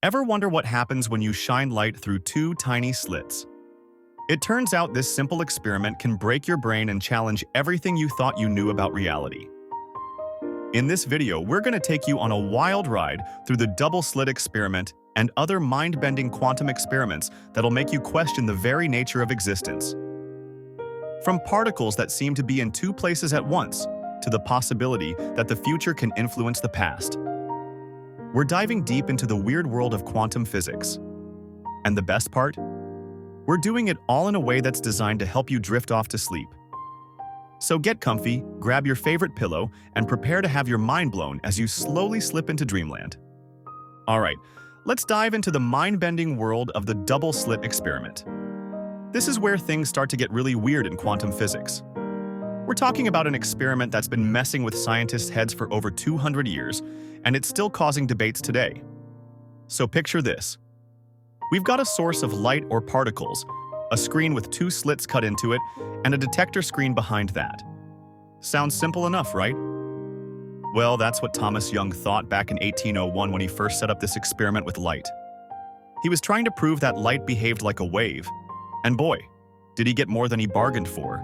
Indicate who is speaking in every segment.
Speaker 1: Ever wonder what happens when you shine light through two tiny slits? It turns out this simple experiment can break your brain and challenge everything you thought you knew about reality. In this video, we're going to take you on a wild ride through the double-slit experiment and other mind-bending quantum experiments that'll make you question the very nature of existence. From particles that seem to be in two places at once, to the possibility that the future can influence the past. We're diving deep into the weird world of quantum physics. And the best part? We're doing it all in a way that's designed to help you drift off to sleep. So get comfy, grab your favorite pillow, and prepare to have your mind blown as you slowly slip into dreamland. Alright, let's dive into the mind-bending world of the double-slit experiment. This is where things start to get really weird in quantum physics. We're talking about an experiment that's been messing with scientists' heads for over 200 years, and it's still causing debates today. So picture this. We've got a source of light or particles, a screen with two slits cut into it, and a detector screen behind that. Sounds simple enough, right? Well, that's what Thomas Young thought back in 1801 when he first set up this experiment with light. He was trying to prove that light behaved like a wave, and boy, did he get more than he bargained for.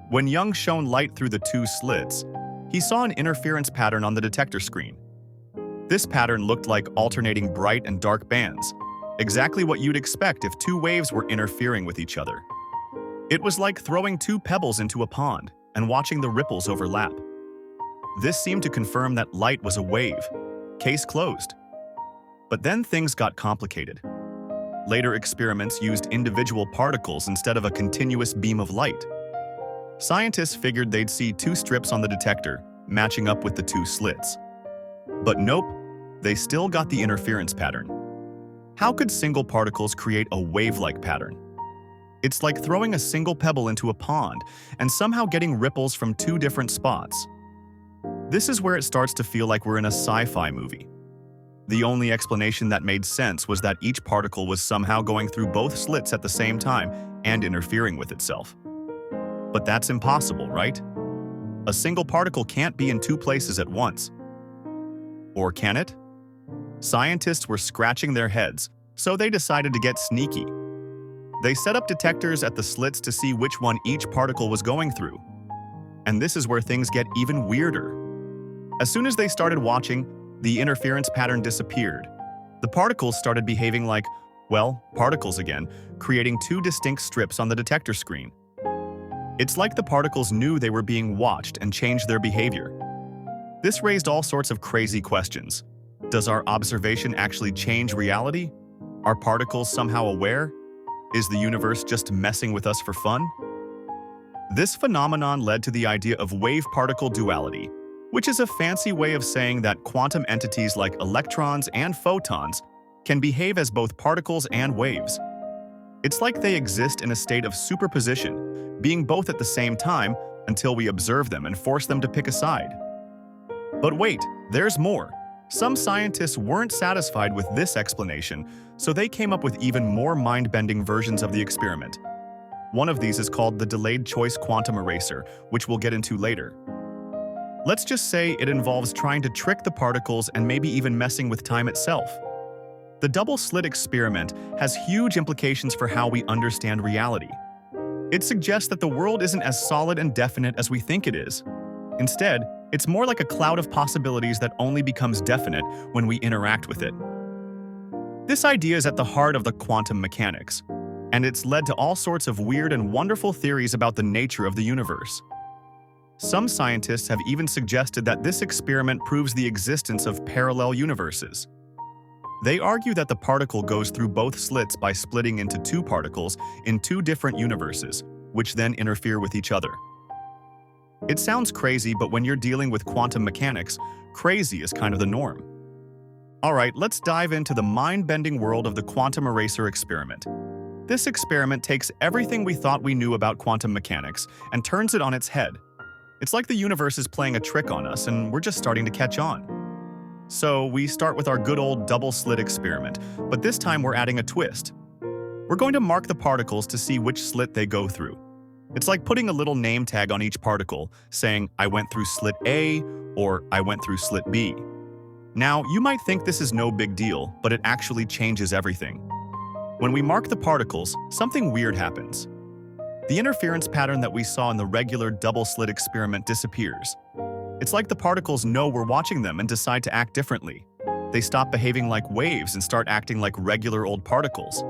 Speaker 1: When Young shone light through the two slits, he saw an interference pattern on the detector screen. This pattern looked like alternating bright and dark bands, exactly what you'd expect if two waves were interfering with each other. It was like throwing two pebbles into a pond and watching the ripples overlap. This seemed to confirm that light was a wave. Case closed. But then things got complicated. Later experiments used individual particles instead of a continuous beam of light. Scientists figured they'd see two strips on the detector, matching up with the two slits. But nope, they still got the interference pattern. How could single particles create a wave-like pattern? It's like throwing a single pebble into a pond and somehow getting ripples from two different spots. This is where it starts to feel like we're in a sci-fi movie. The only explanation that made sense was that each particle was somehow going through both slits at the same time and interfering with itself. But that's impossible, right? A single particle can't be in two places at once. Or can it? Scientists were scratching their heads, so they decided to get sneaky. They set up detectors at the slits to see which one each particle was going through. And this is where things get even weirder. As soon as they started watching, the interference pattern disappeared. The particles started behaving like, well, particles again, creating two distinct strips on the detector screen. It's like the particles knew they were being watched and changed their behavior. This raised all sorts of crazy questions. Does our observation actually change reality? Are particles somehow aware? Is the universe just messing with us for fun? This phenomenon led to the idea of wave-particle duality, which is a fancy way of saying that quantum entities like electrons and photons can behave as both particles and waves. It's like they exist in a state of superposition, being both at the same time until we observe them and force them to pick a side. But wait, there's more. Some scientists weren't satisfied with this explanation, so they came up with even more mind-bending versions of the experiment. One of these is called the delayed choice quantum eraser, which we'll get into later. Let's just say it involves trying to trick the particles and maybe even messing with time itself. The double-slit experiment has huge implications for how we understand reality. It suggests that the world isn't as solid and definite as we think it is. Instead, it's more like a cloud of possibilities that only becomes definite when we interact with it. This idea is at the heart of the quantum mechanics, and it's led to all sorts of weird and wonderful theories about the nature of the universe. Some scientists have even suggested that this experiment proves the existence of parallel universes. They argue that the particle goes through both slits by splitting into two particles in two different universes, which then interfere with each other. It sounds crazy, but when you're dealing with quantum mechanics, crazy is kind of the norm. Alright, let's dive into the mind-bending world of the quantum eraser experiment. This experiment takes everything we thought we knew about quantum mechanics and turns it on its head. It's like the universe is playing a trick on us and we're just starting to catch on. So we start with our good old double-slit experiment, but this time we're adding a twist. We're going to mark the particles to see which slit they go through. It's like putting a little name tag on each particle, saying, I went through slit A or I went through slit B. Now, you might think this is no big deal, but it actually changes everything. When we mark the particles, something weird happens. The interference pattern that we saw in the regular double-slit experiment disappears. It's like the particles know we're watching them and decide to act differently. They stop behaving like waves and start acting like regular old particles.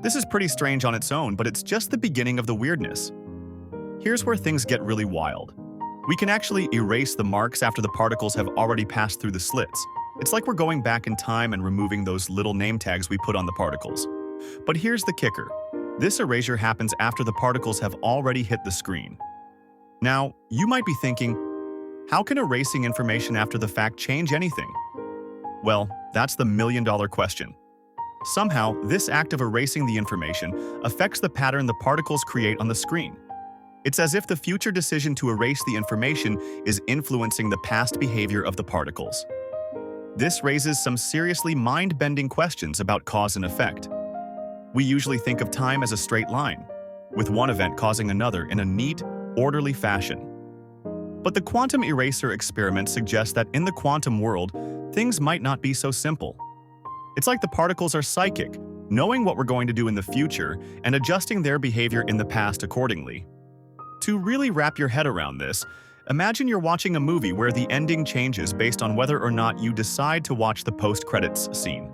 Speaker 1: This is pretty strange on its own, but it's just the beginning of the weirdness. Here's where things get really wild. We can actually erase the marks after the particles have already passed through the slits. It's like we're going back in time and removing those little name tags we put on the particles. But here's the kicker. This erasure happens after the particles have already hit the screen. Now, you might be thinking, how can erasing information after the fact change anything? Well, that's the million-dollar question. Somehow, this act of erasing the information affects the pattern the particles create on the screen. It's as if the future decision to erase the information is influencing the past behavior of the particles. This raises some seriously mind-bending questions about cause and effect. We usually think of time as a straight line, with one event causing another in a neat, orderly fashion. But the quantum eraser experiment suggests that in the quantum world, things might not be so simple. It's like the particles are psychic, knowing what we're going to do in the future and adjusting their behavior in the past accordingly. To really wrap your head around this, imagine you're watching a movie where the ending changes based on whether or not you decide to watch the post-credits scene.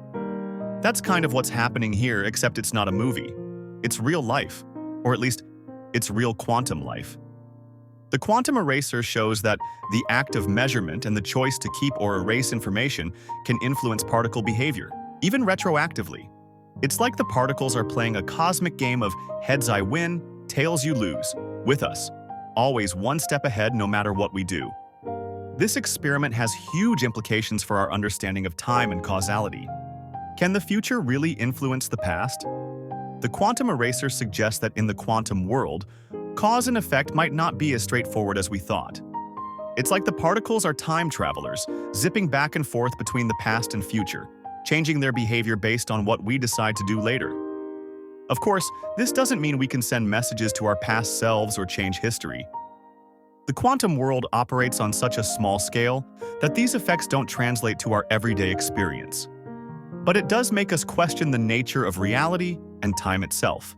Speaker 1: That's kind of what's happening here, except it's not a movie. It's real life, or at least, it's real quantum life. The quantum eraser shows that the act of measurement and the choice to keep or erase information can influence particle behavior, even retroactively. It's like the particles are playing a cosmic game of heads I win, tails you lose, with us, always one step ahead no matter what we do. This experiment has huge implications for our understanding of time and causality. Can the future really influence the past? The quantum eraser suggests that in the quantum world, cause and effect might not be as straightforward as we thought. It's like the particles are time travelers, zipping back and forth between the past and future, changing their behavior based on what we decide to do later. Of course, this doesn't mean we can send messages to our past selves or change history. The quantum world operates on such a small scale that these effects don't translate to our everyday experience. But it does make us question the nature of reality and time itself.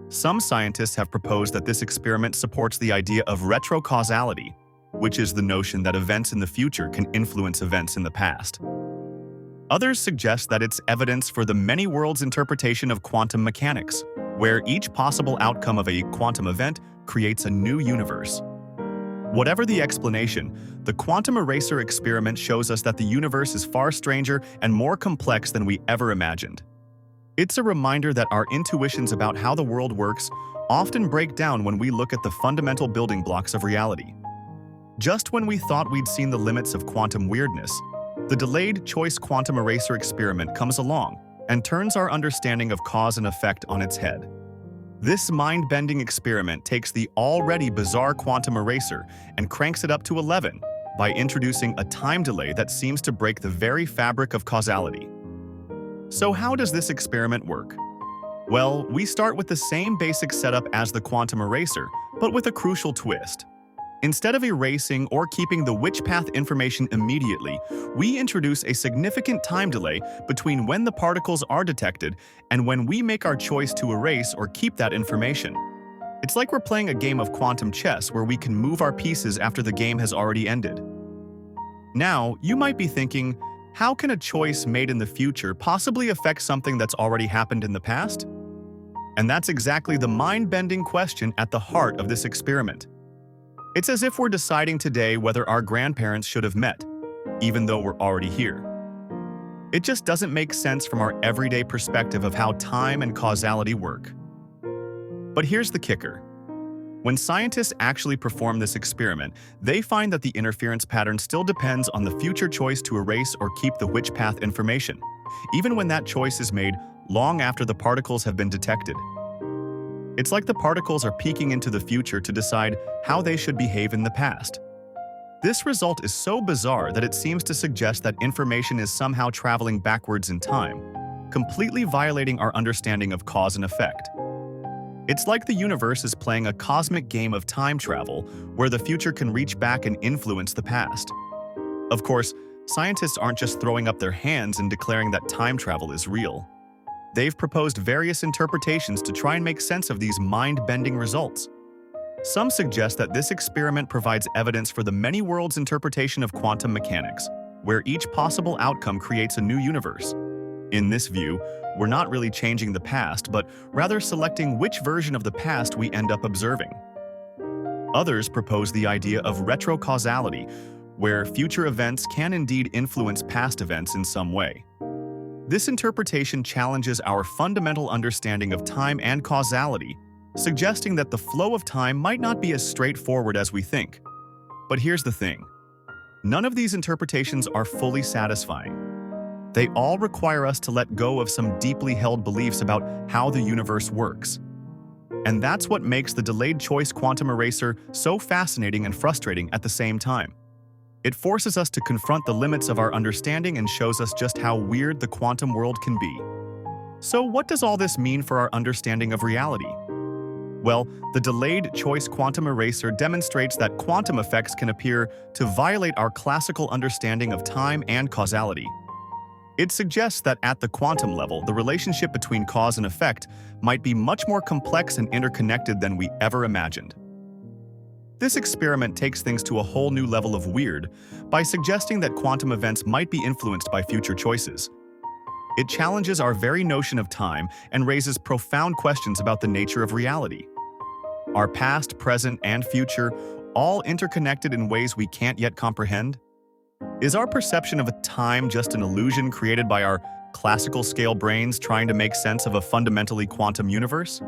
Speaker 1: Some scientists have proposed that this experiment supports the idea of retrocausality, which is the notion that events in the future can influence events in the past. Others suggest that it's evidence for the many worlds interpretation of quantum mechanics, where each possible outcome of a quantum event creates a new universe. Whatever the explanation, the quantum eraser experiment shows us that the universe is far stranger and more complex than we ever imagined. It's a reminder that our intuitions about how the world works often break down when we look at the fundamental building blocks of reality. Just when we thought we'd seen the limits of quantum weirdness, the delayed choice quantum eraser experiment comes along and turns our understanding of cause and effect on its head. This mind-bending experiment takes the already bizarre quantum eraser and cranks it up to 11 by introducing a time delay that seems to break the very fabric of causality. So how does this experiment work? Well, we start with the same basic setup as the quantum eraser, but with a crucial twist. Instead of erasing or keeping the which path information immediately, we introduce a significant time delay between when the particles are detected and when we make our choice to erase or keep that information. It's like we're playing a game of quantum chess where we can move our pieces after the game has already ended. Now, you might be thinking, how can a choice made in the future possibly affect something that's already happened in the past? And that's exactly the mind-bending question at the heart of this experiment. It's as if we're deciding today whether our grandparents should have met, even though we're already here. It just doesn't make sense from our everyday perspective of how time and causality work. But here's the kicker. When scientists actually perform this experiment, they find that the interference pattern still depends on the future choice to erase or keep the which path information, even when that choice is made long after the particles have been detected. It's like the particles are peeking into the future to decide how they should behave in the past. This result is so bizarre that it seems to suggest that information is somehow traveling backwards in time, completely violating our understanding of cause and effect. It's like the universe is playing a cosmic game of time travel where the future can reach back and influence the past. Of course, scientists aren't just throwing up their hands and declaring that time travel is real. They've proposed various interpretations to try and make sense of these mind-bending results. Some suggest that this experiment provides evidence for the many worlds interpretation of quantum mechanics, where each possible outcome creates a new universe. In this view, we're not really changing the past, but rather selecting which version of the past we end up observing. Others propose the idea of retrocausality, where future events can indeed influence past events in some way. This interpretation challenges our fundamental understanding of time and causality, suggesting that the flow of time might not be as straightforward as we think. But here's the thing. None of these interpretations are fully satisfying. They all require us to let go of some deeply held beliefs about how the universe works. And that's what makes the delayed choice quantum eraser so fascinating and frustrating at the same time. It forces us to confront the limits of our understanding and shows us just how weird the quantum world can be. So what does all this mean for our understanding of reality? Well, the delayed choice quantum eraser demonstrates that quantum effects can appear to violate our classical understanding of time and causality. It suggests that at the quantum level, the relationship between cause and effect might be much more complex and interconnected than we ever imagined. This experiment takes things to a whole new level of weird by suggesting that quantum events might be influenced by future choices. It challenges our very notion of time and raises profound questions about the nature of reality. Are past, present, and future all interconnected in ways we can't yet comprehend? Is our perception of time just an illusion created by our classical scale brains trying to make sense of a fundamentally quantum universe?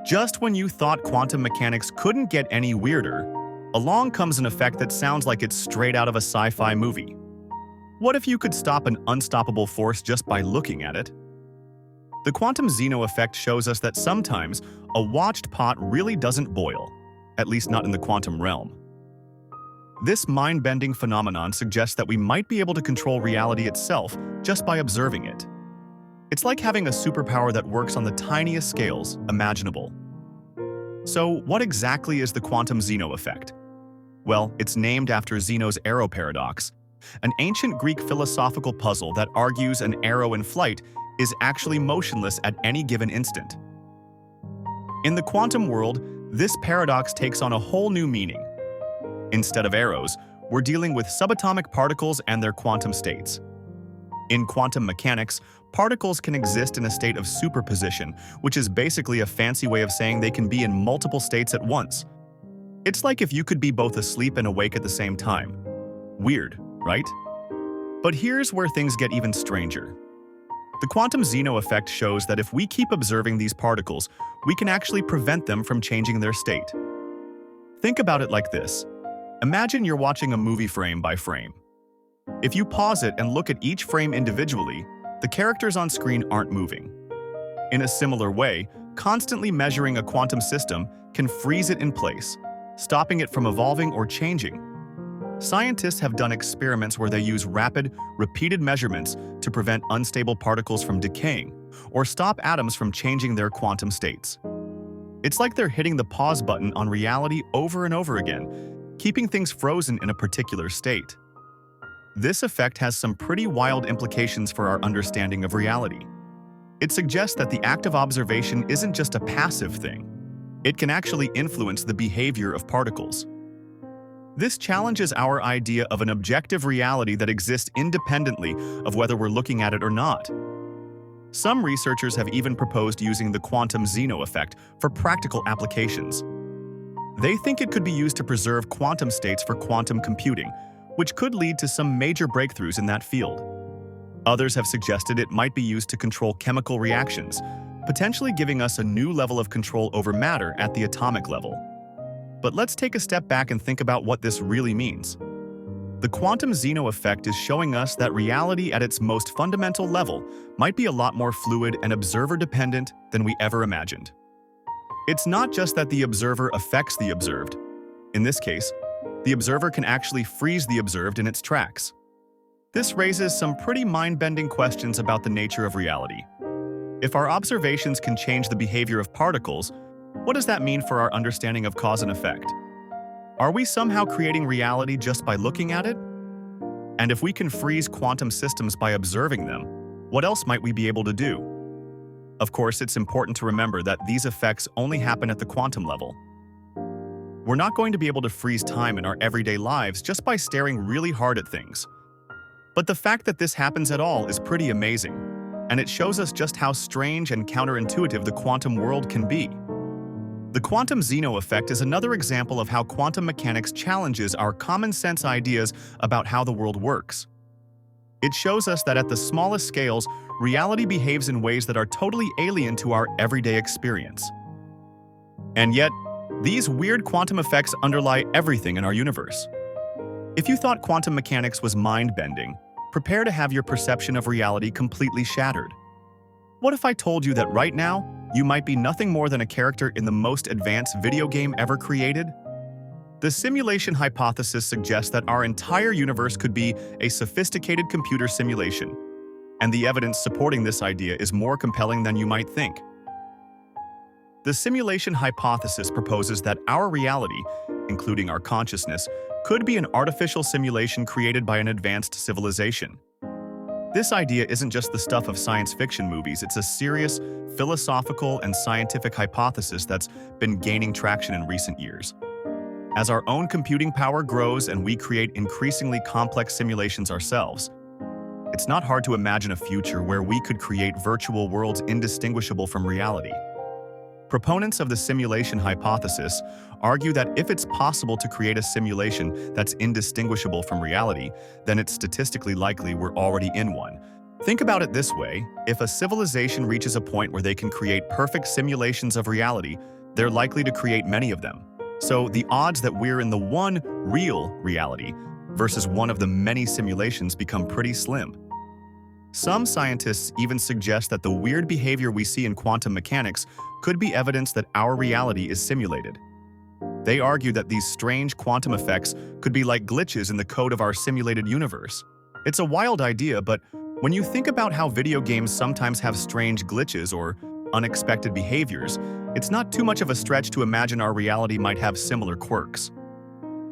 Speaker 1: Just when you thought quantum mechanics couldn't get any weirder, along comes an effect that sounds like it's straight out of a sci-fi movie. What if you could stop an unstoppable force just by looking at it? The quantum Zeno effect shows us that sometimes a watched pot really doesn't boil, at least not in the quantum realm. This mind-bending phenomenon suggests that we might be able to control reality itself just by observing it. It's like having a superpower that works on the tiniest scales imaginable. So, what exactly is the quantum Zeno effect? Well, it's named after Zeno's arrow paradox, an ancient Greek philosophical puzzle that argues an arrow in flight is actually motionless at any given instant. In the quantum world, this paradox takes on a whole new meaning. Instead of arrows, we're dealing with subatomic particles and their quantum states. In quantum mechanics, particles can exist in a state of superposition, which is basically a fancy way of saying they can be in multiple states at once. It's like if you could be both asleep and awake at the same time. Weird, right? But here's where things get even stranger. The quantum Zeno effect shows that if we keep observing these particles, we can actually prevent them from changing their state. Think about it like this. Imagine you're watching a movie frame by frame. If you pause it and look at each frame individually, the characters on screen aren't moving. In a similar way, constantly measuring a quantum system can freeze it in place, stopping it from evolving or changing. Scientists have done experiments where they use rapid, repeated measurements to prevent unstable particles from decaying or stop atoms from changing their quantum states. It's like they're hitting the pause button on reality over and over again, keeping things frozen in a particular state. This effect has some pretty wild implications for our understanding of reality. It suggests that the act of observation isn't just a passive thing. It can actually influence the behavior of particles. This challenges our idea of an objective reality that exists independently of whether we're looking at it or not. Some researchers have even proposed using the quantum Zeno effect for practical applications. They think it could be used to preserve quantum states for quantum computing, which could lead to some major breakthroughs in that field. Others have suggested it might be used to control chemical reactions, potentially giving us a new level of control over matter at the atomic level. But let's take a step back and think about what this really means. The quantum Zeno effect is showing us that reality at its most fundamental level might be a lot more fluid and observer-dependent than we ever imagined. It's not just that the observer affects the observed. In this case, the observer can actually freeze the observed in its tracks. This raises some pretty mind-bending questions about the nature of reality. If our observations can change the behavior of particles, what does that mean for our understanding of cause and effect? Are we somehow creating reality just by looking at it? And if we can freeze quantum systems by observing them, what else might we be able to do? Of course, it's important to remember that these effects only happen at the quantum level. We're not going to be able to freeze time in our everyday lives just by staring really hard at things. But the fact that this happens at all is pretty amazing, and it shows us just how strange and counterintuitive the quantum world can be. The quantum Zeno effect is another example of how quantum mechanics challenges our common-sense ideas about how the world works. It shows us that at the smallest scales, reality behaves in ways that are totally alien to our everyday experience. And yet, these weird quantum effects underlie everything in our universe. If you thought quantum mechanics was mind-bending, prepare to have your perception of reality completely shattered. What if I told you that right now, you might be nothing more than a character in the most advanced video game ever created? The simulation hypothesis suggests that our entire universe could be a sophisticated computer simulation, and the evidence supporting this idea is more compelling than you might think. The simulation hypothesis proposes that our reality, including our consciousness, could be an artificial simulation created by an advanced civilization. This idea isn't just the stuff of science fiction movies, it's a serious, philosophical, and scientific hypothesis that's been gaining traction in recent years. As our own computing power grows and we create increasingly complex simulations ourselves, it's not hard to imagine a future where we could create virtual worlds indistinguishable from reality. Proponents of the simulation hypothesis argue that if it's possible to create a simulation that's indistinguishable from reality, then it's statistically likely we're already in one. Think about it this way: if a civilization reaches a point where they can create perfect simulations of reality, they're likely to create many of them. So the odds that we're in the one real reality versus one of the many simulations become pretty slim. Some scientists even suggest that the weird behavior we see in quantum mechanics could be evidence that our reality is simulated. They argue that these strange quantum effects could be like glitches in the code of our simulated universe. It's a wild idea, but when you think about how video games sometimes have strange glitches or unexpected behaviors, it's not too much of a stretch to imagine our reality might have similar quirks.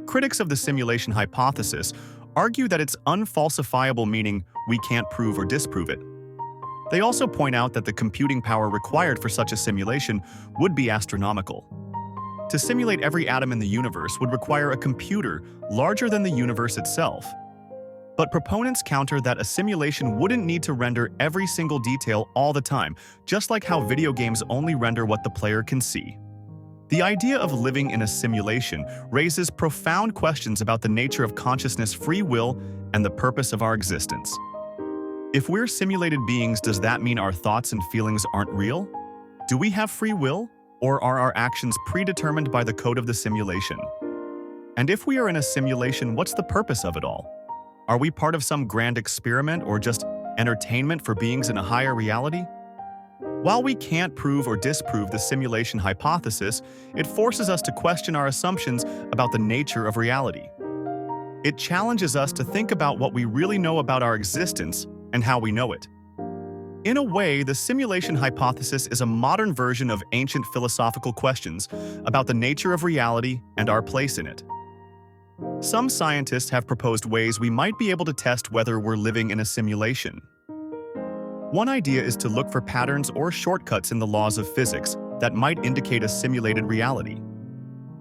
Speaker 1: Critics of the simulation hypothesis argue that it's unfalsifiable, meaning we can't prove or disprove it. They also point out that the computing power required for such a simulation would be astronomical. To simulate every atom in the universe would require a computer larger than the universe itself. But proponents counter that a simulation wouldn't need to render every single detail all the time, just like how video games only render what the player can see. The idea of living in a simulation raises profound questions about the nature of consciousness, free will, and the purpose of our existence. If we're simulated beings, does that mean our thoughts and feelings aren't real? Do we have free will, or are our actions predetermined by the code of the simulation? And if we are in a simulation, what's the purpose of it all? Are we part of some grand experiment or just entertainment for beings in a higher reality? While we can't prove or disprove the simulation hypothesis, it forces us to question our assumptions about the nature of reality. It challenges us to think about what we really know about our existence and how we know it. In a way, the simulation hypothesis is a modern version of ancient philosophical questions about the nature of reality and our place in it. Some scientists have proposed ways we might be able to test whether we're living in a simulation. One idea is to look for patterns or shortcuts in the laws of physics that might indicate a simulated reality.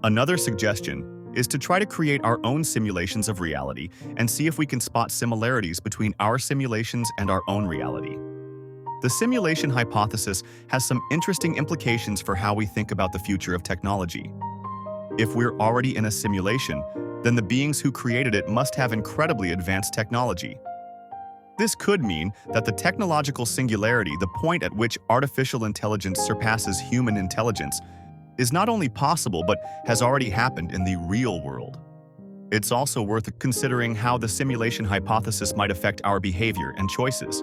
Speaker 1: Another suggestion is to try to create our own simulations of reality and see if we can spot similarities between our simulations and our own reality. The simulation hypothesis has some interesting implications for how we think about the future of technology. If we're already in a simulation, then the beings who created it must have incredibly advanced technology. This could mean that the technological singularity, the point at which artificial intelligence surpasses human intelligence, is not only possible but has already happened in the real world. It's also worth considering how the simulation hypothesis might affect our behavior and choices.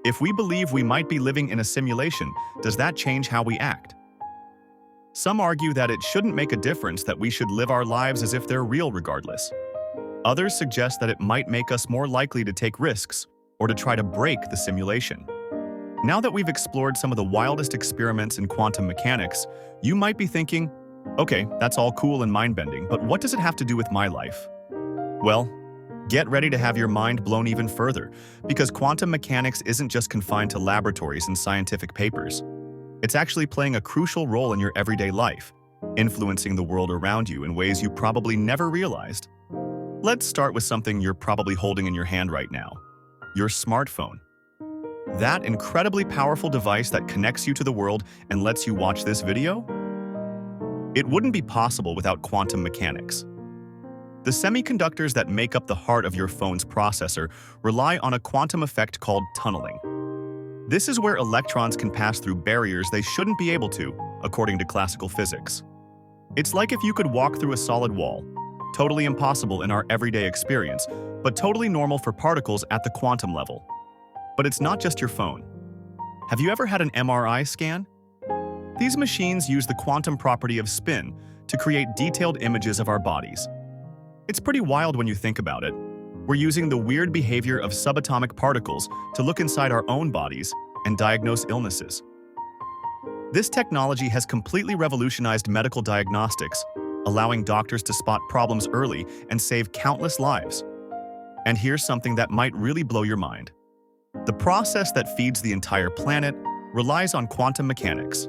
Speaker 1: If we believe we might be living in a simulation, does that change how we act? Some argue that it shouldn't make a difference, that we should live our lives as if they're real regardless. Others suggest that it might make us more likely to take risks or to try to break the simulation. Now that we've explored some of the wildest experiments in quantum mechanics, you might be thinking, okay, that's all cool and mind-bending, but what does it have to do with my life? Well, Get ready to have your mind blown even further, because quantum mechanics isn't just confined to laboratories and scientific papers. It's actually playing a crucial role in your everyday life, influencing the world around you in ways you probably never realized. Let's start with something you're probably holding in your hand right now: your smartphone. That incredibly powerful device that connects you to the world and lets you watch this video? It wouldn't be possible without quantum mechanics. The semiconductors that make up the heart of your phone's processor rely on a quantum effect called tunneling. This is where electrons can pass through barriers they shouldn't be able to, according to classical physics. It's like if you could walk through a solid wall, totally impossible in our everyday experience, but totally normal for particles at the quantum level. But it's not just your phone. Have you ever had an MRI scan? These machines use the quantum property of spin to create detailed images of our bodies. It's pretty wild when you think about it. We're using the weird behavior of subatomic particles to look inside our own bodies and diagnose illnesses. This technology has completely revolutionized medical diagnostics, allowing doctors to spot problems early and save countless lives. And here's something that might really blow your mind. The process that feeds the entire planet relies on quantum mechanics.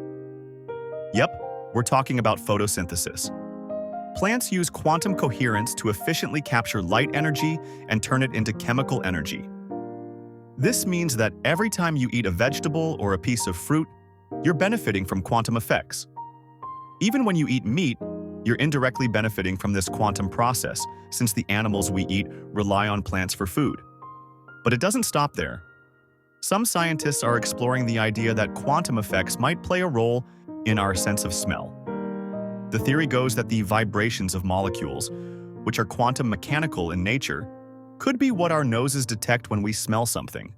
Speaker 1: Yep, we're talking about photosynthesis. Plants use quantum coherence to efficiently capture light energy and turn it into chemical energy. This means that every time you eat a vegetable or a piece of fruit, you're benefiting from quantum effects. Even when you eat meat, you're indirectly benefiting from this quantum process, since the animals we eat rely on plants for food. But it doesn't stop there. Some scientists are exploring the idea that quantum effects might play a role in our sense of smell. The theory goes that the vibrations of molecules, which are quantum mechanical in nature, could be what our noses detect when we smell something.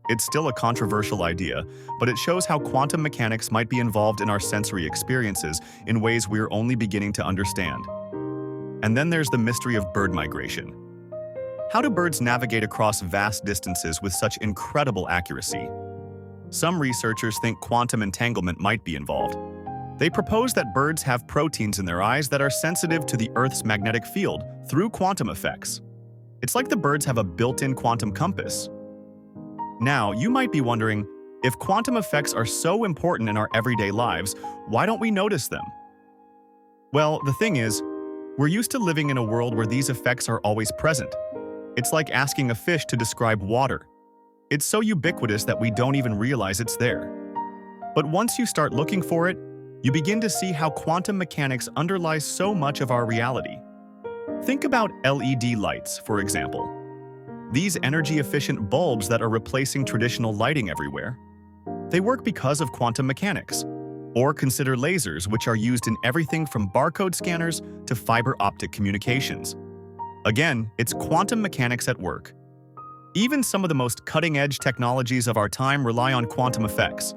Speaker 1: It's still a controversial idea, but it shows how quantum mechanics might be involved in our sensory experiences in ways we're only beginning to understand. And then there's the mystery of bird migration. How do birds navigate across vast distances with such incredible accuracy? Some researchers think quantum entanglement might be involved. They propose that birds have proteins in their eyes that are sensitive to the Earth's magnetic field through quantum effects. It's like the birds have a built-in quantum compass. Now, you might be wondering, if quantum effects are so important in our everyday lives, why don't we notice them? Well, the thing is, we're used to living in a world where these effects are always present. It's like asking a fish to describe water. It's so ubiquitous that we don't even realize it's there. But once you start looking for it, you begin to see how quantum mechanics underlies so much of our reality. Think about LED lights, for example. These energy-efficient bulbs that are replacing traditional lighting everywhere. They work because of quantum mechanics. Or consider lasers, which are used in everything from barcode scanners to fiber optic communications. Again, it's quantum mechanics at work. Even some of the most cutting-edge technologies of our time rely on quantum effects.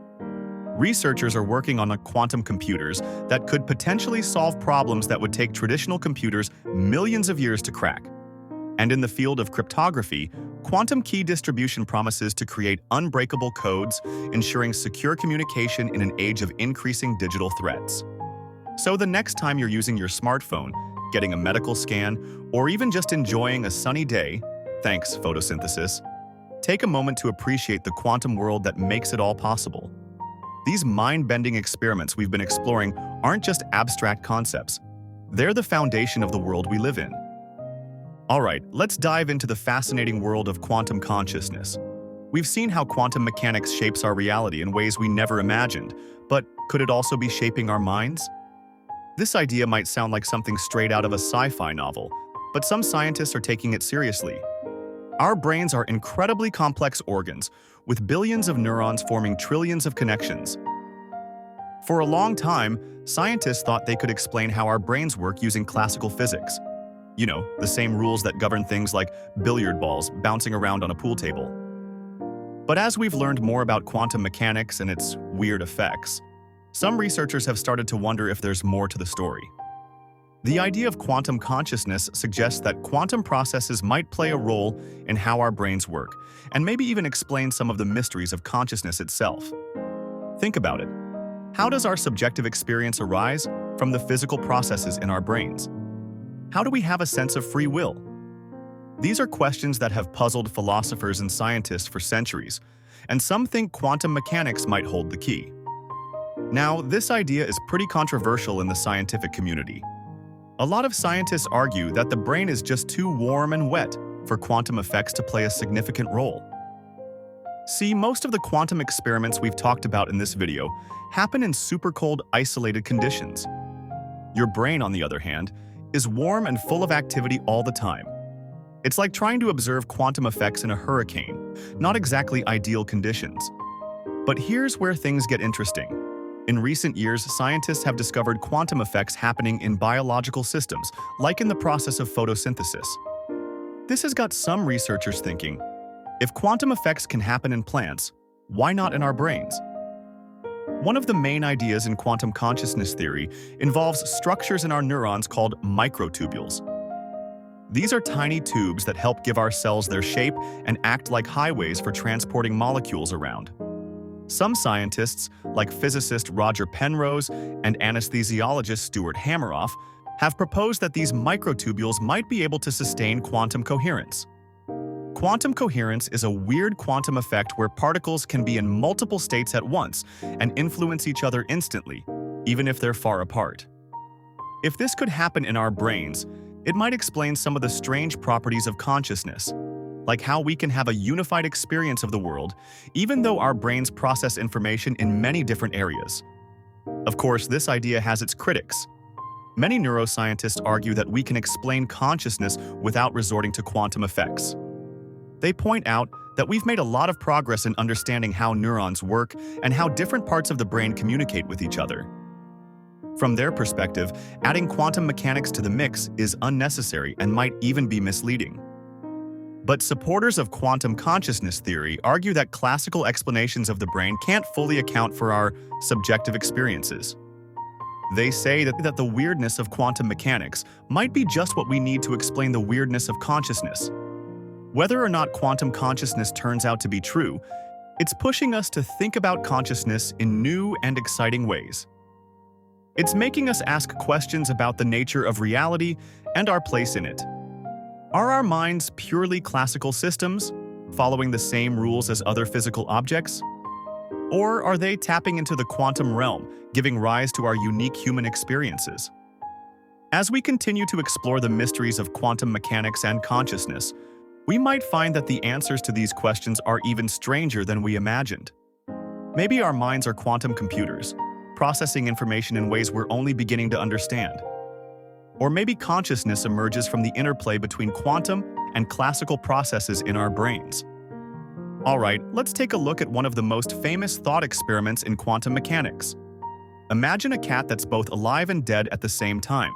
Speaker 1: Researchers are working on quantum computers that could potentially solve problems that would take traditional computers millions of years to crack. And in the field of cryptography, quantum key distribution promises to create unbreakable codes, ensuring secure communication in an age of increasing digital threats. So the next time you're using your smartphone, getting a medical scan, or even just enjoying a sunny day, thanks photosynthesis, take a moment to appreciate the quantum world that makes it all possible. These mind-bending experiments we've been exploring aren't just abstract concepts. They're the foundation of the world we live in. All right, let's dive into the fascinating world of quantum consciousness. We've seen how quantum mechanics shapes our reality in ways we never imagined, but could it also be shaping our minds? This idea might sound like something straight out of a sci-fi novel, but some scientists are taking it seriously. Our brains are incredibly complex organs, with billions of neurons forming trillions of connections. For a long time, scientists thought they could explain how our brains work using classical physics. You know, the same rules that govern things like billiard balls bouncing around on a pool table. But as we've learned more about quantum mechanics and its weird effects, some researchers have started to wonder if there's more to the story. The idea of quantum consciousness suggests that quantum processes might play a role in how our brains work, and maybe even explain some of the mysteries of consciousness itself. Think about it. How does our subjective experience arise from the physical processes in our brains? How do we have a sense of free will? These are questions that have puzzled philosophers and scientists for centuries, and some think quantum mechanics might hold the key. Now, this idea is pretty controversial in the scientific community. A lot of scientists argue that the brain is just too warm and wet for quantum effects to play a significant role. See, most of the quantum experiments we've talked about in this video happen in super cold, isolated conditions. Your brain, on the other hand, is warm and full of activity all the time. It's like trying to observe quantum effects in a hurricane, not exactly ideal conditions. But here's where things get interesting. In recent years, scientists have discovered quantum effects happening in biological systems, like in the process of photosynthesis. This has got some researchers thinking, if quantum effects can happen in plants, why not in our brains? One of the main ideas in quantum consciousness theory involves structures in our neurons called microtubules. These are tiny tubes that help give our cells their shape and act like highways for transporting molecules around. Some scientists, like physicist Roger Penrose and anesthesiologist Stuart Hameroff, have proposed that these microtubules might be able to sustain quantum coherence. Quantum coherence is a weird quantum effect where particles can be in multiple states at once and influence each other instantly, even if they're far apart. If this could happen in our brains, it might explain some of the strange properties of consciousness, like how we can have a unified experience of the world, even though our brains process information in many different areas. Of course, this idea has its critics. Many neuroscientists argue that we can explain consciousness without resorting to quantum effects. They point out that we've made a lot of progress in understanding how neurons work and how different parts of the brain communicate with each other. From their perspective, adding quantum mechanics to the mix is unnecessary and might even be misleading. But supporters of quantum consciousness theory argue that classical explanations of the brain can't fully account for our subjective experiences. They say that the weirdness of quantum mechanics might be just what we need to explain the weirdness of consciousness. Whether or not quantum consciousness turns out to be true, it's pushing us to think about consciousness in new and exciting ways. It's making us ask questions about the nature of reality and our place in it. Are our minds purely classical systems, following the same rules as other physical objects? Or are they tapping into the quantum realm, giving rise to our unique human experiences? As we continue to explore the mysteries of quantum mechanics and consciousness, we might find that the answers to these questions are even stranger than we imagined. Maybe our minds are quantum computers, processing information in ways we're only beginning to understand. Or maybe consciousness emerges from the interplay between quantum and classical processes in our brains. All right, let's take a look at one of the most famous thought experiments in quantum mechanics. Imagine a cat that's both alive and dead at the same time.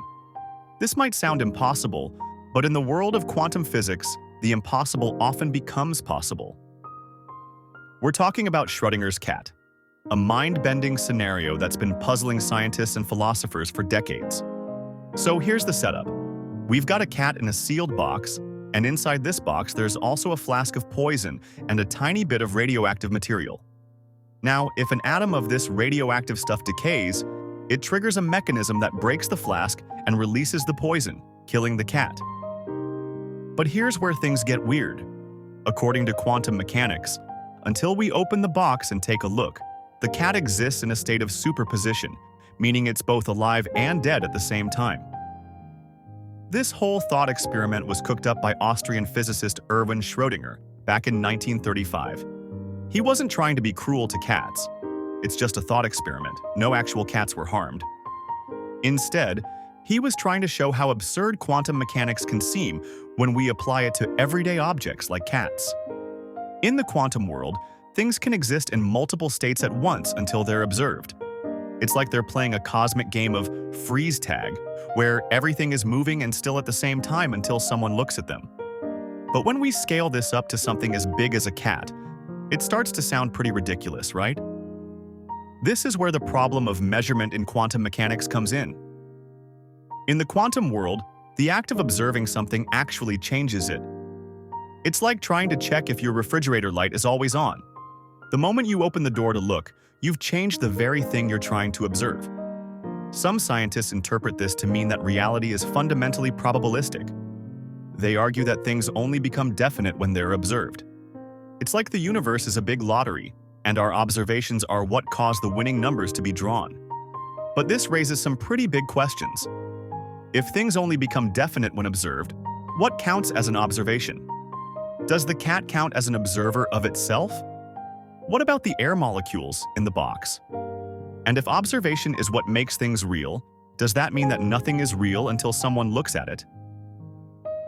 Speaker 1: This might sound impossible, but in the world of quantum physics, the impossible often becomes possible. We're talking about Schrödinger's cat, a mind-bending scenario that's been puzzling scientists and philosophers for decades. So here's the setup. We've got a cat in a sealed box, and inside this box there's also a flask of poison and a tiny bit of radioactive material. Now, if an atom of this radioactive stuff decays, it triggers a mechanism that breaks the flask and releases the poison, killing the cat. But here's where things get weird. According to quantum mechanics, until we open the box and take a look, the cat exists in a state of superposition, meaning it's both alive and dead at the same time. This whole thought experiment was cooked up by Austrian physicist Erwin Schrödinger back in 1935. He wasn't trying to be cruel to cats. It's just a thought experiment. No actual cats were harmed. Instead, he was trying to show how absurd quantum mechanics can seem when we apply it to everyday objects like cats. In the quantum world, things can exist in multiple states at once until they're observed. It's like they're playing a cosmic game of freeze tag, where everything is moving and still at the same time until someone looks at them. But when we scale this up to something as big as a cat, it starts to sound pretty ridiculous, right? This is where the problem of measurement in quantum mechanics comes in. In the quantum world, the act of observing something actually changes it. It's like trying to check if your refrigerator light is always on. The moment you open the door to look, you've changed the very thing you're trying to observe. Some scientists interpret this to mean that reality is fundamentally probabilistic. They argue that things only become definite when they're observed. It's like the universe is a big lottery, and our observations are what cause the winning numbers to be drawn. But this raises some pretty big questions. If things only become definite when observed, what counts as an observation? Does the cat count as an observer of itself? What about the air molecules in the box? And if observation is what makes things real, does that mean that nothing is real until someone looks at it?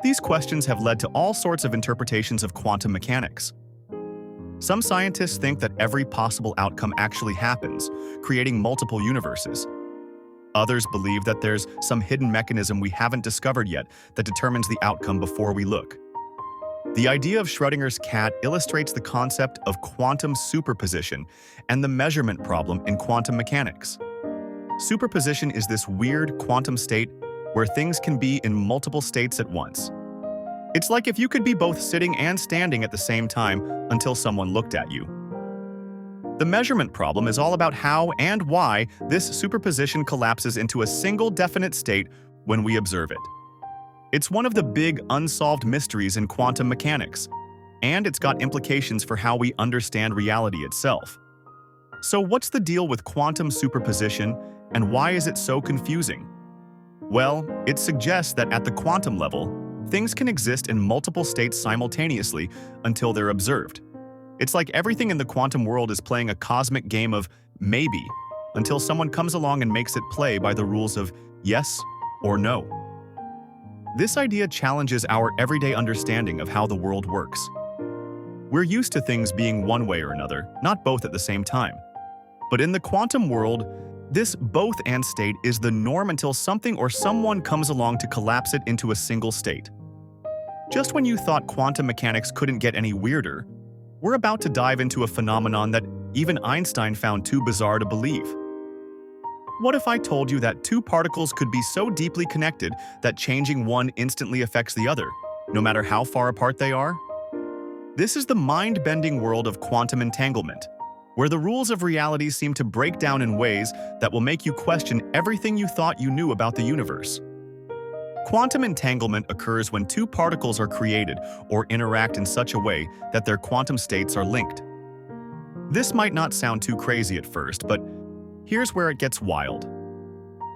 Speaker 1: These questions have led to all sorts of interpretations of quantum mechanics. Some scientists think that every possible outcome actually happens, creating multiple universes. Others believe that there's some hidden mechanism we haven't discovered yet that determines the outcome before we look. The idea of Schrödinger's cat illustrates the concept of quantum superposition and the measurement problem in quantum mechanics. Superposition is this weird quantum state where things can be in multiple states at once. It's like if you could be both sitting and standing at the same time until someone looked at you. The measurement problem is all about how and why this superposition collapses into a single definite state when we observe it. It's one of the big unsolved mysteries in quantum mechanics, and it's got implications for how we understand reality itself. So what's the deal with quantum superposition, and why is it so confusing? Well, it suggests that at the quantum level, things can exist in multiple states simultaneously until they're observed. It's like everything in the quantum world is playing a cosmic game of maybe until someone comes along and makes it play by the rules of yes or no. This idea challenges our everyday understanding of how the world works. We're used to things being one way or another, not both at the same time. But in the quantum world, this both-and state is the norm until something or someone comes along to collapse it into a single state. Just when you thought quantum mechanics couldn't get any weirder, we're about to dive into a phenomenon that even Einstein found too bizarre to believe. What if I told you that two particles could be so deeply connected that changing one instantly affects the other, no matter how far apart they are? This is the mind-bending world of quantum entanglement, where the rules of reality seem to break down in ways that will make you question everything you thought you knew about the universe. Quantum entanglement occurs when two particles are created or interact in such a way that their quantum states are linked. This might not sound too crazy at first, but here's where it gets wild.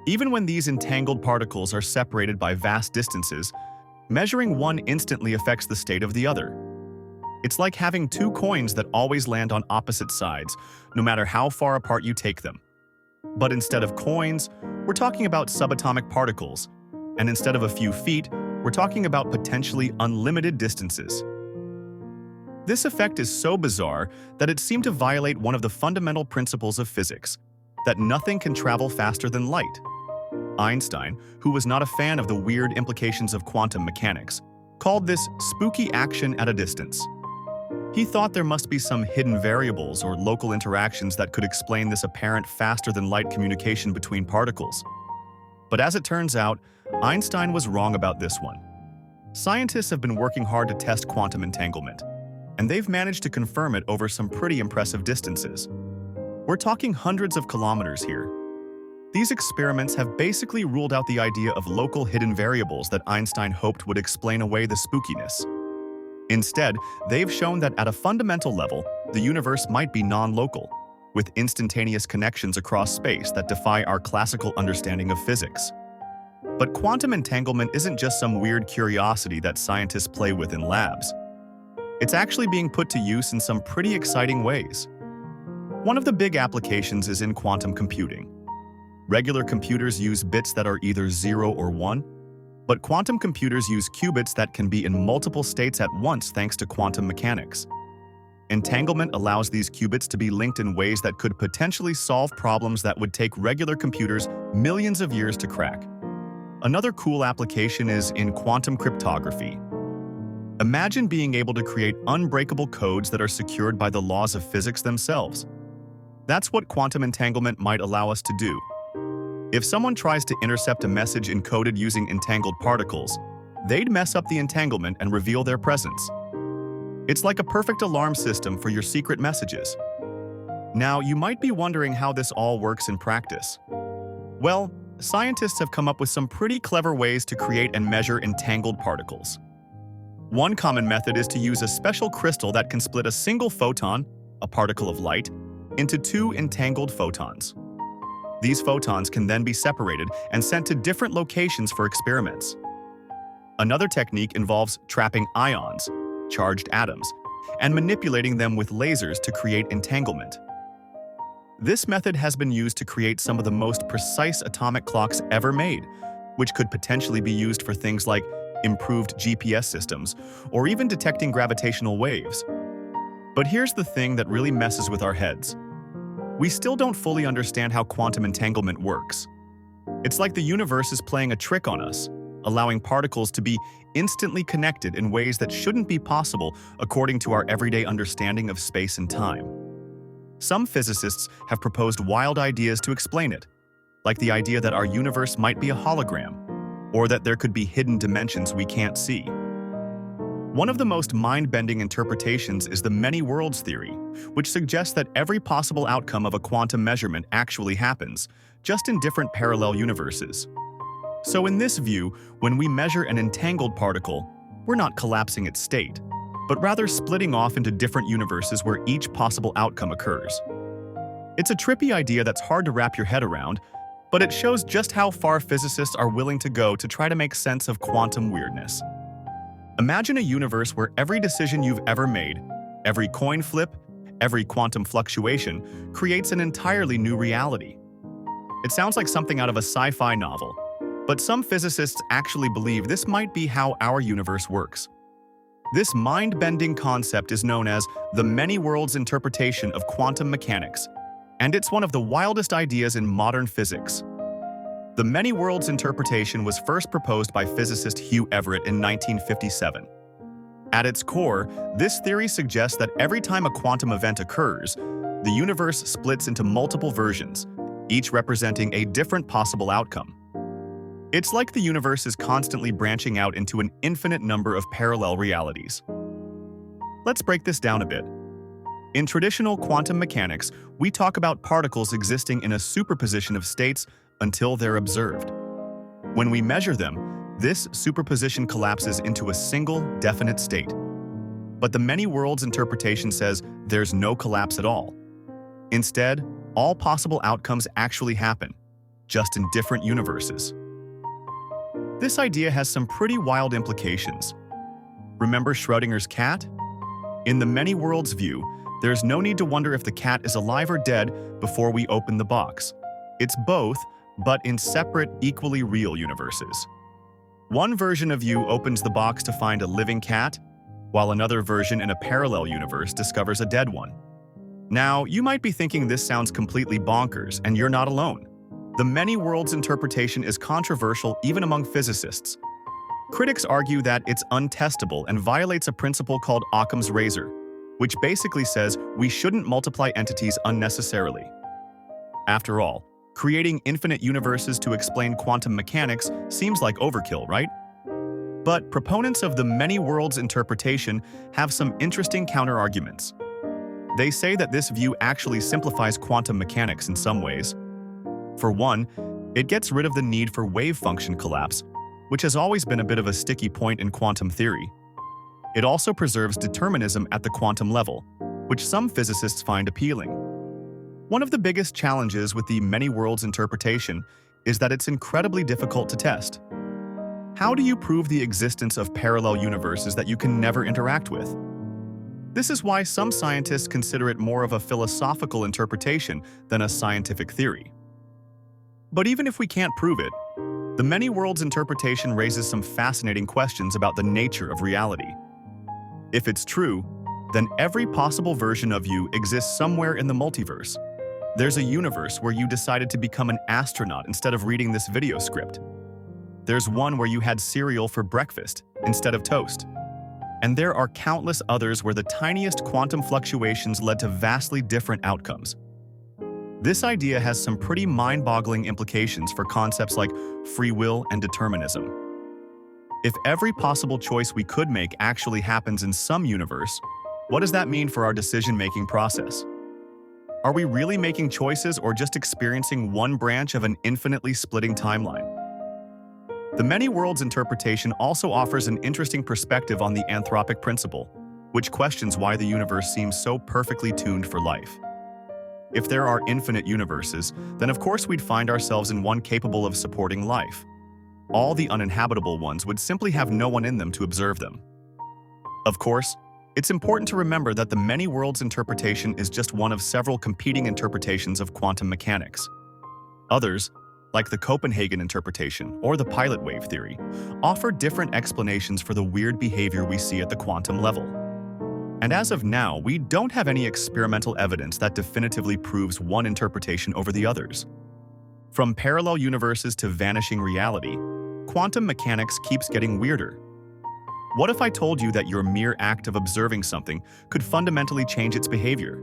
Speaker 1: Even when these entangled particles are separated by vast distances, measuring one instantly affects the state of the other. It's like having two coins that always land on opposite sides, no matter how far apart you take them. But instead of coins, we're talking about subatomic particles, and instead of a few feet, we're talking about potentially unlimited distances. This effect is so bizarre that it seemed to violate one of the fundamental principles of physics, that nothing can travel faster than light. Einstein, who was not a fan of the weird implications of quantum mechanics, called this spooky action at a distance. He thought there must be some hidden variables or local interactions that could explain this apparent faster-than-light communication between particles. But as it turns out, Einstein was wrong about this one. Scientists have been working hard to test quantum entanglement, and they've managed to confirm it over some pretty impressive distances. We're talking hundreds of kilometers here. These experiments have basically ruled out the idea of local hidden variables that Einstein hoped would explain away the spookiness. Instead, they've shown that at a fundamental level, the universe might be non-local, with instantaneous connections across space that defy our classical understanding of physics. But quantum entanglement isn't just some weird curiosity that scientists play with in labs. It's actually being put to use in some pretty exciting ways. One of the big applications is in quantum computing. Regular computers use bits that are either 0 or 1, but quantum computers use qubits that can be in multiple states at once thanks to quantum mechanics. Entanglement allows these qubits to be linked in ways that could potentially solve problems that would take regular computers millions of years to crack. Another cool application is in quantum cryptography. Imagine being able to create unbreakable codes that are secured by the laws of physics themselves. That's what quantum entanglement might allow us to do. If someone tries to intercept a message encoded using entangled particles, they'd mess up the entanglement and reveal their presence. It's like a perfect alarm system for your secret messages. Now, you might be wondering how this all works in practice. Well, scientists have come up with some pretty clever ways to create and measure entangled particles. One common method is to use a special crystal that can split a single photon, a particle of light, into two entangled photons. These photons can then be separated and sent to different locations for experiments. Another technique involves trapping ions, charged atoms, and manipulating them with lasers to create entanglement. This method has been used to create some of the most precise atomic clocks ever made, which could potentially be used for things like improved GPS systems or even detecting gravitational waves. But here's the thing that really messes with our heads. We still don't fully understand how quantum entanglement works. It's like the universe is playing a trick on us, allowing particles to be instantly connected in ways that shouldn't be possible according to our everyday understanding of space and time. Some physicists have proposed wild ideas to explain it, like the idea that our universe might be a hologram, or that there could be hidden dimensions we can't see. One of the most mind-bending interpretations is the many worlds theory, which suggests that every possible outcome of a quantum measurement actually happens, just in different parallel universes. So in this view, when we measure an entangled particle, we're not collapsing its state, but rather splitting off into different universes where each possible outcome occurs. It's a trippy idea that's hard to wrap your head around, but it shows just how far physicists are willing to go to try to make sense of quantum weirdness. Imagine a universe where every decision you've ever made, every coin flip, every quantum fluctuation, creates an entirely new reality. It sounds like something out of a sci-fi novel, but some physicists actually believe this might be how our universe works. This mind-bending concept is known as the many worlds interpretation of quantum mechanics, and it's one of the wildest ideas in modern physics. The many worlds interpretation was first proposed by physicist Hugh Everett in 1957. At its core, this theory suggests that every time a quantum event occurs, the universe splits into multiple versions, each representing a different possible outcome. It's like the universe is constantly branching out into an infinite number of parallel realities. Let's break this down a bit. In traditional quantum mechanics, we talk about particles existing in a superposition of states until they're observed. When we measure them, this superposition collapses into a single, definite state. But the many worlds interpretation says there's no collapse at all. Instead, all possible outcomes actually happen, just in different universes. This idea has some pretty wild implications. Remember Schrödinger's cat? In the many worlds view, there's no need to wonder if the cat is alive or dead before we open the box. It's both, but in separate, equally real universes. One version of you opens the box to find a living cat, while another version in a parallel universe discovers a dead one. Now, you might be thinking this sounds completely bonkers, and you're not alone. The many worlds interpretation is controversial even among physicists. Critics argue that it's untestable and violates a principle called Occam's razor, which basically says we shouldn't multiply entities unnecessarily. After all, creating infinite universes to explain quantum mechanics seems like overkill, right? But proponents of the many worlds interpretation have some interesting counterarguments. They say that this view actually simplifies quantum mechanics in some ways. For one, it gets rid of the need for wave function collapse, which has always been a bit of a sticky point in quantum theory. It also preserves determinism at the quantum level, which some physicists find appealing. One of the biggest challenges with the many worlds interpretation is that it's incredibly difficult to test. How do you prove the existence of parallel universes that you can never interact with? This is why some scientists consider it more of a philosophical interpretation than a scientific theory. But even if we can't prove it, the many worlds interpretation raises some fascinating questions about the nature of reality. If it's true, then every possible version of you exists somewhere in the multiverse. There's a universe where you decided to become an astronaut instead of reading this video script. There's one where you had cereal for breakfast instead of toast. And there are countless others where the tiniest quantum fluctuations led to vastly different outcomes. This idea has some pretty mind-boggling implications for concepts like free will and determinism. If every possible choice we could make actually happens in some universe, what does that mean for our decision-making process? Are we really making choices or just experiencing one branch of an infinitely splitting timeline? The many worlds interpretation also offers an interesting perspective on the anthropic principle, which questions why the universe seems so perfectly tuned for life. If there are infinite universes, then of course we'd find ourselves in one capable of supporting life. All the uninhabitable ones would simply have no one in them to observe them. Of course, it's important to remember that the many worlds interpretation is just one of several competing interpretations of quantum mechanics. Others, like the Copenhagen interpretation or the pilot wave theory, offer different explanations for the weird behavior we see at the quantum level. And as of now, we don't have any experimental evidence that definitively proves one interpretation over the others. From parallel universes to vanishing reality, quantum mechanics keeps getting weirder. What if I told you that your mere act of observing something could fundamentally change its behavior?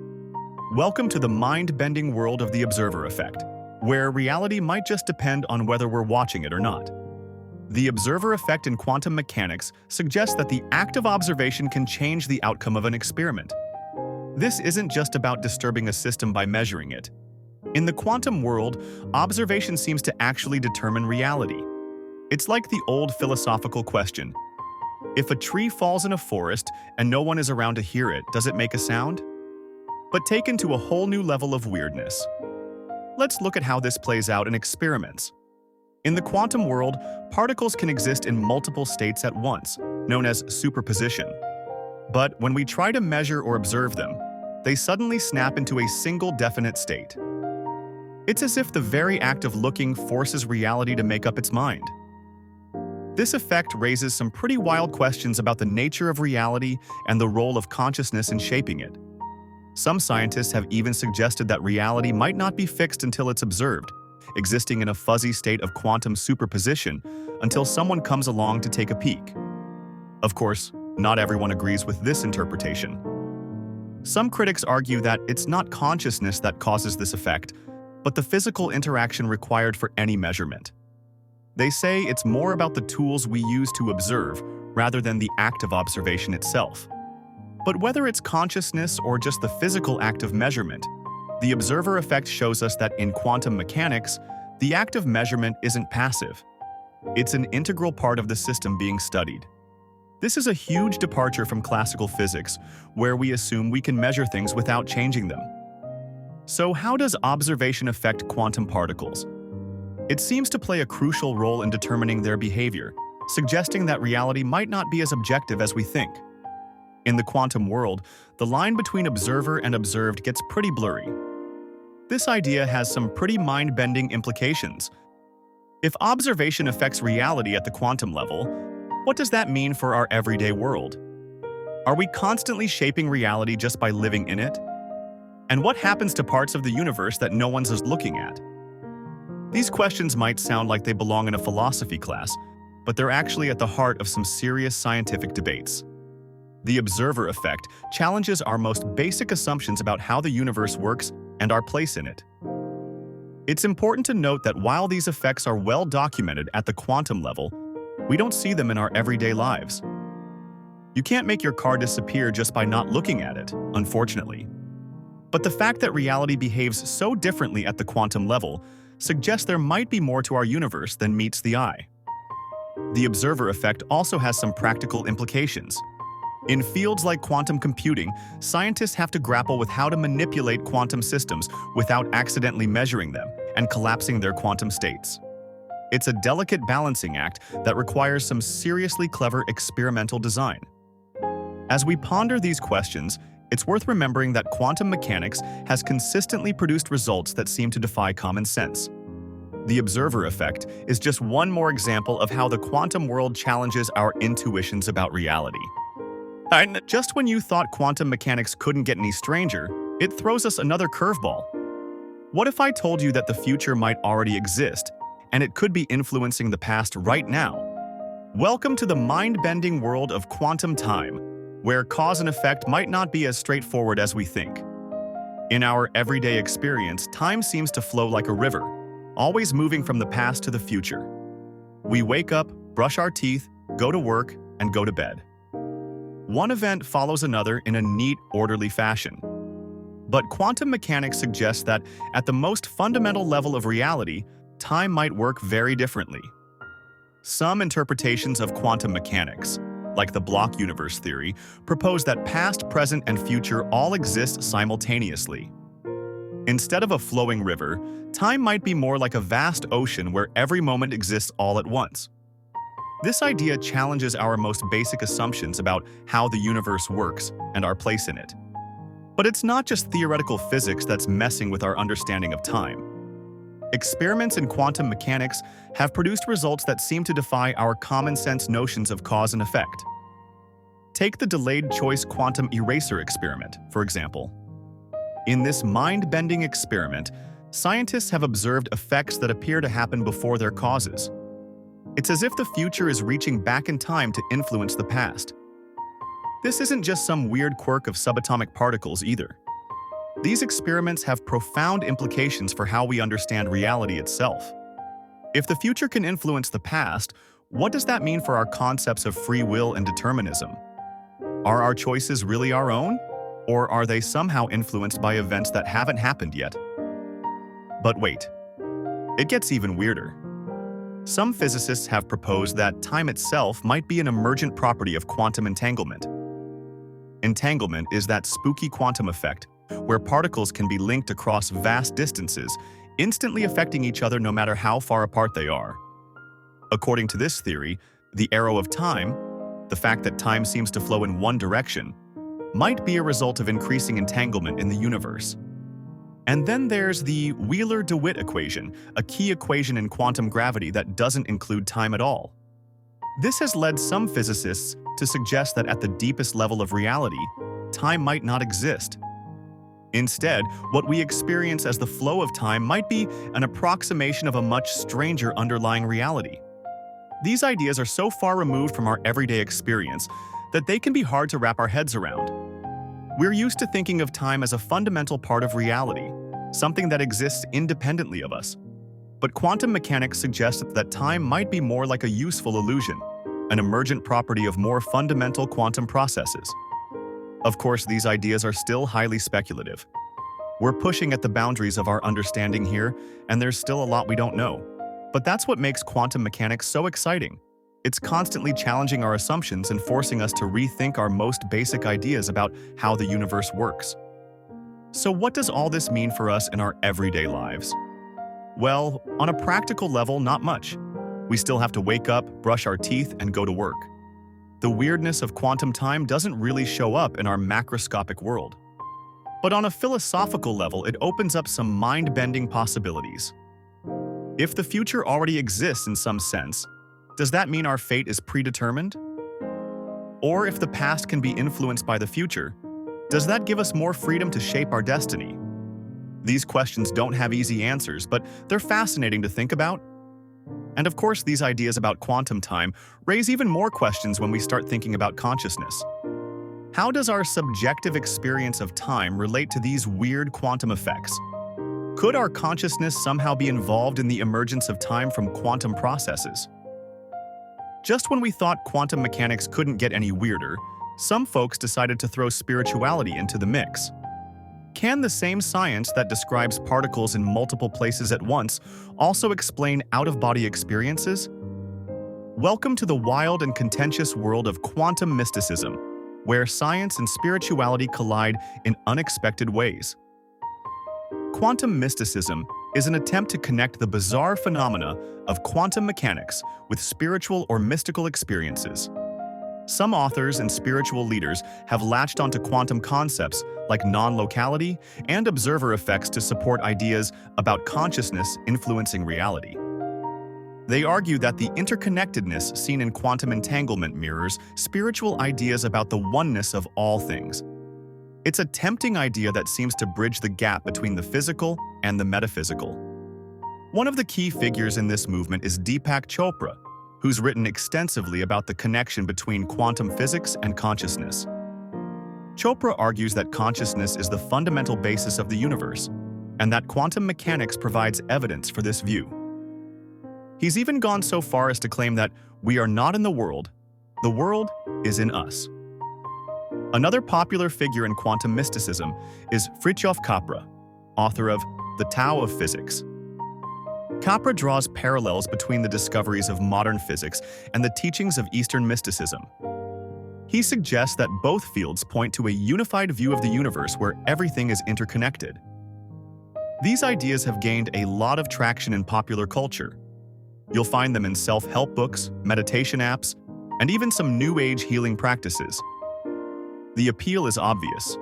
Speaker 1: Welcome to the mind-bending world of the observer effect, where reality might just depend on whether we're watching it or not. The observer effect in quantum mechanics suggests that the act of observation can change the outcome of an experiment. This isn't just about disturbing a system by measuring it. In the quantum world, observation seems to actually determine reality. It's like the old philosophical question: if a tree falls in a forest and no one is around to hear it, does it make a sound? But taken to a whole new level of weirdness. Let's look at how this plays out in experiments. In the quantum world, particles can exist in multiple states at once, known as superposition. But when we try to measure or observe them, they suddenly snap into a single definite state. It's as if the very act of looking forces reality to make up its mind. This effect raises some pretty wild questions about the nature of reality and the role of consciousness in shaping it. Some scientists have even suggested that reality might not be fixed until it's observed, existing in a fuzzy state of quantum superposition until someone comes along to take a peek. Of course, not everyone agrees with this interpretation. Some critics argue that it's not consciousness that causes this effect, but the physical interaction required for any measurement. They say it's more about the tools we use to observe rather than the act of observation itself. But whether it's consciousness or just the physical act of measurement, the observer effect shows us that in quantum mechanics, the act of measurement isn't passive. It's an integral part of the system being studied. This is a huge departure from classical physics, where we assume we can measure things without changing them. So how does observation affect quantum particles? It seems to play a crucial role in determining their behavior, suggesting that reality might not be as objective as we think. In the quantum world, the line between observer and observed gets pretty blurry. This idea has some pretty mind-bending implications. If observation affects reality at the quantum level, what does that mean for our everyday world? Are we constantly shaping reality just by living in it? And what happens to parts of the universe that no one's looking at? These questions might sound like they belong in a philosophy class, but they're actually at the heart of some serious scientific debates. The observer effect challenges our most basic assumptions about how the universe works and our place in it. It's important to note that while these effects are well documented at the quantum level, we don't see them in our everyday lives. You can't make your car disappear just by not looking at it, unfortunately. But the fact that reality behaves so differently at the quantum level suggests there might be more to our universe than meets the eye. The observer effect also has some practical implications. In fields like quantum computing, scientists have to grapple with how to manipulate quantum systems without accidentally measuring them and collapsing their quantum states. It's a delicate balancing act that requires some seriously clever experimental design. As we ponder these questions, it's worth remembering that quantum mechanics has consistently produced results that seem to defy common sense. The observer effect is just one more example of how the quantum world challenges our intuitions about reality. And just when you thought quantum mechanics couldn't get any stranger, it throws us another curveball. What if I told you that the future might already exist, and it could be influencing the past right now? Welcome to the mind-bending world of quantum time, where cause and effect might not be as straightforward as we think. In our everyday experience, time seems to flow like a river, always moving from the past to the future. We wake up, brush our teeth, go to work, and go to bed. One event follows another in a neat, orderly fashion. But quantum mechanics suggests that at the most fundamental level of reality, time might work very differently. Some interpretations of quantum mechanics, like the block universe theory, propose that past, present, and future all exist simultaneously. Instead of a flowing river, time might be more like a vast ocean where every moment exists all at once. This idea challenges our most basic assumptions about how the universe works and our place in it. But it's not just theoretical physics that's messing with our understanding of time. Experiments in quantum mechanics have produced results that seem to defy our common-sense notions of cause and effect. Take the delayed choice quantum eraser experiment, for example. In this mind-bending experiment, scientists have observed effects that appear to happen before their causes. It's as if the future is reaching back in time to influence the past. This isn't just some weird quirk of subatomic particles either. These experiments have profound implications for how we understand reality itself. If the future can influence the past, what does that mean for our concepts of free will and determinism? Are our choices really our own? Or are they somehow influenced by events that haven't happened yet? But wait, it gets even weirder. Some physicists have proposed that time itself might be an emergent property of quantum entanglement. Entanglement is that spooky quantum effect where particles can be linked across vast distances, instantly affecting each other no matter how far apart they are. According to this theory, the arrow of time, the fact that time seems to flow in one direction, might be a result of increasing entanglement in the universe. And then there's the Wheeler-DeWitt equation, a key equation in quantum gravity that doesn't include time at all. This has led some physicists to suggest that at the deepest level of reality, time might not exist. Instead, what we experience as the flow of time might be an approximation of a much stranger underlying reality. These ideas are so far removed from our everyday experience that they can be hard to wrap our heads around. We're used to thinking of time as a fundamental part of reality, something that exists independently of us. But quantum mechanics suggests that time might be more like a useful illusion, an emergent property of more fundamental quantum processes. Of course, these ideas are still highly speculative. We're pushing at the boundaries of our understanding here, and there's still a lot we don't know. But that's what makes quantum mechanics so exciting. It's constantly challenging our assumptions and forcing us to rethink our most basic ideas about how the universe works. So what does all this mean for us in our everyday lives? Well, on a practical level, not much. We still have to wake up, brush our teeth, and go to work. The weirdness of quantum time doesn't really show up in our macroscopic world. But on a philosophical level, it opens up some mind-bending possibilities. If the future already exists in some sense, does that mean our fate is predetermined? Or if the past can be influenced by the future, does that give us more freedom to shape our destiny? These questions don't have easy answers, but they're fascinating to think about. And of course, these ideas about quantum time raise even more questions when we start thinking about consciousness. How does our subjective experience of time relate to these weird quantum effects? Could our consciousness somehow be involved in the emergence of time from quantum processes? Just when we thought quantum mechanics couldn't get any weirder, some folks decided to throw spirituality into the mix. Can the same science that describes particles in multiple places at once also explain out-of-body experiences? Welcome to the wild and contentious world of quantum mysticism, where science and spirituality collide in unexpected ways. Quantum mysticism is an attempt to connect the bizarre phenomena of quantum mechanics with spiritual or mystical experiences. Some authors and spiritual leaders have latched onto quantum concepts like non-locality and observer effects to support ideas about consciousness influencing reality. They argue that the interconnectedness seen in quantum entanglement mirrors spiritual ideas about the oneness of all things. It's a tempting idea that seems to bridge the gap between the physical and the metaphysical. One of the key figures in this movement is Deepak Chopra, who's written extensively about the connection between quantum physics and consciousness. Chopra argues that consciousness is the fundamental basis of the universe, and that quantum mechanics provides evidence for this view. He's even gone so far as to claim that we are not in the world is in us. Another popular figure in quantum mysticism is Fritjof Capra, author of The Tao of Physics. Capra draws parallels between the discoveries of modern physics and the teachings of Eastern mysticism. He suggests that both fields point to a unified view of the universe where everything is interconnected. These ideas have gained a lot of traction in popular culture. You'll find them in self-help books, meditation apps, and even some New Age healing practices. The appeal is obvious.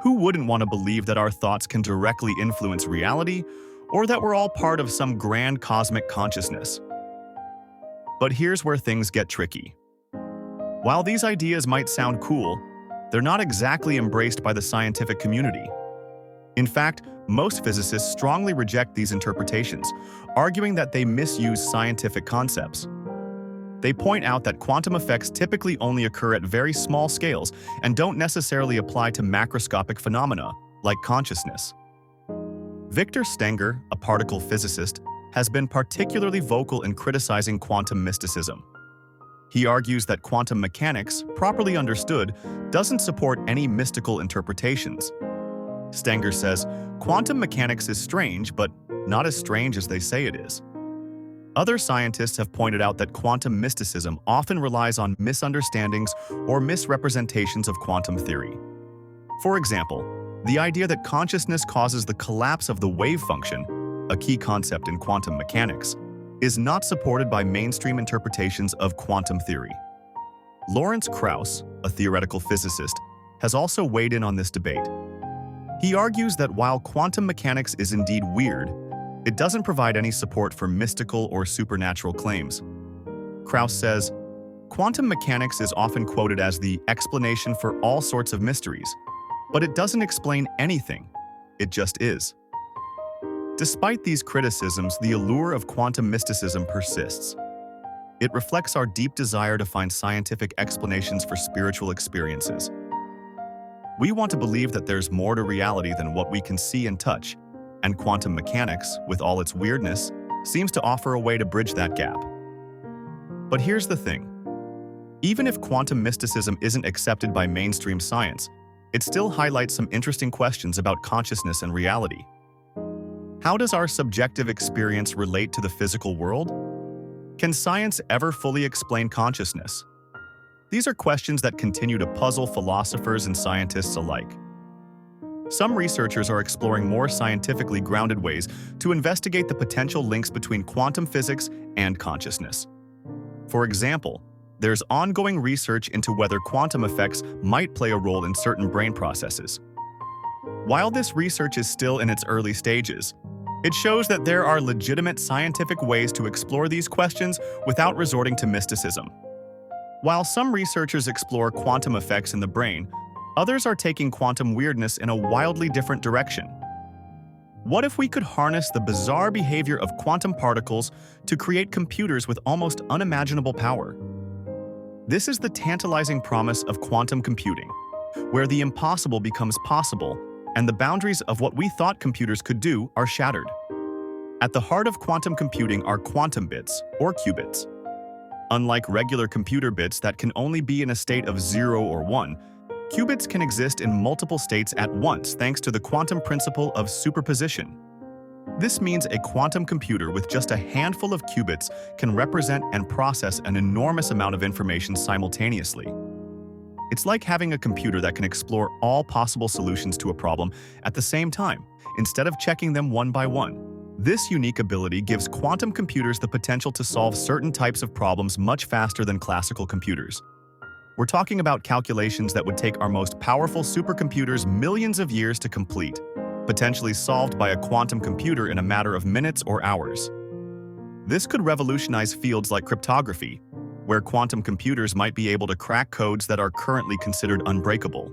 Speaker 1: Who wouldn't want to believe that our thoughts can directly influence reality, or that we're all part of some grand cosmic consciousness? But here's where things get tricky. While these ideas might sound cool, they're not exactly embraced by the scientific community. In fact, most physicists strongly reject these interpretations, arguing that they misuse scientific concepts. They point out that quantum effects typically only occur at very small scales and don't necessarily apply to macroscopic phenomena, like consciousness. Victor Stenger, a particle physicist, has been particularly vocal in criticizing quantum mysticism. He argues that quantum mechanics, properly understood, doesn't support any mystical interpretations. Stenger says, "Quantum mechanics is strange, but not as strange as they say it is." Other scientists have pointed out that quantum mysticism often relies on misunderstandings or misrepresentations of quantum theory. For example, the idea that consciousness causes the collapse of the wave function, a key concept in quantum mechanics, is not supported by mainstream interpretations of quantum theory. Lawrence Krauss, a theoretical physicist, has also weighed in on this debate. He argues that while quantum mechanics is indeed weird, it doesn't provide any support for mystical or supernatural claims. Krauss says, "Quantum mechanics is often quoted as the explanation for all sorts of mysteries, but it doesn't explain anything. It just is." Despite these criticisms, the allure of quantum mysticism persists. It reflects our deep desire to find scientific explanations for spiritual experiences. We want to believe that there's more to reality than what we can see and touch, and quantum mechanics, with all its weirdness, seems to offer a way to bridge that gap. But here's the thing. Even if quantum mysticism isn't accepted by mainstream science, it still highlights some interesting questions about consciousness and reality. How does our subjective experience relate to the physical world? Can science ever fully explain consciousness? These are questions that continue to puzzle philosophers and scientists alike. Some researchers are exploring more scientifically grounded ways to investigate the potential links between quantum physics and consciousness. For example, there's ongoing research into whether quantum effects might play a role in certain brain processes. While this research is still in its early stages, it shows that there are legitimate scientific ways to explore these questions without resorting to mysticism. While some researchers explore quantum effects in the brain, others are taking quantum weirdness in a wildly different direction. What if we could harness the bizarre behavior of quantum particles to create computers with almost unimaginable power? This is the tantalizing promise of quantum computing, where the impossible becomes possible and the boundaries of what we thought computers could do are shattered. At the heart of quantum computing are quantum bits, or qubits. Unlike regular computer bits that can only be in a state of 0 or 1, qubits can exist in multiple states at once thanks to the quantum principle of superposition. This means a quantum computer with just a handful of qubits can represent and process an enormous amount of information simultaneously. It's like having a computer that can explore all possible solutions to a problem at the same time, instead of checking them one by one. This unique ability gives quantum computers the potential to solve certain types of problems much faster than classical computers. We're talking about calculations that would take our most powerful supercomputers millions of years to complete, potentially solved by a quantum computer in a matter of minutes or hours. This could revolutionize fields like cryptography, where quantum computers might be able to crack codes that are currently considered unbreakable.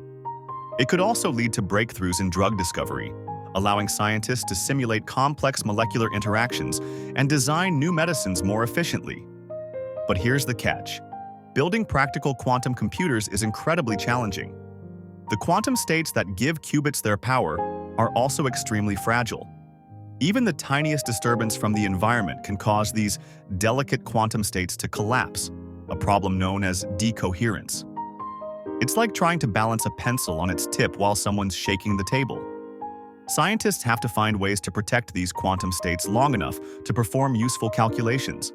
Speaker 1: It could also lead to breakthroughs in drug discovery, allowing scientists to simulate complex molecular interactions and design new medicines more efficiently. But here's the catch. Building practical quantum computers is incredibly challenging. The quantum states that give qubits their power are also extremely fragile. Even the tiniest disturbance from the environment can cause these delicate quantum states to collapse, a problem known as decoherence. It's like trying to balance a pencil on its tip while someone's shaking the table. Scientists have to find ways to protect these quantum states long enough to perform useful calculations,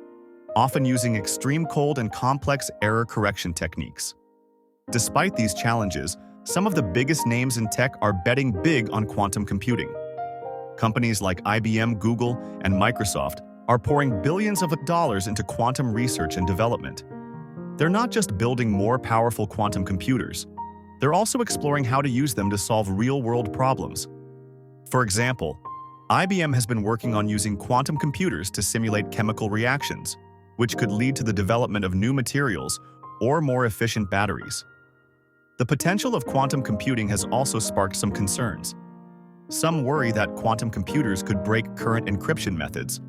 Speaker 1: often using extreme cold and complex error correction techniques. Despite these challenges, some of the biggest names in tech are betting big on quantum computing. Companies like IBM, Google, and Microsoft are pouring billions of dollars into quantum research and development. They're not just building more powerful quantum computers, they're also exploring how to use them to solve real-world problems. For example, IBM has been working on using quantum computers to simulate chemical reactions, which could lead to the development of new materials or more efficient batteries. The potential of quantum computing has also sparked some concerns. Some worry that quantum computers could break current encryption methods,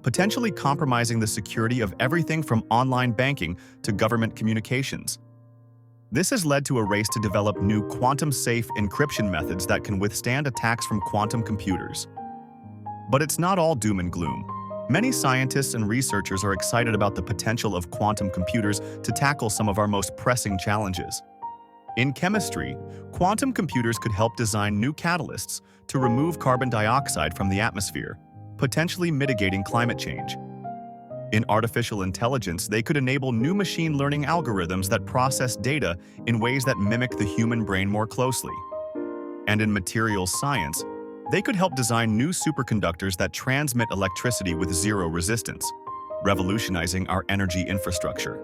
Speaker 1: potentially compromising the security of everything from online banking to government communications. This has led to a race to develop new quantum-safe encryption methods that can withstand attacks from quantum computers. But it's not all doom and gloom. Many scientists and researchers are excited about the potential of quantum computers to tackle some of our most pressing challenges. In chemistry, quantum computers could help design new catalysts to remove carbon dioxide from the atmosphere, potentially mitigating climate change. In artificial intelligence, they could enable new machine learning algorithms that process data in ways that mimic the human brain more closely. And in materials science, they could help design new superconductors that transmit electricity with zero resistance, revolutionizing our energy infrastructure.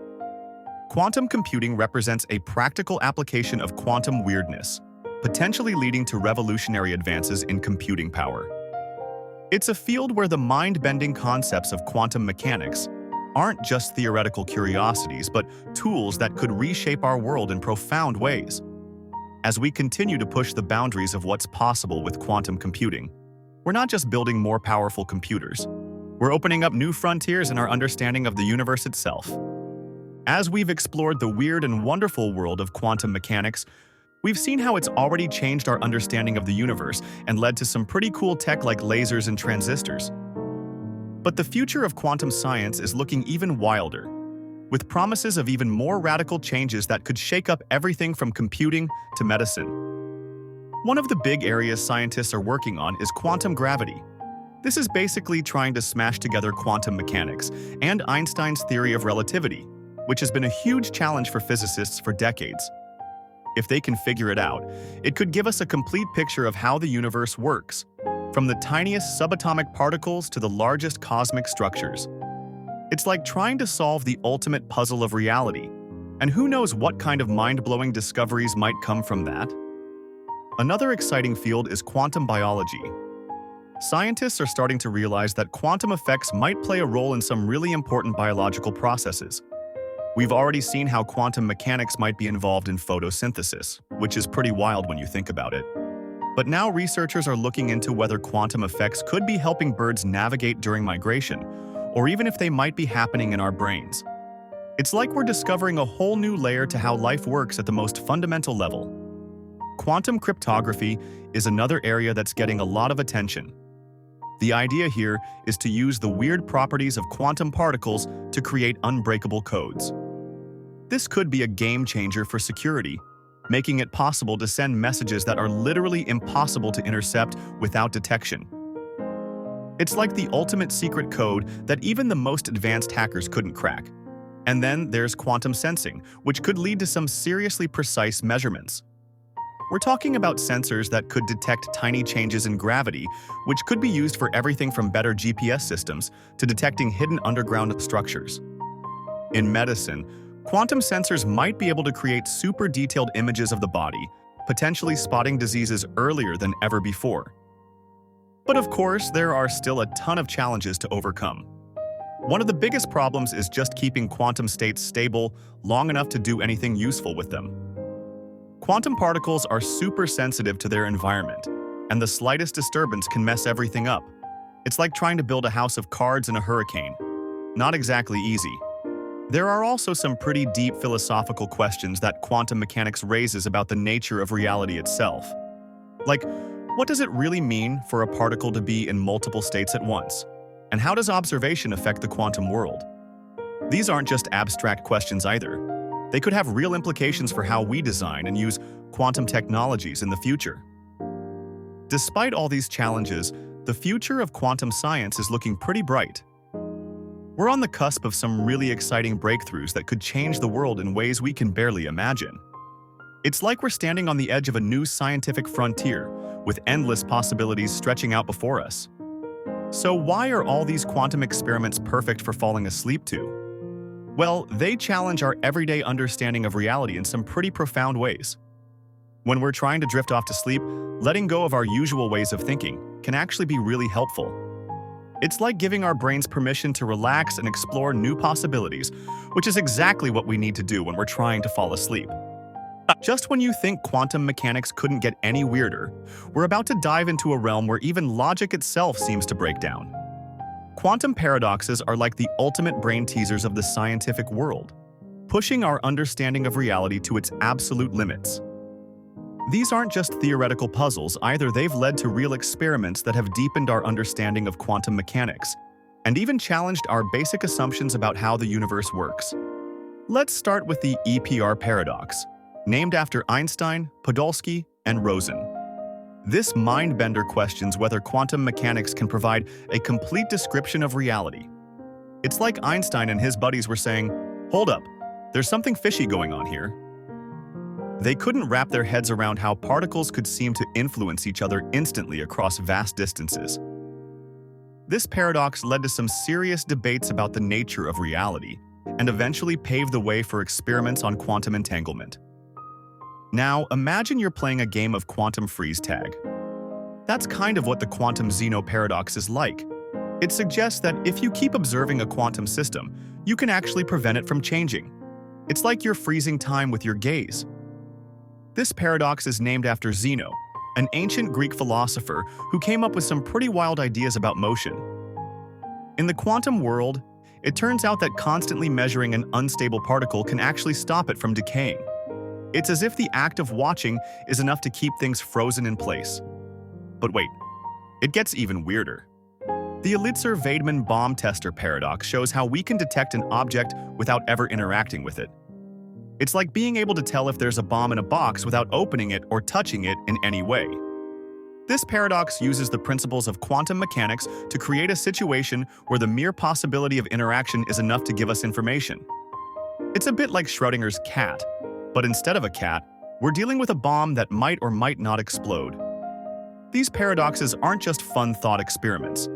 Speaker 1: Quantum computing represents a practical application of quantum weirdness, potentially leading to revolutionary advances in computing power. It's a field where the mind-bending concepts of quantum mechanics aren't just theoretical curiosities, but tools that could reshape our world in profound ways. As we continue to push the boundaries of what's possible with quantum computing, we're not just building more powerful computers. We're opening up new frontiers in our understanding of the universe itself. As we've explored the weird and wonderful world of quantum mechanics, we've seen how it's already changed our understanding of the universe and led to some pretty cool tech like lasers and transistors. But the future of quantum science is looking even wilder, with promises of even more radical changes that could shake up everything from computing to medicine. One of the big areas scientists are working on is quantum gravity. This is basically trying to smash together quantum mechanics and Einstein's theory of relativity, which has been a huge challenge for physicists for decades. If they can figure it out, it could give us a complete picture of how the universe works, from the tiniest subatomic particles to the largest cosmic structures. It's like trying to solve the ultimate puzzle of reality, and who knows what kind of mind-blowing discoveries might come from that? Another exciting field is quantum biology. Scientists are starting to realize that quantum effects might play a role in some really important biological processes. We've already seen how quantum mechanics might be involved in photosynthesis, which is pretty wild when you think about it. But now researchers are looking into whether quantum effects could be helping birds navigate during migration, or even if they might be happening in our brains. It's like we're discovering a whole new layer to how life works at the most fundamental level. Quantum cryptography is another area that's getting a lot of attention. The idea here is to use the weird properties of quantum particles to create unbreakable codes. This could be a game changer for security, making it possible to send messages that are literally impossible to intercept without detection. It's like the ultimate secret code that even the most advanced hackers couldn't crack. And then there's quantum sensing, which could lead to some seriously precise measurements. We're talking about sensors that could detect tiny changes in gravity, which could be used for everything from better GPS systems to detecting hidden underground structures. In medicine, quantum sensors might be able to create super detailed images of the body, potentially spotting diseases earlier than ever before. But of course, there are still a ton of challenges to overcome. One of the biggest problems is just keeping quantum states stable long enough to do anything useful with them. Quantum particles are super sensitive to their environment, and the slightest disturbance can mess everything up. It's like trying to build a house of cards in a hurricane. Not exactly easy. There are also some pretty deep philosophical questions that quantum mechanics raises about the nature of reality itself. Like, what does it really mean for a particle to be in multiple states at once? And how does observation affect the quantum world? These aren't just abstract questions either. They could have real implications for how we design and use quantum technologies in the future. Despite all these challenges, the future of quantum science is looking pretty bright. We're on the cusp of some really exciting breakthroughs that could change the world in ways we can barely imagine. It's like we're standing on the edge of a new scientific frontier, with endless possibilities stretching out before us. So why are all these quantum experiments perfect for falling asleep to? Well, they challenge our everyday understanding of reality in some pretty profound ways. When we're trying to drift off to sleep, letting go of our usual ways of thinking can actually be really helpful. It's like giving our brains permission to relax and explore new possibilities, which is exactly what we need to do when we're trying to fall asleep. Just when you think quantum mechanics couldn't get any weirder, we're about to dive into a realm where even logic itself seems to break down. Quantum paradoxes are like the ultimate brain teasers of the scientific world, pushing our understanding of reality to its absolute limits. These aren't just theoretical puzzles either, they've led to real experiments that have deepened our understanding of quantum mechanics, and even challenged our basic assumptions about how the universe works. Let's start with the EPR paradox, named after Einstein, Podolsky, and Rosen. This mind-bender questions whether quantum mechanics can provide a complete description of reality. It's like Einstein and his buddies were saying, "Hold up, there's something fishy going on here." They couldn't wrap their heads around how particles could seem to influence each other instantly across vast distances. This paradox led to some serious debates about the nature of reality, and eventually paved the way for experiments on quantum entanglement. Now, imagine you're playing a game of quantum freeze tag. That's kind of what the quantum Zeno paradox is like. It suggests that if you keep observing a quantum system, you can actually prevent it from changing. It's like you're freezing time with your gaze. This paradox is named after Zeno, an ancient Greek philosopher who came up with some pretty wild ideas about motion. In the quantum world, it turns out that constantly measuring an unstable particle can actually stop it from decaying. It's as if the act of watching is enough to keep things frozen in place. But wait, it gets even weirder. The Elitzur-Vaidman bomb tester paradox shows how we can detect an object without ever interacting with it. It's like being able to tell if there's a bomb in a box without opening it or touching it in any way. This paradox uses the principles of quantum mechanics to create a situation where the mere possibility of interaction is enough to give us information. It's a bit like Schrödinger's cat, but instead of a cat, we're dealing with a bomb that might or might not explode. These paradoxes aren't just fun thought experiments.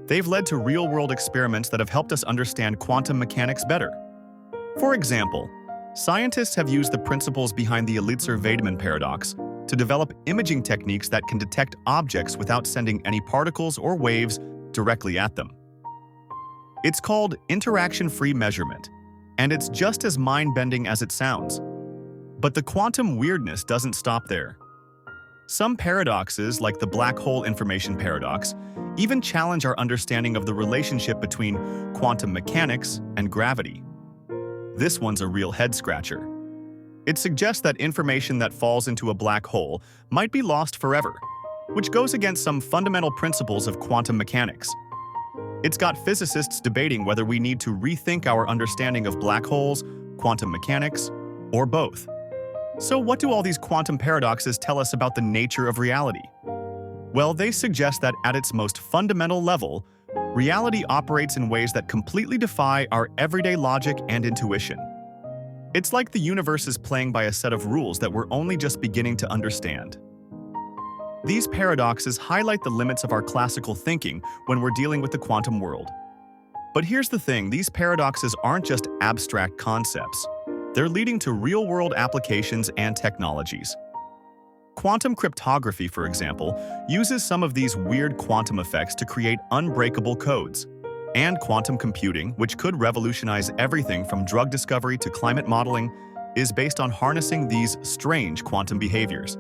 Speaker 1: They've led to real-world experiments that have helped us understand quantum mechanics better. For example, scientists have used the principles behind the Elitzur-Vaidman paradox to develop imaging techniques that can detect objects without sending any particles or waves directly at them. It's called interaction-free measurement, and it's just as mind-bending as it sounds. But the quantum weirdness doesn't stop there. Some paradoxes, like the black hole information paradox, even challenge our understanding of the relationship between quantum mechanics and gravity. This one's a real head-scratcher. It suggests that information that falls into a black hole might be lost forever, which goes against some fundamental principles of quantum mechanics. It's got physicists debating whether we need to rethink our understanding of black holes, quantum mechanics, or both. So what do all these quantum paradoxes tell us about the nature of reality? Well, they suggest that at its most fundamental level, reality operates in ways that completely defy our everyday logic and intuition. It's like the universe is playing by a set of rules that we're only just beginning to understand. These paradoxes highlight the limits of our classical thinking when we're dealing with the quantum world. But here's the thing, these paradoxes aren't just abstract concepts. They're leading to real-world applications and technologies. Quantum cryptography, for example, uses some of these weird quantum effects to create unbreakable codes. And quantum computing, which could revolutionize everything from drug discovery to climate modeling, is based on harnessing these strange quantum behaviors.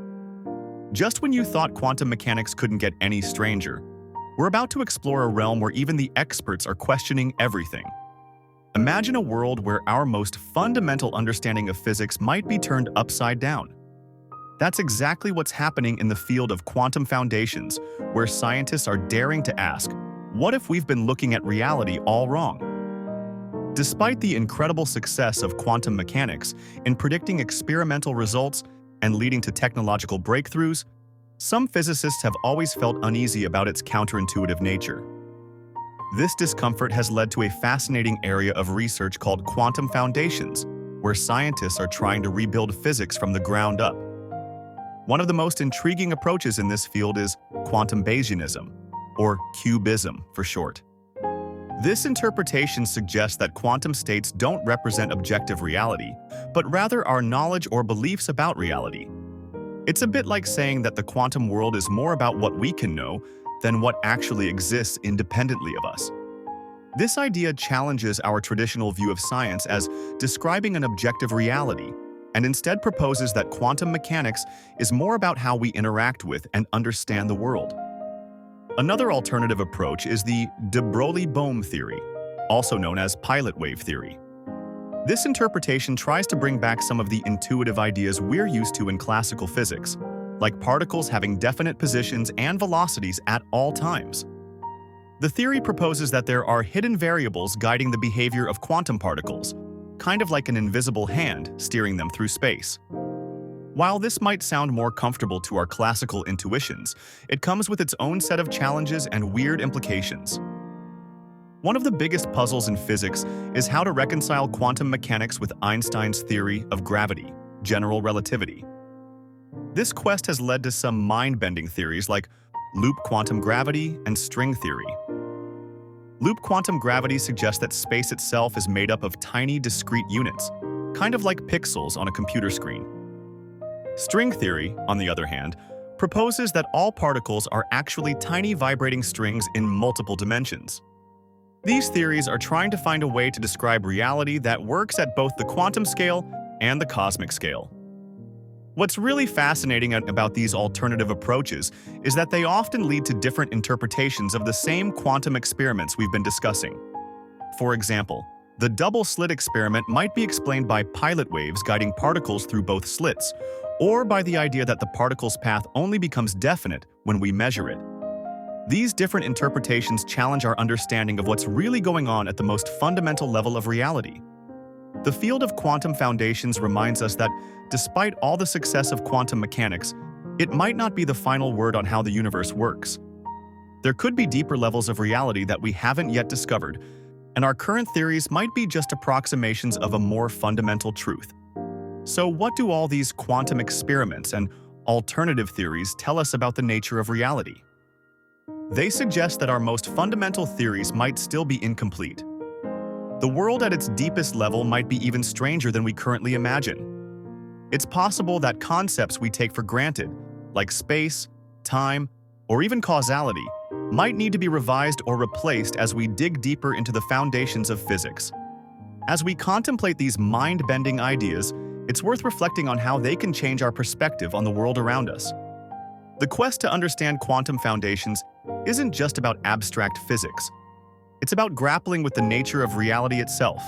Speaker 1: Just when you thought quantum mechanics couldn't get any stranger, we're about to explore a realm where even the experts are questioning everything. Imagine a world where our most fundamental understanding of physics might be turned upside down. That's exactly what's happening in the field of quantum foundations, where scientists are daring to ask, what if we've been looking at reality all wrong? Despite the incredible success of quantum mechanics in predicting experimental results and leading to technological breakthroughs, Some physicists have always felt uneasy about its counterintuitive nature. This discomfort has led to a fascinating area of research called quantum foundations, where scientists are trying to rebuild physics from the ground up. One of the most intriguing approaches in this field is quantum Bayesianism, or cubism for short. This interpretation suggests that quantum states don't represent objective reality, but rather our knowledge or beliefs about reality. It's a bit like saying that the quantum world is more about what we can know than what actually exists independently of us. This idea challenges our traditional view of science as describing an objective reality, and instead proposes that quantum mechanics is more about how we interact with and understand the world. Another alternative approach is the de Broglie-Bohm theory, also known as pilot wave theory. This interpretation tries to bring back some of the intuitive ideas we're used to in classical physics, like particles having definite positions and velocities at all times. The theory proposes that there are hidden variables guiding the behavior of quantum particles, kind of like an invisible hand steering them through space. While this might sound more comfortable to our classical intuitions, it comes with its own set of challenges and weird implications. One of the biggest puzzles in physics is how to reconcile quantum mechanics with Einstein's theory of gravity, general relativity. This quest has led to some mind-bending theories like loop quantum gravity and string theory. Loop quantum gravity suggests that space itself is made up of tiny, discrete units, kind of like pixels on a computer screen. String theory, on the other hand, proposes that all particles are actually tiny vibrating strings in multiple dimensions. These theories are trying to find a way to describe reality that works at both the quantum scale and the cosmic scale. What's really fascinating about these alternative approaches is that they often lead to different interpretations of the same quantum experiments we've been discussing. For example, the double-slit experiment might be explained by pilot waves guiding particles through both slits, or by the idea that the particle's path only becomes definite when we measure it. These different interpretations challenge our understanding of what's really going on at the most fundamental level of reality. The field of quantum foundations reminds us that, despite all the success of quantum mechanics, it might not be the final word on how the universe works. There could be deeper levels of reality that we haven't yet discovered, and our current theories might be just approximations of a more fundamental truth. So what do all these quantum experiments and alternative theories tell us about the nature of reality? They suggest that our most fundamental theories might still be incomplete. The world at its deepest level might be even stranger than we currently imagine. It's possible that concepts we take for granted, like space, time, or even causality, might need to be revised or replaced as we dig deeper into the foundations of physics. As we contemplate these mind-bending ideas, it's worth reflecting on how they can change our perspective on the world around us. The quest to understand quantum foundations isn't just about abstract physics. It's about grappling with the nature of reality itself.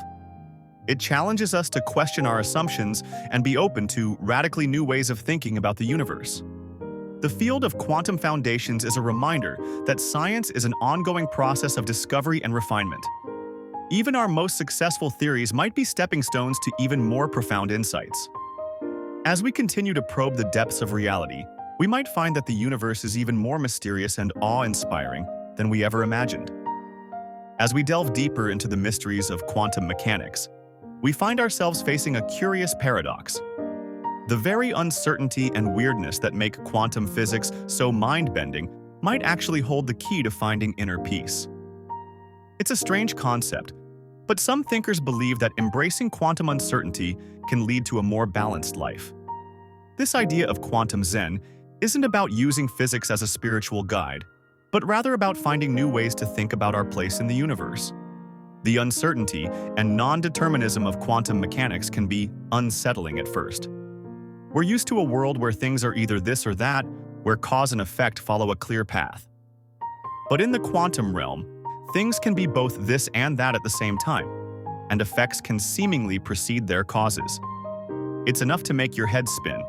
Speaker 1: It challenges us to question our assumptions and be open to radically new ways of thinking about the universe. The field of quantum foundations is a reminder that science is an ongoing process of discovery and refinement. Even our most successful theories might be stepping stones to even more profound insights. As we continue to probe the depths of reality, we might find that the universe is even more mysterious and awe-inspiring than we ever imagined. As we delve deeper into the mysteries of quantum mechanics, we find ourselves facing a curious paradox. The very uncertainty and weirdness that make quantum physics so mind-bending might actually hold the key to finding inner peace. It's a strange concept, but some thinkers believe that embracing quantum uncertainty can lead to a more balanced life. This idea of quantum Zen isn't about using physics as a spiritual guide, but rather about finding new ways to think about our place in the universe. The uncertainty and non-determinism of quantum mechanics can be unsettling at first. We're used to a world where things are either this or that, where cause and effect follow a clear path. But in the quantum realm, things can be both this and that at the same time, and effects can seemingly precede their causes. It's enough to make your head spin.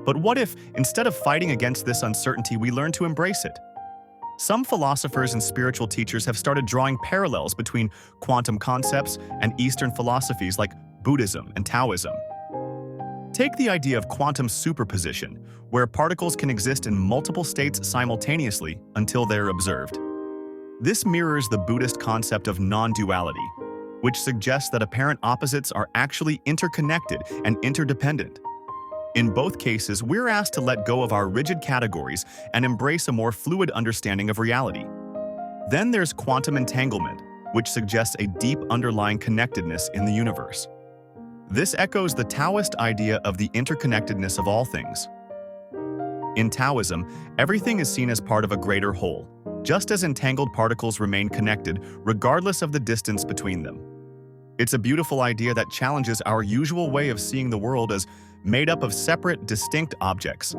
Speaker 1: But what if, instead of fighting against this uncertainty, we learn to embrace it? Some philosophers and spiritual teachers have started drawing parallels between quantum concepts and Eastern philosophies like Buddhism and Taoism. Take the idea of quantum superposition, where particles can exist in multiple states simultaneously until they're observed. This mirrors the Buddhist concept of non-duality, which suggests that apparent opposites are actually interconnected and interdependent. In both cases, we're asked to let go of our rigid categories and embrace a more fluid understanding of reality. Then there's quantum entanglement, which suggests a deep underlying connectedness in the universe. This echoes the Taoist idea of the interconnectedness of all things. In Taoism, everything is seen as part of a greater whole, just as entangled particles remain connected regardless of the distance between them. It's a beautiful idea that challenges our usual way of seeing the world as made up of separate, distinct objects.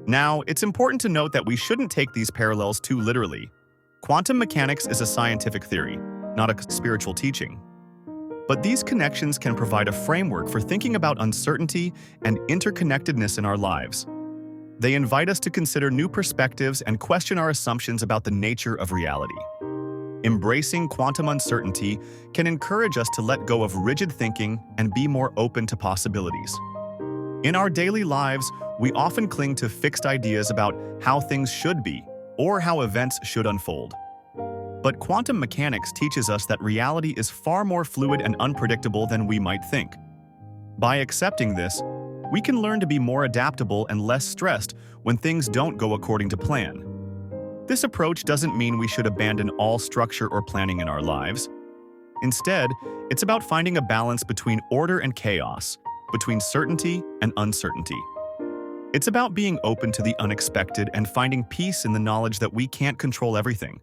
Speaker 1: Now, it's important to note that we shouldn't take these parallels too literally. Quantum mechanics is a scientific theory, not a spiritual teaching. But these connections can provide a framework for thinking about uncertainty and interconnectedness in our lives. They invite us to consider new perspectives and question our assumptions about the nature of reality. Embracing quantum uncertainty can encourage us to let go of rigid thinking and be more open to possibilities. In our daily lives, we often cling to fixed ideas about how things should be or how events should unfold. But quantum mechanics teaches us that reality is far more fluid and unpredictable than we might think. By accepting this, we can learn to be more adaptable and less stressed when things don't go according to plan. This approach doesn't mean we should abandon all structure or planning in our lives. Instead, it's about finding a balance between order and chaos, between certainty and uncertainty. It's about being open to the unexpected and finding peace in the knowledge that we can't control everything.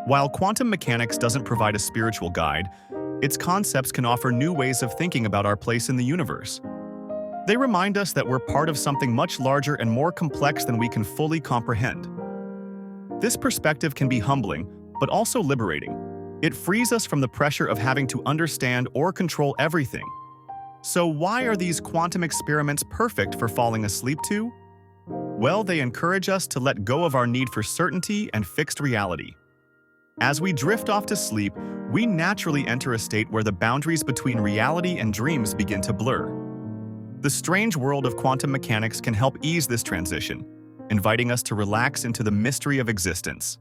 Speaker 1: While quantum mechanics doesn't provide a spiritual guide, its concepts can offer new ways of thinking about our place in the universe. They remind us that we're part of something much larger and more complex than we can fully comprehend. This perspective can be humbling, but also liberating. It frees us from the pressure of having to understand or control everything. So why are these quantum experiments perfect for falling asleep to? Well, they encourage us to let go of our need for certainty and fixed reality. As we drift off to sleep, we naturally enter a state where the boundaries between reality and dreams begin to blur. The strange world of quantum mechanics can help ease this transition, inviting us to relax into the mystery of existence.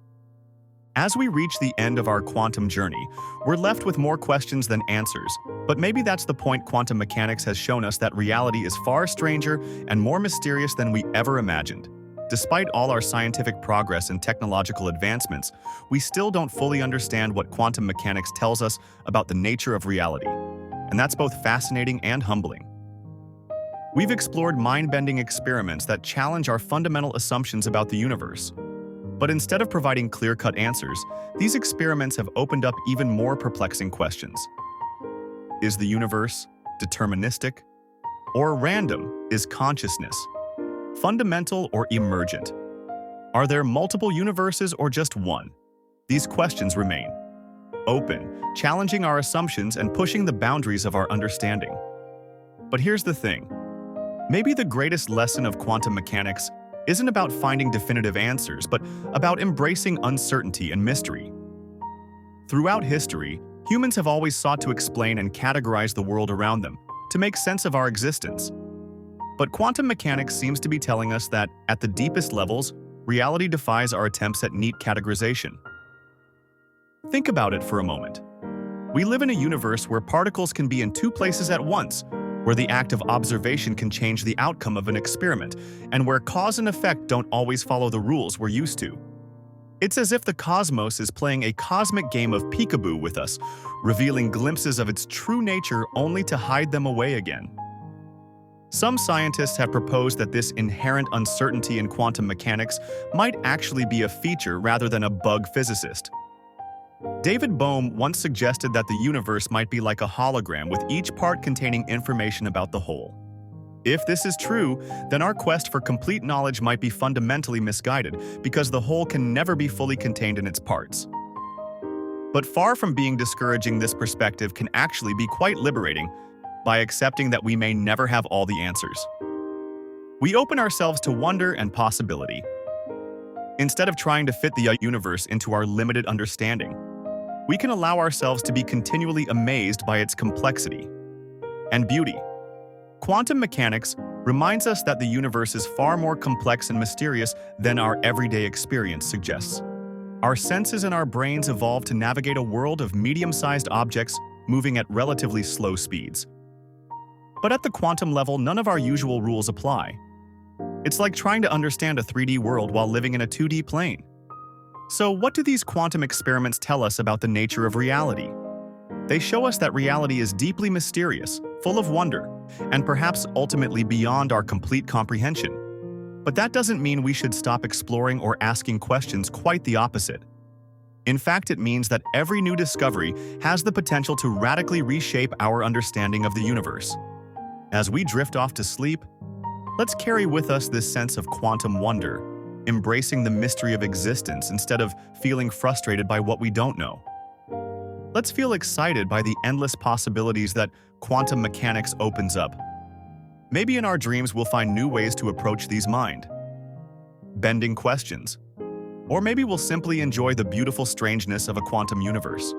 Speaker 1: As we reach the end of our quantum journey, we're left with more questions than answers, but maybe that's the point. Quantum mechanics has shown us that reality is far stranger and more mysterious than we ever imagined. Despite all our scientific progress and technological advancements, we still don't fully understand what quantum mechanics tells us about the nature of reality. And that's both fascinating and humbling. We've explored mind-bending experiments that challenge our fundamental assumptions about the universe. But instead of providing clear-cut answers, these experiments have opened up even more perplexing questions. Is the universe deterministic or random? Is consciousness fundamental or emergent? Are there multiple universes or just one? These questions remain open, challenging our assumptions and pushing the boundaries of our understanding. But here's the thing. Maybe the greatest lesson of quantum mechanics isn't about finding definitive answers, but about embracing uncertainty and mystery. Throughout history, humans have always sought to explain and categorize the world around them, to make sense of our existence. But quantum mechanics seems to be telling us that, at the deepest levels, reality defies our attempts at neat categorization. Think about it for a moment. We live in a universe where particles can be in two places at once, where the act of observation can change the outcome of an experiment, and where cause and effect don't always follow the rules we're used to. It's as if the cosmos is playing a cosmic game of peekaboo with us, revealing glimpses of its true nature only to hide them away again. Some scientists have proposed that this inherent uncertainty in quantum mechanics might actually be a feature rather than a bug. Physicist David Bohm once suggested that the universe might be like a hologram, with each part containing information about the whole. If this is true, then our quest for complete knowledge might be fundamentally misguided, because the whole can never be fully contained in its parts. But far from being discouraging, this perspective can actually be quite liberating. By accepting that we may never have all the answers, we open ourselves to wonder and possibility. Instead of trying to fit the universe into our limited understanding, we can allow ourselves to be continually amazed by its complexity and beauty. Quantum mechanics reminds us that the universe is far more complex and mysterious than our everyday experience suggests. Our senses and our brains evolved to navigate a world of medium-sized objects moving at relatively slow speeds. But at the quantum level, none of our usual rules apply. It's like trying to understand a 3D world while living in a 2D plane. So what do these quantum experiments tell us about the nature of reality? They show us that reality is deeply mysterious, full of wonder, and perhaps ultimately beyond our complete comprehension. But that doesn't mean we should stop exploring or asking questions, quite the opposite. In fact, it means that every new discovery has the potential to radically reshape our understanding of the universe. As we drift off to sleep, let's carry with us this sense of quantum wonder, embracing the mystery of existence instead of feeling frustrated by what we don't know. Let's feel excited by the endless possibilities that quantum mechanics opens up. Maybe in our dreams we'll find new ways to approach these mind-bending questions. Or maybe we'll simply enjoy the beautiful strangeness of a quantum universe.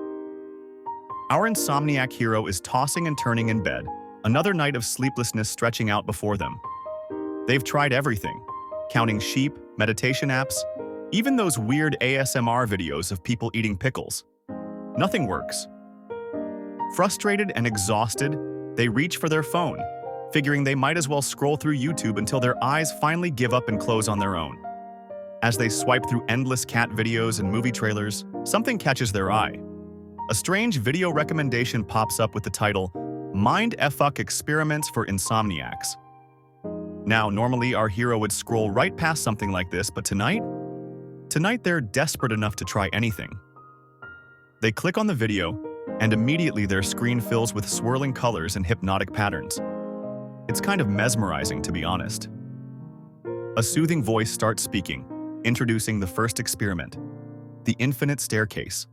Speaker 1: Our insomniac hero is tossing and turning in bed, another night of sleeplessness stretching out before them. They've tried everything, counting sheep, meditation apps, even those weird ASMR videos of people eating pickles. Nothing works. Frustrated and exhausted, they reach for their phone, figuring they might as well scroll through YouTube until their eyes finally give up and close on their own. As they swipe through endless cat videos and movie trailers, something catches their eye. A strange video recommendation pops up with the title, Mind F*** Experiments for Insomniacs. Now, normally our hero would scroll right past something like this, but tonight they're desperate enough to try anything. They click on the video, and immediately their screen fills with swirling colors and hypnotic patterns. It's kind of mesmerizing, to be honest. A soothing voice starts speaking, introducing the first experiment, the infinite staircase.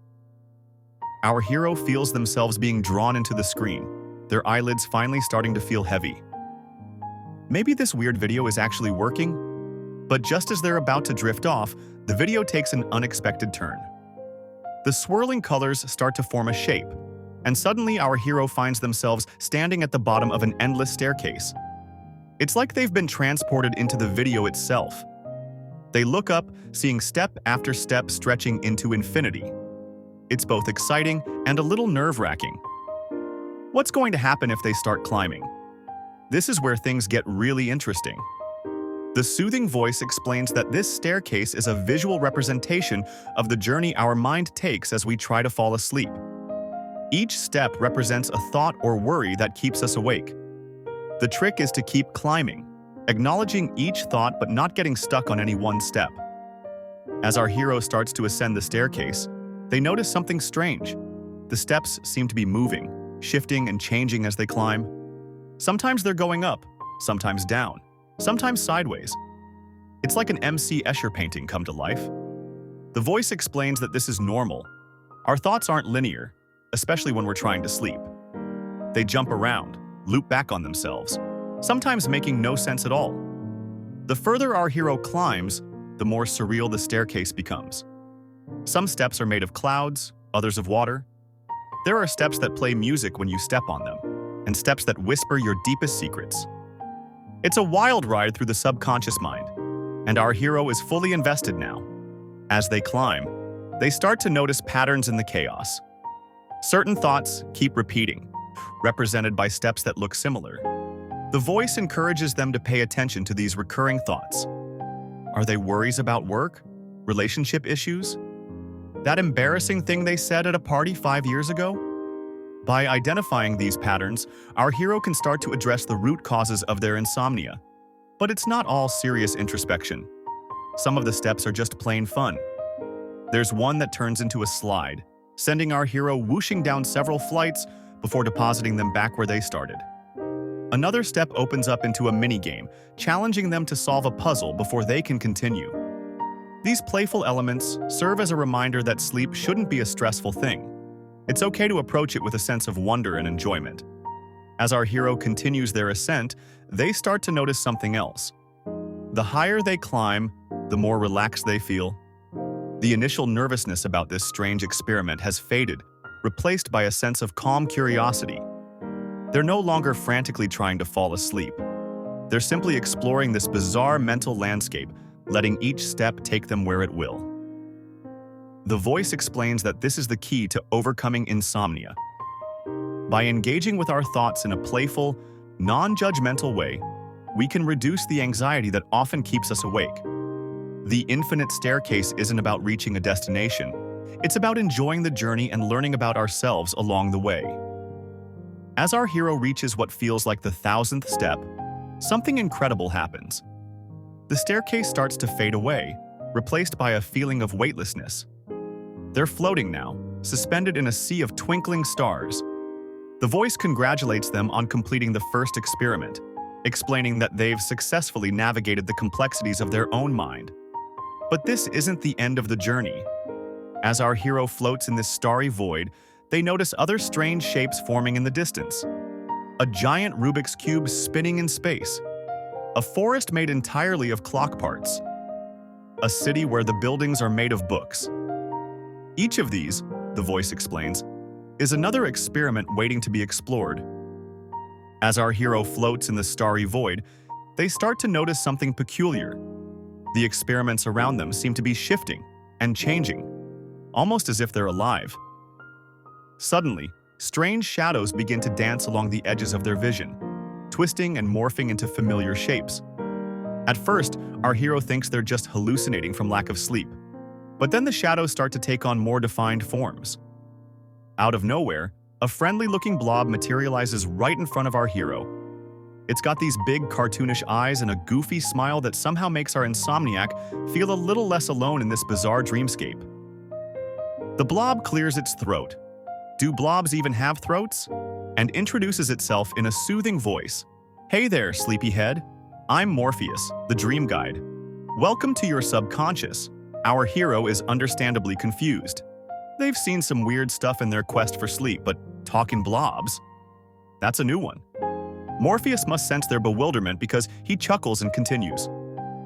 Speaker 1: Our hero feels themselves being drawn into the screen, their eyelids finally starting to feel heavy. Maybe this weird video is actually working, but just as they're about to drift off, the video takes an unexpected turn. The swirling colors start to form a shape, and suddenly our hero finds themselves standing at the bottom of an endless staircase. It's like they've been transported into the video itself. They look up, seeing step after step stretching into infinity. It's both exciting and a little nerve-wracking. What's going to happen if they start climbing? This is where things get really interesting. The soothing voice explains that this staircase is a visual representation of the journey our mind takes as we try to fall asleep. Each step represents a thought or worry that keeps us awake. The trick is to keep climbing, acknowledging each thought but not getting stuck on any one step. As our hero starts to ascend the staircase, they notice something strange. The steps seem to be moving, shifting and changing as they climb. Sometimes they're going up, sometimes down, sometimes sideways. It's like an M.C. Escher painting come to life. The voice explains that this is normal. Our thoughts aren't linear, especially when we're trying to sleep. They jump around, loop back on themselves, sometimes making no sense at all. The further our hero climbs, the more surreal the staircase becomes. Some steps are made of clouds, others of water. There are steps that play music when you step on them, and steps that whisper your deepest secrets. It's a wild ride through the subconscious mind, and our hero is fully invested now. As they climb, they start to notice patterns in the chaos. Certain thoughts keep repeating, represented by steps that look similar. The voice encourages them to pay attention to these recurring thoughts. Are they worries about work? Relationship issues? That embarrassing thing they said at a party 5 years ago? By identifying these patterns, our hero can start to address the root causes of their insomnia. But it's not all serious introspection. Some of the steps are just plain fun. There's one that turns into a slide, sending our hero whooshing down several flights before depositing them back where they started. Another step opens up into a mini-game, challenging them to solve a puzzle before they can continue. These playful elements serve as a reminder that sleep shouldn't be a stressful thing. It's okay to approach it with a sense of wonder and enjoyment. As our hero continues their ascent, they start to notice something else. The higher they climb, the more relaxed they feel. The initial nervousness about this strange experiment has faded, replaced by a sense of calm curiosity. They're no longer frantically trying to fall asleep. They're simply exploring this bizarre mental landscape, letting each step take them where it will. The voice explains that this is the key to overcoming insomnia. By engaging with our thoughts in a playful, non-judgmental way, we can reduce the anxiety that often keeps us awake. The infinite staircase isn't about reaching a destination. It's about enjoying the journey and learning about ourselves along the way. As our hero reaches what feels like the 1,000th step, something incredible happens. The staircase starts to fade away, replaced by a feeling of weightlessness. They're floating now, suspended in a sea of twinkling stars. The voice congratulates them on completing the first experiment, explaining that they've successfully navigated the complexities of their own mind. But this isn't the end of the journey. As our hero floats in this starry void, they notice other strange shapes forming in the distance. A giant Rubik's Cube spinning in space. A forest made entirely of clock parts. A city where the buildings are made of books. Each of these, the voice explains, is another experiment waiting to be explored. As our hero floats in the starry void, they start to notice something peculiar. The experiments around them seem to be shifting and changing, almost as if they're alive. Suddenly, strange shadows begin to dance along the edges of their vision, twisting and morphing into familiar shapes. At first, our hero thinks they're just hallucinating from lack of sleep. But then the shadows start to take on more defined forms. Out of nowhere, a friendly-looking blob materializes right in front of our hero. It's got these big cartoonish eyes and a goofy smile that somehow makes our insomniac feel a little less alone in this bizarre dreamscape. The blob clears its throat. Do blobs even have throats? And introduces itself in a soothing voice. Hey there, sleepyhead. I'm Morpheus, the dream guide. Welcome to your subconscious. Our hero is understandably confused. They've seen some weird stuff in their quest for sleep, but talking blobs? That's a new one. Morpheus must sense their bewilderment because he chuckles and continues.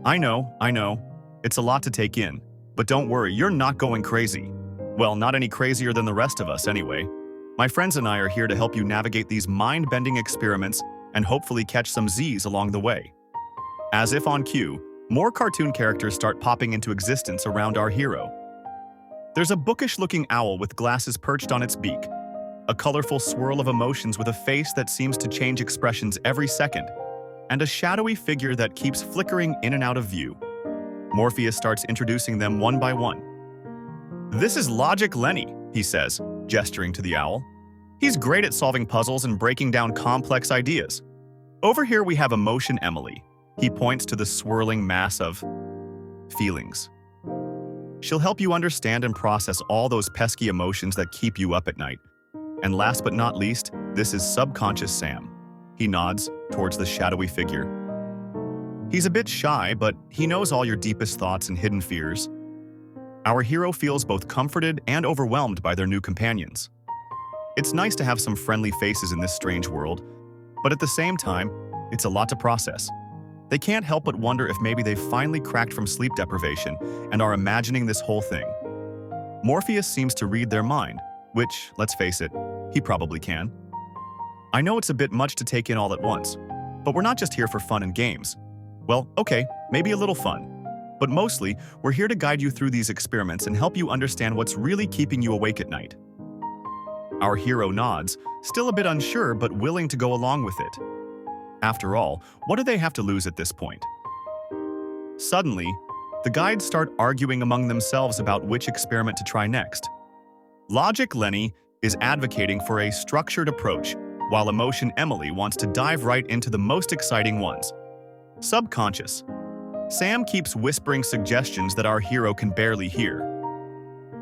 Speaker 1: I know. It's a lot to take in. But don't worry, you're not going crazy. Well, not any crazier than the rest of us anyway. My friends and I are here to help you navigate these mind-bending experiments and hopefully catch some Z's along the way. As if on cue, more cartoon characters start popping into existence around our hero. There's a bookish-looking owl with glasses perched on its beak, a colorful swirl of emotions with a face that seems to change expressions every second, and a shadowy figure that keeps flickering in and out of view. Morpheus starts introducing them one by one. This is Logic Lenny, he says, gesturing to the owl. He's great at solving puzzles and breaking down complex ideas. Over here we have Emotion Emily. He points to the swirling mass of feelings. She'll help you understand and process all those pesky emotions that keep you up at night. And last but not least, this is Subconscious Sam. He nods towards the shadowy figure. He's a bit shy, but he knows all your deepest thoughts and hidden fears. Our hero feels both comforted and overwhelmed by their new companions. It's nice to have some friendly faces in this strange world, but at the same time, it's a lot to process. They can't help but wonder if maybe they've finally cracked from sleep deprivation and are imagining this whole thing. Morpheus seems to read their mind, which, let's face it, he probably can. I know it's a bit much to take in all at once, but we're not just here for fun and games. Well, okay, maybe a little fun. But mostly, we're here to guide you through these experiments and help you understand what's really keeping you awake at night. Our hero nods, still a bit unsure but willing to go along with it. After all, what do they have to lose at this point? Suddenly, the guides start arguing among themselves about which experiment to try next. Logic Lenny is advocating for a structured approach, while Emotion Emily wants to dive right into the most exciting ones. Subconscious. Sam keeps whispering suggestions that our hero can barely hear.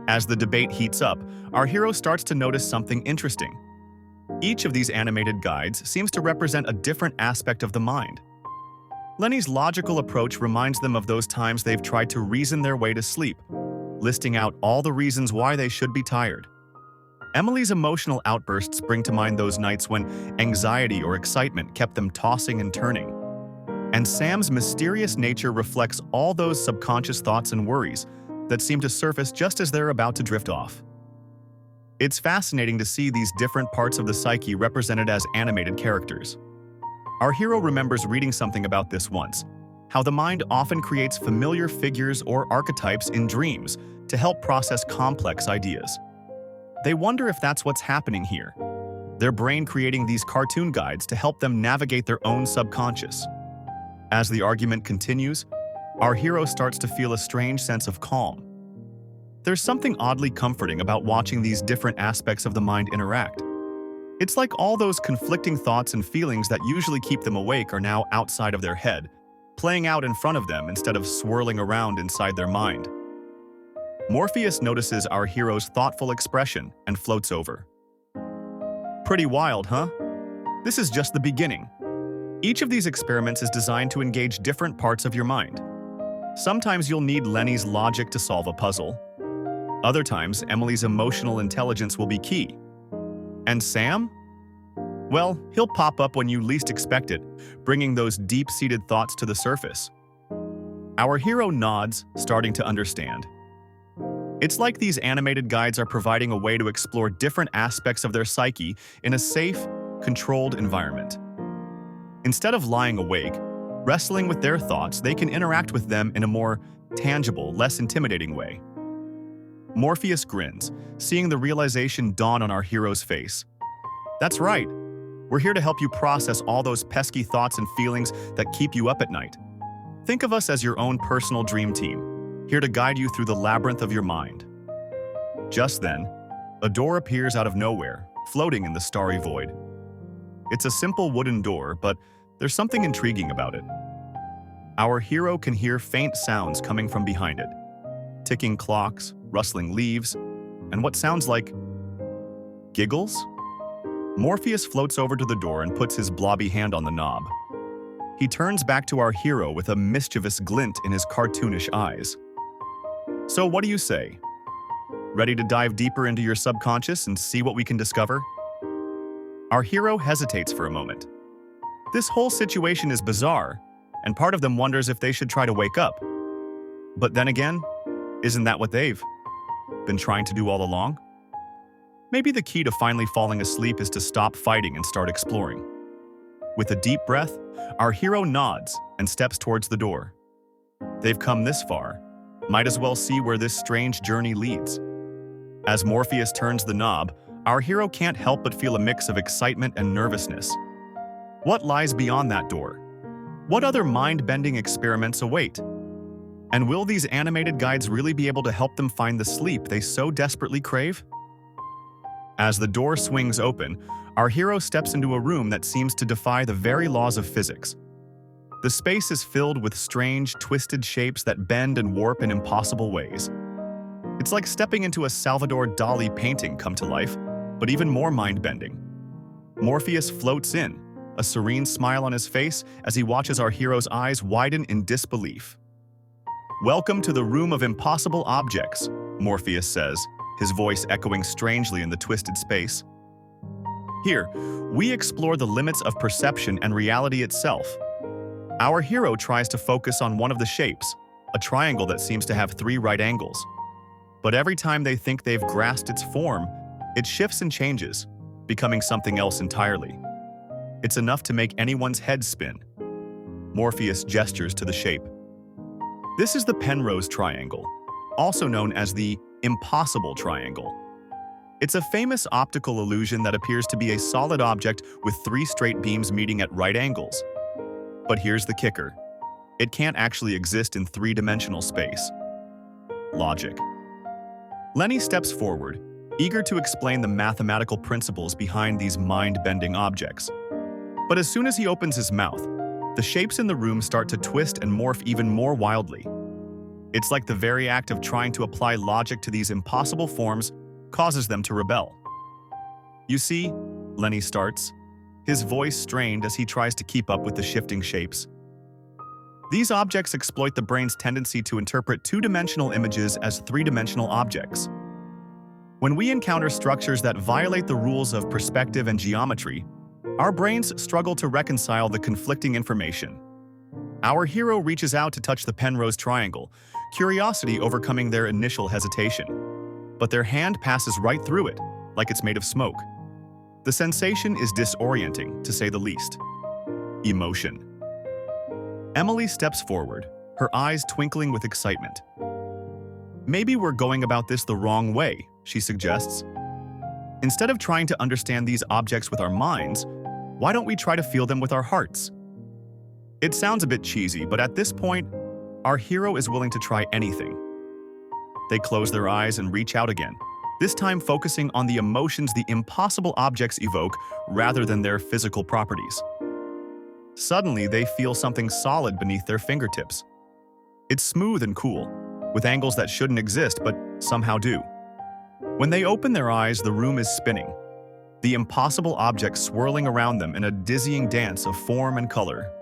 Speaker 1: As the debate heats up, our hero starts to notice something interesting. Each of these animated guides seems to represent a different aspect of the mind. Lenny's logical approach reminds them of those times they've tried to reason their way to sleep, listing out all the reasons why they should be tired. Emily's emotional outbursts bring to mind those nights when anxiety or excitement kept them tossing and turning. And Sam's mysterious nature reflects all those subconscious thoughts and worries that seem to surface just as they're about to drift off. It's fascinating to see these different parts of the psyche represented as animated characters. Our hero remembers reading something about this once, how the mind often creates familiar figures or archetypes in dreams to help process complex ideas. They wonder if that's what's happening here, their brain creating these cartoon guides to help them navigate their own subconscious. As the argument continues, our hero starts to feel a strange sense of calm. There's something oddly comforting about watching these different aspects of the mind interact. It's like all those conflicting thoughts and feelings that usually keep them awake are now outside of their head, playing out in front of them instead of swirling around inside their mind. Morpheus notices our hero's thoughtful expression and floats over. Pretty wild, huh? This is just the beginning. Each of these experiments is designed to engage different parts of your mind. Sometimes you'll need Lenny's logic to solve a puzzle. Other times, Emily's emotional intelligence will be key. And Sam? Well, he'll pop up when you least expect it, bringing those deep-seated thoughts to the surface. Our hero nods, starting to understand. It's like these animated guides are providing a way to explore different aspects of their psyche in a safe, controlled environment. Instead of lying awake, wrestling with their thoughts, they can interact with them in a more tangible, less intimidating way. Morpheus grins, seeing the realization dawn on our hero's face. That's right. We're here to help you process all those pesky thoughts and feelings that keep you up at night. Think of us as your own personal dream team, here to guide you through the labyrinth of your mind. Just then, a door appears out of nowhere, floating in the starry void. It's a simple wooden door, but there's something intriguing about it. Our hero can hear faint sounds coming from behind it. Ticking clocks, rustling leaves, and what sounds like giggles? Morpheus floats over to the door and puts his blobby hand on the knob. He turns back to our hero with a mischievous glint in his cartoonish eyes. So what do you say? Ready to dive deeper into your subconscious and see what we can discover? Our hero hesitates for a moment. This whole situation is bizarre, and part of them wonders if they should try to wake up. But then again, isn't that what they've been trying to do all along? Maybe the key to finally falling asleep is to stop fighting and start exploring. With a deep breath, our hero nods and steps towards the door. They've come this far. Might as well see where this strange journey leads. As Morpheus turns the knob, our hero can't help but feel a mix of excitement and nervousness. What lies beyond that door? What other mind-bending experiments await? And will these animated guides really be able to help them find the sleep they so desperately crave? As the door swings open, our hero steps into a room that seems to defy the very laws of physics. The space is filled with strange, twisted shapes that bend and warp in impossible ways. It's like stepping into a Salvador Dali painting come to life, but even more mind-bending. Morpheus floats in, a serene smile on his face as he watches our hero's eyes widen in disbelief. "Welcome to the room of impossible objects," Morpheus says, his voice echoing strangely in the twisted space. Here, we explore the limits of perception and reality itself. Our hero tries to focus on one of the shapes, a triangle that seems to have 3 right angles. But every time they think they've grasped its form, it shifts and changes, becoming something else entirely. It's enough to make anyone's head spin. Morpheus gestures to the shape. This is the Penrose triangle, also known as the impossible triangle. It's a famous optical illusion that appears to be a solid object with 3 straight beams meeting at right angles. But here's the kicker. It can't actually exist in 3-dimensional space. Logic. Lenny steps forward, eager to explain the mathematical principles behind these mind-bending objects. But as soon as he opens his mouth, the shapes in the room start to twist and morph even more wildly. It's like the very act of trying to apply logic to these impossible forms causes them to rebel. "You see," Lenny starts, his voice strained as he tries to keep up with the shifting shapes. "These objects exploit the brain's tendency to interpret 2-dimensional images as 3-dimensional objects. When we encounter structures that violate the rules of perspective and geometry, our brains struggle to reconcile the conflicting information. Our hero reaches out to touch the Penrose triangle, curiosity overcoming their initial hesitation. But their hand passes right through it, like it's made of smoke. The sensation is disorienting, to say the least. Emotion. Emily steps forward, her eyes twinkling with excitement. Maybe we're going about this the wrong way, she suggests. Instead of trying to understand these objects with our minds, why don't we try to feel them with our hearts? It sounds a bit cheesy, but at this point, our hero is willing to try anything. They close their eyes and reach out again, this time focusing on the emotions the impossible objects evoke rather than their physical properties. Suddenly, they feel something solid beneath their fingertips. It's smooth and cool, with angles that shouldn't exist but somehow do. When they open their eyes, the room is spinning, the impossible objects swirling around them in a dizzying dance of form and color.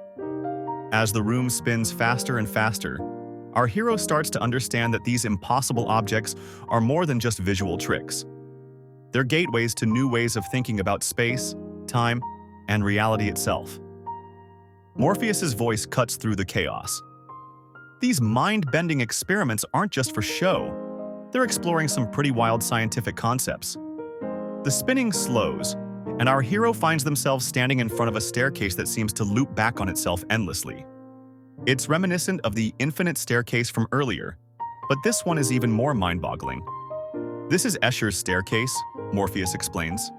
Speaker 1: As the room spins faster and faster, our hero starts to understand that these impossible objects are more than just visual tricks. They're gateways to new ways of thinking about space, time, and reality itself. Morpheus's voice cuts through the chaos. These mind-bending experiments aren't just for show. They're exploring some pretty wild scientific concepts. The spinning slows, and our hero finds themselves standing in front of a staircase that seems to loop back on itself endlessly. It's reminiscent of the infinite staircase from earlier, but this one is even more mind-boggling. This is Escher's staircase, Morpheus explains.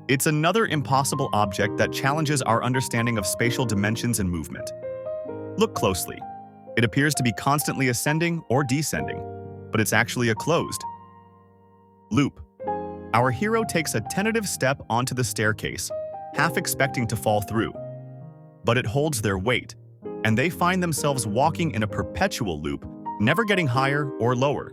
Speaker 1: It's another impossible object that challenges our understanding of spatial dimensions and movement. Look closely. It appears to be constantly ascending or descending, but it's actually a closed loop. Our hero takes a tentative step onto the staircase, half expecting to fall through. But it holds their weight, and they find themselves walking in a perpetual loop, never getting higher or lower.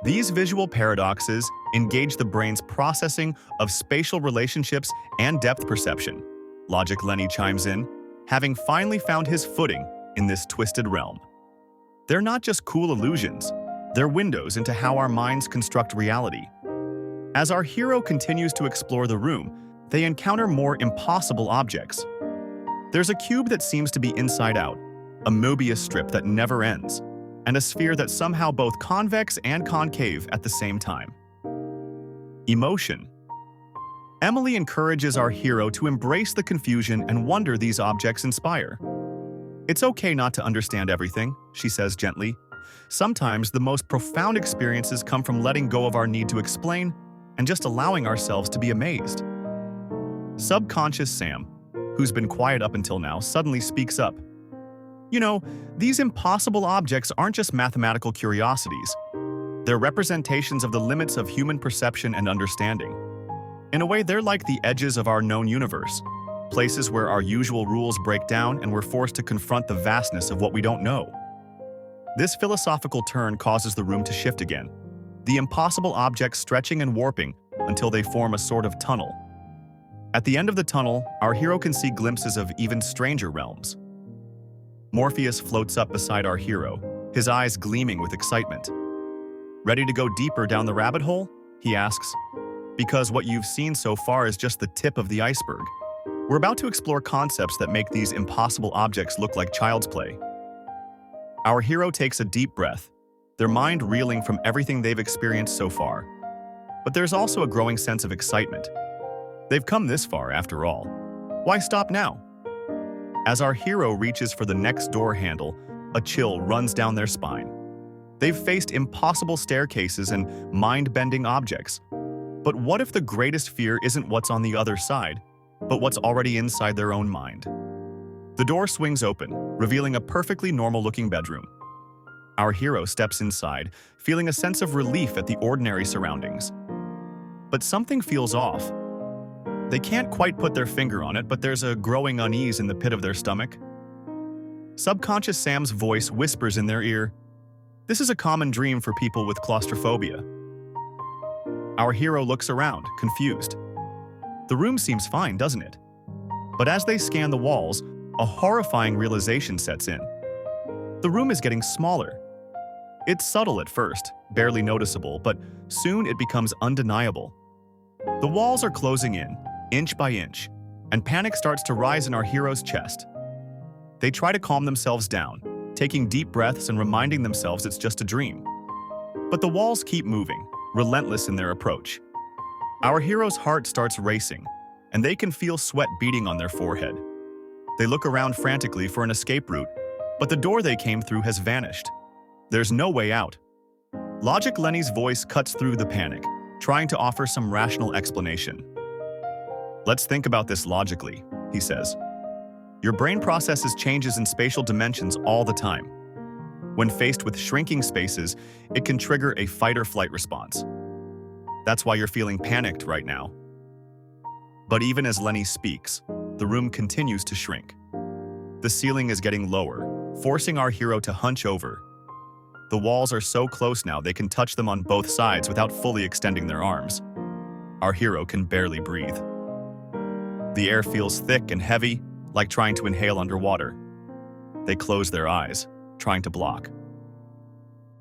Speaker 1: These visual paradoxes engage the brain's processing of spatial relationships and depth perception. Logic Lenny chimes in, having finally found his footing in this twisted realm. They're not just cool illusions, they're windows into how our minds construct reality. As our hero continues to explore the room, they encounter more impossible objects. There's a cube that seems to be inside out, a Mobius strip that never ends, and a sphere that's somehow both convex and concave at the same time. Emotion. Emily encourages our hero to embrace the confusion and wonder these objects inspire. It's okay not to understand everything, she says gently. Sometimes the most profound experiences come from letting go of our need to explain and just allowing ourselves to be amazed. Subconscious Sam, who's been quiet up until now, suddenly speaks up. You know, these impossible objects aren't just mathematical curiosities. They're representations of the limits of human perception and understanding. In a way, they're like the edges of our known universe, places where our usual rules break down and we're forced to confront the vastness of what we don't know. This philosophical turn causes the room to shift again, the impossible objects stretching and warping until they form a sort of tunnel. At the end of the tunnel, our hero can see glimpses of even stranger realms. Morpheus floats up beside our hero, his eyes gleaming with excitement. Ready to go deeper down the rabbit hole? He asks. Because what you've seen so far is just the tip of the iceberg. We're about to explore concepts that make these impossible objects look like child's play. Our hero takes a deep breath, their mind reeling from everything they've experienced so far. But there's also a growing sense of excitement. They've come this far, after all. Why stop now? As our hero reaches for the next door handle, a chill runs down their spine. They've faced impossible staircases and mind-bending objects. But what if the greatest fear isn't what's on the other side, but what's already inside their own mind? The door swings open, revealing a perfectly normal-looking bedroom. Our hero steps inside, feeling a sense of relief at the ordinary surroundings. But something feels off. They can't quite put their finger on it, but there's a growing unease in the pit of their stomach. Subconscious Sam's voice whispers in their ear, "This is a common dream for people with claustrophobia." Our hero looks around, confused. The room seems fine, doesn't it? But as they scan the walls, a horrifying realization sets in. The room is getting smaller. It's subtle at first, barely noticeable, but soon it becomes undeniable. The walls are closing in, inch by inch, and panic starts to rise in our hero's chest. They try to calm themselves down, taking deep breaths and reminding themselves it's just a dream. But the walls keep moving, relentless in their approach. Our hero's heart starts racing, and they can feel sweat beating on their forehead. They look around frantically for an escape route, but the door they came through has vanished. There's no way out. Logic Lenny's voice cuts through the panic, trying to offer some rational explanation. "Let's think about this logically," he says. "Your brain processes changes in spatial dimensions all the time. When faced with shrinking spaces, it can trigger a fight-or-flight response. That's why you're feeling panicked right now." But even as Lenny speaks, the room continues to shrink. The ceiling is getting lower, forcing our hero to hunch over. The walls are so close now they can touch them on both sides without fully extending their arms. Our hero can barely breathe. The air feels thick and heavy, like trying to inhale underwater. They close their eyes, trying to block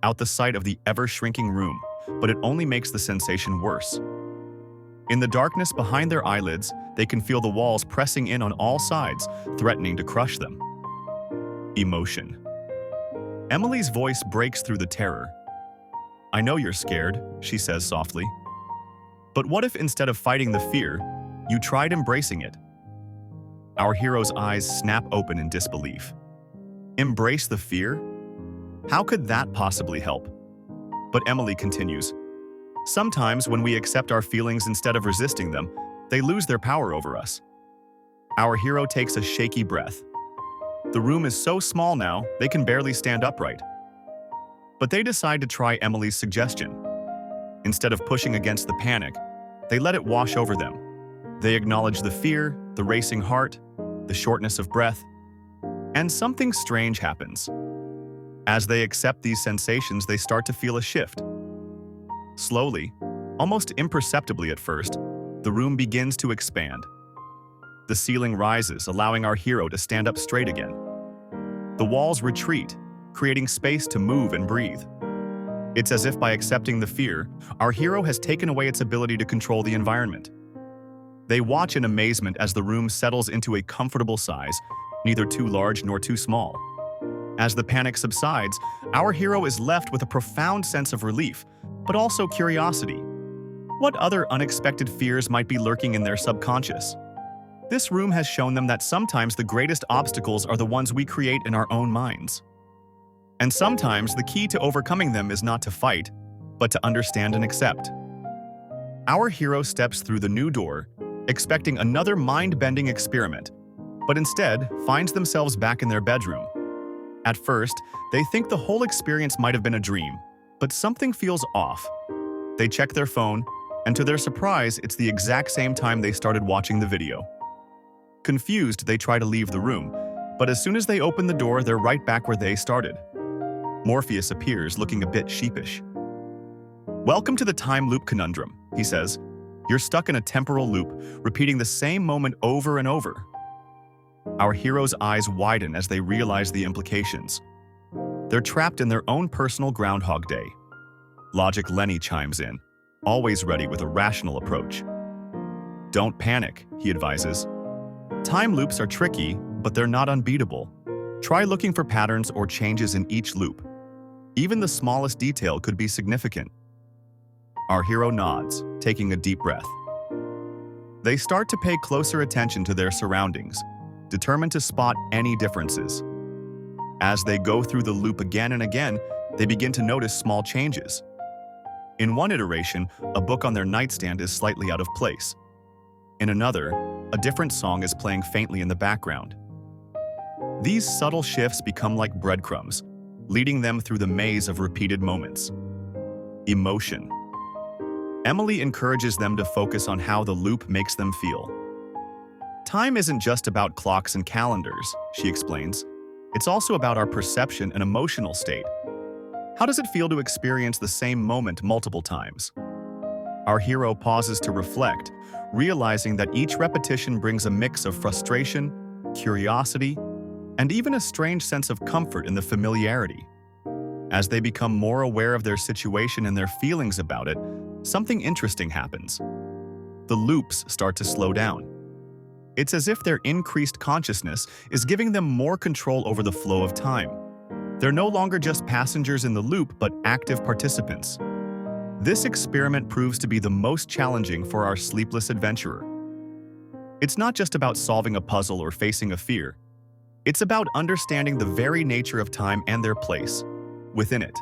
Speaker 1: out the sight of the ever-shrinking room, but it only makes the sensation worse. In the darkness behind their eyelids, they can feel the walls pressing in on all sides, threatening to crush them. Emotion. Emily's voice breaks through the terror. "I know you're scared," she says softly. "But what if instead of fighting the fear, you tried embracing it?" Our hero's eyes snap open in disbelief. Embrace the fear? How could that possibly help? But Emily continues. "Sometimes when we accept our feelings instead of resisting them, they lose their power over us." Our hero takes a shaky breath. The room is so small now, they can barely stand upright. But they decide to try Emily's suggestion. Instead of pushing against the panic, they let it wash over them. They acknowledge the fear, the racing heart, the shortness of breath, and something strange happens. As they accept these sensations, they start to feel a shift. Slowly, almost imperceptibly at first, the room begins to expand. The ceiling rises, allowing our hero to stand up straight again. The walls retreat, creating space to move and breathe. It's as if by accepting the fear, our hero has taken away its ability to control the environment. They watch in amazement as the room settles into a comfortable size, neither too large nor too small. As the panic subsides, our hero is left with a profound sense of relief, but also curiosity. What other unexpected fears might be lurking in their subconscious? This room has shown them that sometimes the greatest obstacles are the ones we create in our own minds. And sometimes the key to overcoming them is not to fight, but to understand and accept. Our hero steps through the new door, expecting another mind-bending experiment, but instead finds themselves back in their bedroom. At first, they think the whole experience might have been a dream, but something feels off. They check their phone, and to their surprise, it's the exact same time they started watching the video. Confused, they try to leave the room, but as soon as they open the door, they're right back where they started. Morpheus appears, looking a bit sheepish. "Welcome to the time loop conundrum," he says. "You're stuck in a temporal loop, repeating the same moment over and over." Our hero's eyes widen as they realize the implications. They're trapped in their own personal Groundhog Day. Logic Lenny chimes in, always ready with a rational approach. "Don't panic," he advises. "Time loops are tricky, but they're not unbeatable. Try looking for patterns or changes in each loop. Even the smallest detail could be significant." Our hero nods, taking a deep breath. They start to pay closer attention to their surroundings, determined to spot any differences. As they go through the loop again and again, they begin to notice small changes. In one iteration, a book on their nightstand is slightly out of place. In another, a different song is playing faintly in the background. These subtle shifts become like breadcrumbs, leading them through the maze of repeated moments. Emotion. Emily encourages them to focus on how the loop makes them feel. "Time isn't just about clocks and calendars," she explains. "It's also about our perception and emotional state. How does it feel to experience the same moment multiple times?" Our hero pauses to reflect, realizing that each repetition brings a mix of frustration, curiosity, and even a strange sense of comfort in the familiarity. As they become more aware of their situation and their feelings about it, something interesting happens. The loops start to slow down. It's as if their increased consciousness is giving them more control over the flow of time. They're no longer just passengers in the loop, but active participants. This experiment proves to be the most challenging for our sleepless adventurer. It's not just about solving a puzzle or facing a fear. It's about understanding the very nature of time and their place within it.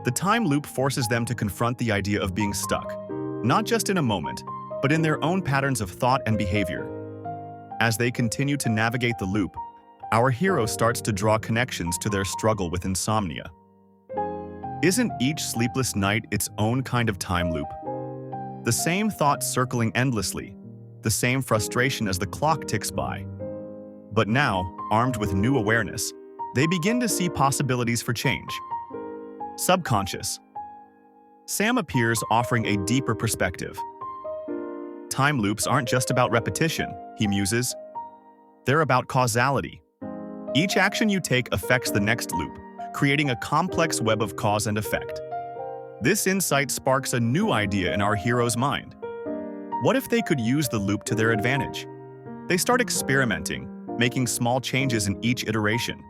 Speaker 1: The time loop forces them to confront the idea of being stuck, not just in a moment, but in their own patterns of thought and behavior. As they continue to navigate the loop, our hero starts to draw connections to their struggle with insomnia. Isn't each sleepless night its own kind of time loop? The same thoughts circling endlessly, the same frustration as the clock ticks by. But now, armed with new awareness, they begin to see possibilities for change. Subconscious. Sam appears, offering a deeper perspective. Time loops aren't just about repetition, he muses. They're about causality. Each action you take affects the next loop, creating a complex web of cause and effect. This insight sparks a new idea in our hero's mind. What if they could use the loop to their advantage? They start experimenting, making small changes in each iteration.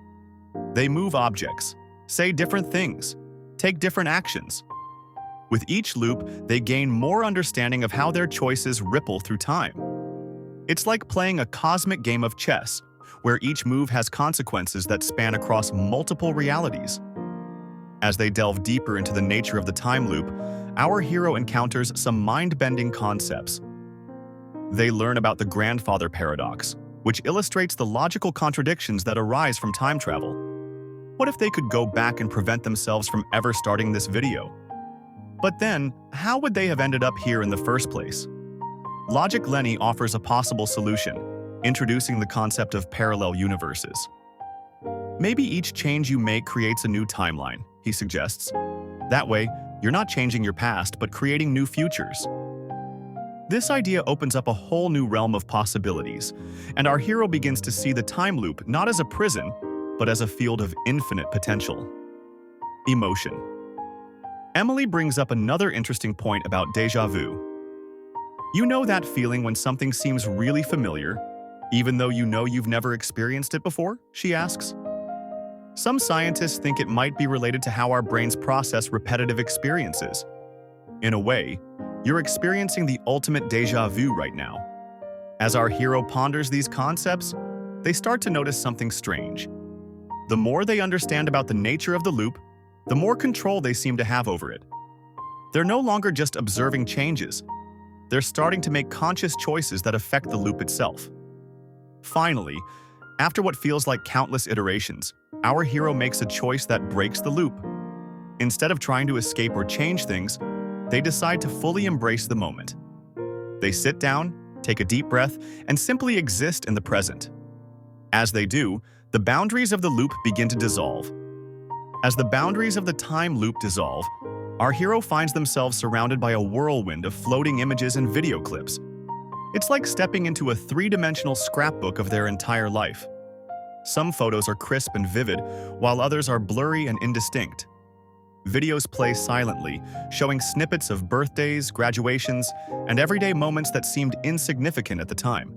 Speaker 1: They move objects, say different things, take different actions. With each loop, they gain more understanding of how their choices ripple through time. It's like playing a cosmic game of chess, where each move has consequences that span across multiple realities. As they delve deeper into the nature of the time loop, our hero encounters some mind-bending concepts. They learn about the grandfather paradox, which illustrates the logical contradictions that arise from time travel. What if they could go back and prevent themselves from ever starting this video? But then, how would they have ended up here in the first place? Logic Lenny offers a possible solution, introducing the concept of parallel universes. Maybe each change you make creates a new timeline, he suggests. That way, you're not changing your past, but creating new futures. This idea opens up a whole new realm of possibilities, and our hero begins to see the time loop not as a prison, but as a field of infinite potential. Emotion. Emily brings up another interesting point about déjà vu. You know that feeling when something seems really familiar, even though you know you've never experienced it before? She asks. Some scientists think it might be related to how our brains process repetitive experiences. In a way, you're experiencing the ultimate déjà vu right now. As our hero ponders these concepts, they start to notice something strange. The more they understand about the nature of the loop, the more control they seem to have over it. They're no longer just observing changes. They're starting to make conscious choices that affect the loop itself. Finally, after what feels like countless iterations, our hero makes a choice that breaks the loop. Instead of trying to escape or change things, they decide to fully embrace the moment. They sit down, take a deep breath, and simply exist in the present. As they do, the boundaries of the loop begin to dissolve. As the boundaries of the time loop dissolve, our hero finds themselves surrounded by a whirlwind of floating images and video clips. It's like stepping into a three-dimensional scrapbook of their entire life. Some photos are crisp and vivid, while others are blurry and indistinct. Videos play silently, showing snippets of birthdays, graduations, and everyday moments that seemed insignificant at the time.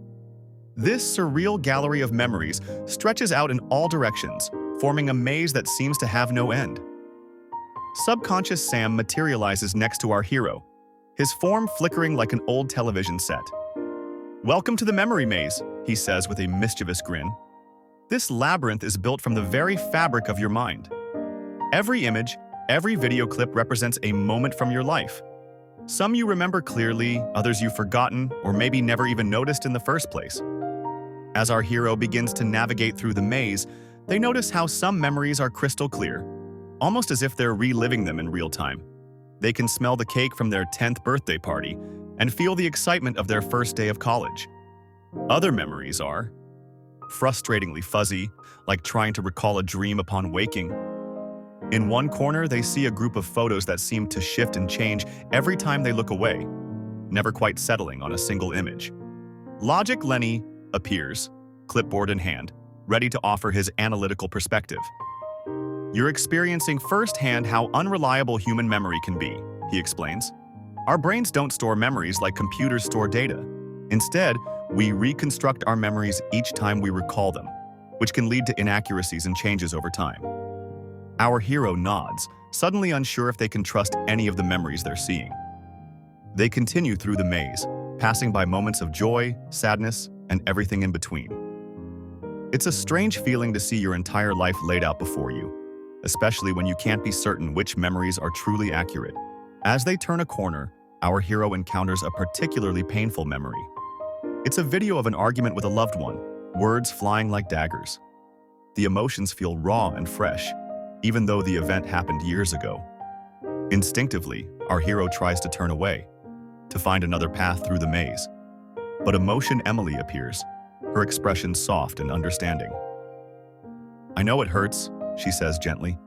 Speaker 1: This surreal gallery of memories stretches out in all directions, forming a maze that seems to have no end. Subconscious Sam materializes next to our hero, his form flickering like an old television set. "Welcome to the memory maze," he says with a mischievous grin. "This labyrinth is built from the very fabric of your mind. Every image, every video clip represents a moment from your life. Some you remember clearly, others you've forgotten, or maybe never even noticed in the first place." As our hero begins to navigate through the maze, they notice how some memories are crystal clear, almost as if they're reliving them in real time. They can smell the cake from their 10th birthday party and feel the excitement of their first day of college. Other memories are frustratingly fuzzy, like trying to recall a dream upon waking. In one corner, they see a group of photos that seem to shift and change every time they look away, never quite settling on a single image. Logic Lenny appears, clipboard in hand, ready to offer his analytical perspective. "You're experiencing firsthand how unreliable human memory can be," he explains. "Our brains don't store memories like computers store data. Instead, we reconstruct our memories each time we recall them, which can lead to inaccuracies and changes over time." Our hero nods, suddenly unsure if they can trust any of the memories they're seeing. They continue through the maze, passing by moments of joy, sadness, and everything in between. It's a strange feeling to see your entire life laid out before you, especially when you can't be certain which memories are truly accurate. As they turn a corner, our hero encounters a particularly painful memory. It's a video of an argument with a loved one, words flying like daggers. The emotions feel raw and fresh, even though the event happened years ago. Instinctively, our hero tries to turn away, to find another path through the maze. But emotion Emily appears, her expression soft and understanding. "I know it hurts," she says gently,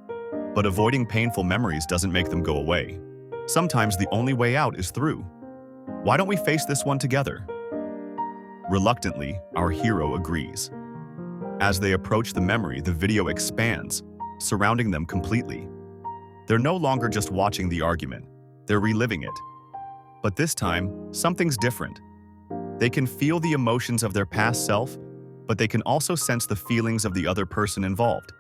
Speaker 1: "but avoiding painful memories doesn't make them go away. Sometimes the only way out is through. Why don't we face this one together?" Reluctantly, our hero agrees. As they approach the memory, the video expands, surrounding them completely. They're no longer just watching the argument, they're reliving it. But this time, something's different. They can feel the emotions of their past self, but they can also sense the feelings of the other person involved.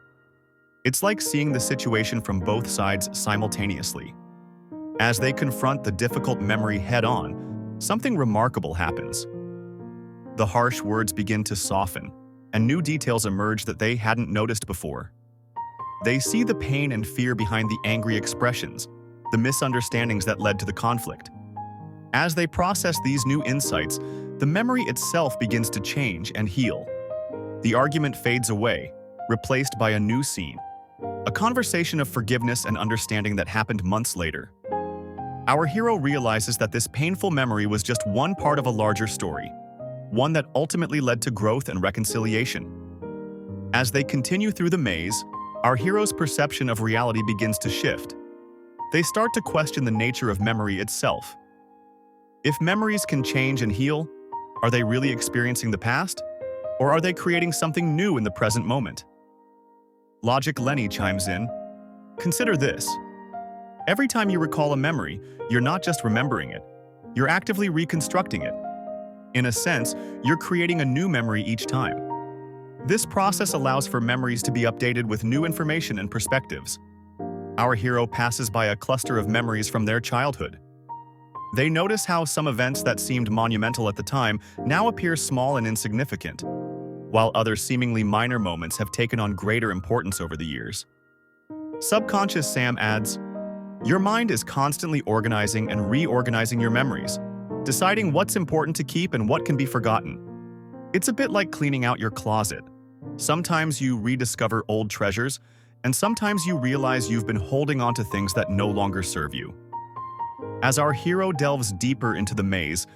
Speaker 1: It's like seeing the situation from both sides simultaneously. As they confront the difficult memory head-on, something remarkable happens. The harsh words begin to soften, and new details emerge that they hadn't noticed before. They see the pain and fear behind the angry expressions, the misunderstandings that led to the conflict. As they process these new insights, the memory itself begins to change and heal. The argument fades away, replaced by a new scene, a conversation of forgiveness and understanding that happened months later. Our hero realizes that this painful memory was just one part of a larger story, one that ultimately led to growth and reconciliation. As they continue through the maze, our hero's perception of reality begins to shift. They start to question the nature of memory itself. If memories can change and heal, are they really experiencing the past? Or are they creating something new in the present moment? Logic Lenny chimes in. Consider this. Every time you recall a memory, you're not just remembering it, you're actively reconstructing it. In a sense, you're creating a new memory each time. This process allows for memories to be updated with new information and perspectives. Our hero passes by a cluster of memories from their childhood. They notice how some events that seemed monumental at the time now appear small and insignificant, while other seemingly minor moments have taken on greater importance over the years. Subconscious Sam adds, "Your mind is constantly organizing and reorganizing your memories, deciding what's important to keep and what can be forgotten. It's a bit like cleaning out your closet. Sometimes you rediscover old treasures, and sometimes you realize you've been holding on to things that no longer serve you." As our hero delves deeper into the maze,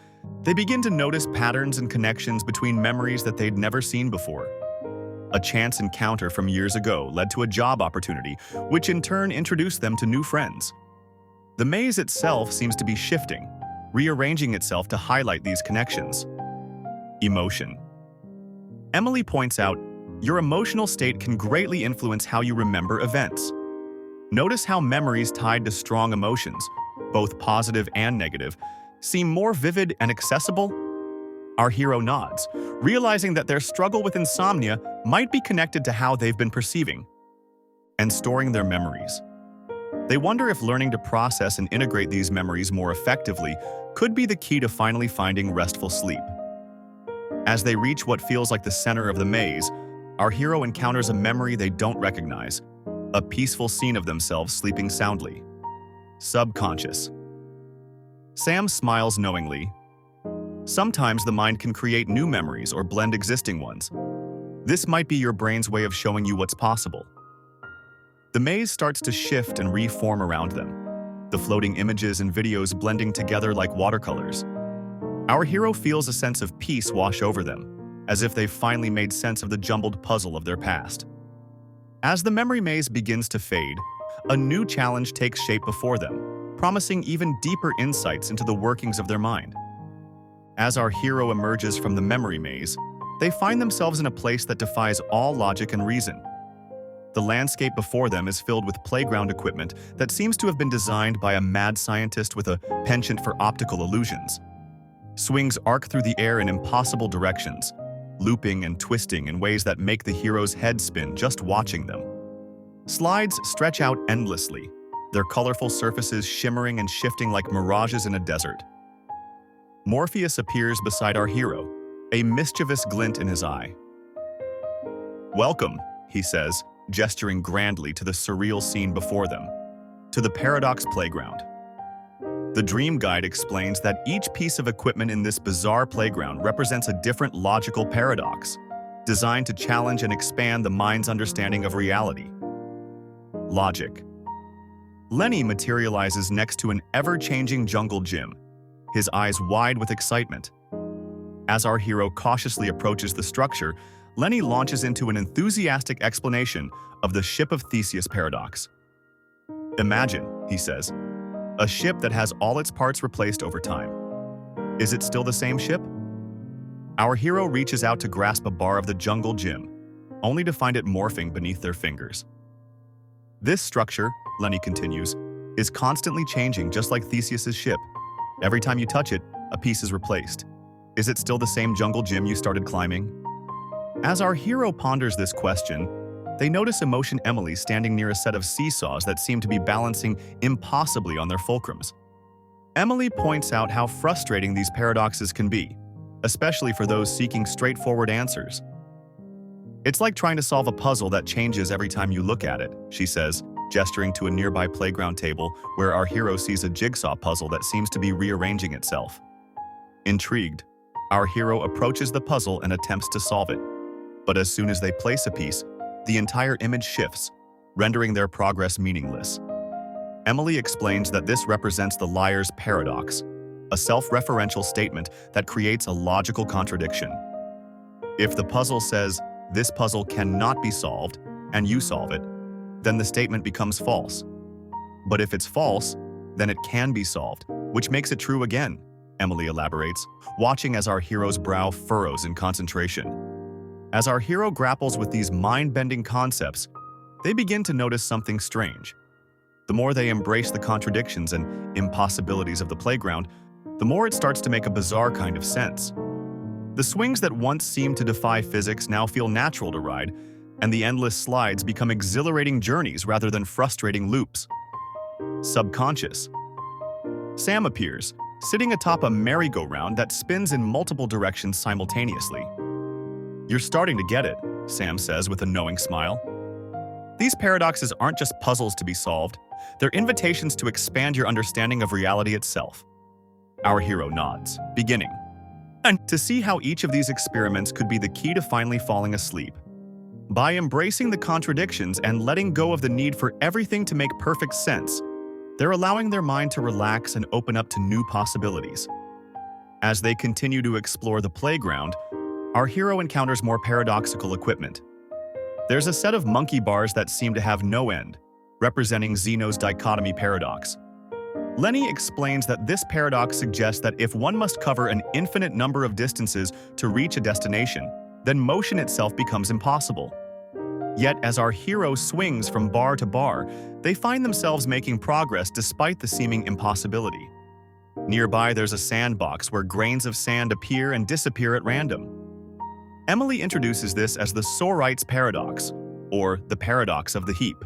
Speaker 1: they begin to notice patterns and connections between memories that they'd never seen before. A chance encounter from years ago led to a job opportunity, which in turn introduced them to new friends. The maze itself seems to be shifting, rearranging itself to highlight these connections. Emotion. Emily points out, your emotional state can greatly influence how you remember events. Notice how memories tied to strong emotions, both positive and negative, seem more vivid and accessible? Our hero nods, realizing that their struggle with insomnia might be connected to how they've been perceiving and storing their memories. They wonder if learning to process and integrate these memories more effectively could be the key to finally finding restful sleep. As they reach what feels like the center of the maze, our hero encounters a memory they don't recognize, a peaceful scene of themselves sleeping soundly. Subconscious. Sam smiles knowingly. Sometimes the mind can create new memories or blend existing ones. This might be your brain's way of showing you what's possible. The maze starts to shift and reform around them, the floating images and videos blending together like watercolors. Our hero feels a sense of peace wash over them, as if they've finally made sense of the jumbled puzzle of their past. As the memory maze begins to fade, a new challenge takes shape before them, promising even deeper insights into the workings of their mind. As our hero emerges from the memory maze, they find themselves in a place that defies all logic and reason. The landscape before them is filled with playground equipment that seems to have been designed by a mad scientist with a penchant for optical illusions. Swings arc through the air in impossible directions, looping and twisting in ways that make the hero's head spin just watching them. Slides stretch out endlessly, their colorful surfaces shimmering and shifting like mirages in a desert. Morpheus appears beside our hero, a mischievous glint in his eye. "Welcome," he says, gesturing grandly to the surreal scene before them, "to the Paradox Playground." The Dream Guide explains that each piece of equipment in this bizarre playground represents a different logical paradox, designed to challenge and expand the mind's understanding of reality. Logic. Lenny materializes next to an ever-changing jungle gym, his eyes wide with excitement. As our hero cautiously approaches the structure, Lenny launches into an enthusiastic explanation of the Ship of Theseus paradox. "Imagine," he says, "a ship that has all its parts replaced over time. Is it still the same ship?" Our hero reaches out to grasp a bar of the jungle gym, only to find it morphing beneath their fingers. "This structure," Lenny continues, "is constantly changing just like Theseus's ship. Every time you touch it, a piece is replaced. Is it still the same jungle gym you started climbing?" As our hero ponders this question, they notice Emotion Emily standing near a set of seesaws that seem to be balancing impossibly on their fulcrums. Emily points out how frustrating these paradoxes can be, especially for those seeking straightforward answers. "It's like trying to solve a puzzle that changes every time you look at it," she says, gesturing to a nearby playground table where our hero sees a jigsaw puzzle that seems to be rearranging itself. Intrigued, our hero approaches the puzzle and attempts to solve it. But as soon as they place a piece, the entire image shifts, rendering their progress meaningless. Emily explains that this represents the liar's paradox, a self-referential statement that creates a logical contradiction. If the puzzle says, "This puzzle cannot be solved," and you solve it, then the statement becomes false. But if it's false, then it can be solved, which makes it true again, Emily elaborates, watching as our hero's brow furrows in concentration. As our hero grapples with these mind-bending concepts, they begin to notice something strange. The more they embrace the contradictions and impossibilities of the playground, the more it starts to make a bizarre kind of sense. The swings that once seemed to defy physics now feel natural to ride, and the endless slides become exhilarating journeys rather than frustrating loops. Subconscious. Sam appears, sitting atop a merry-go-round that spins in multiple directions simultaneously. "You're starting to get it," Sam says with a knowing smile. "These paradoxes aren't just puzzles to be solved, they're invitations to expand your understanding of reality itself." Our hero nods, beginning and to see how each of these experiments could be the key to finally falling asleep. By embracing the contradictions and letting go of the need for everything to make perfect sense, they're allowing their mind to relax and open up to new possibilities. As they continue to explore the playground, our hero encounters more paradoxical equipment. There's a set of monkey bars that seem to have no end, representing Zeno's dichotomy paradox. Lenny explains that this paradox suggests that if one must cover an infinite number of distances to reach a destination, then motion itself becomes impossible. Yet, as our hero swings from bar to bar, they find themselves making progress despite the seeming impossibility. Nearby, there's a sandbox where grains of sand appear and disappear at random. Emily introduces this as the Sorite's paradox, or the paradox of the heap.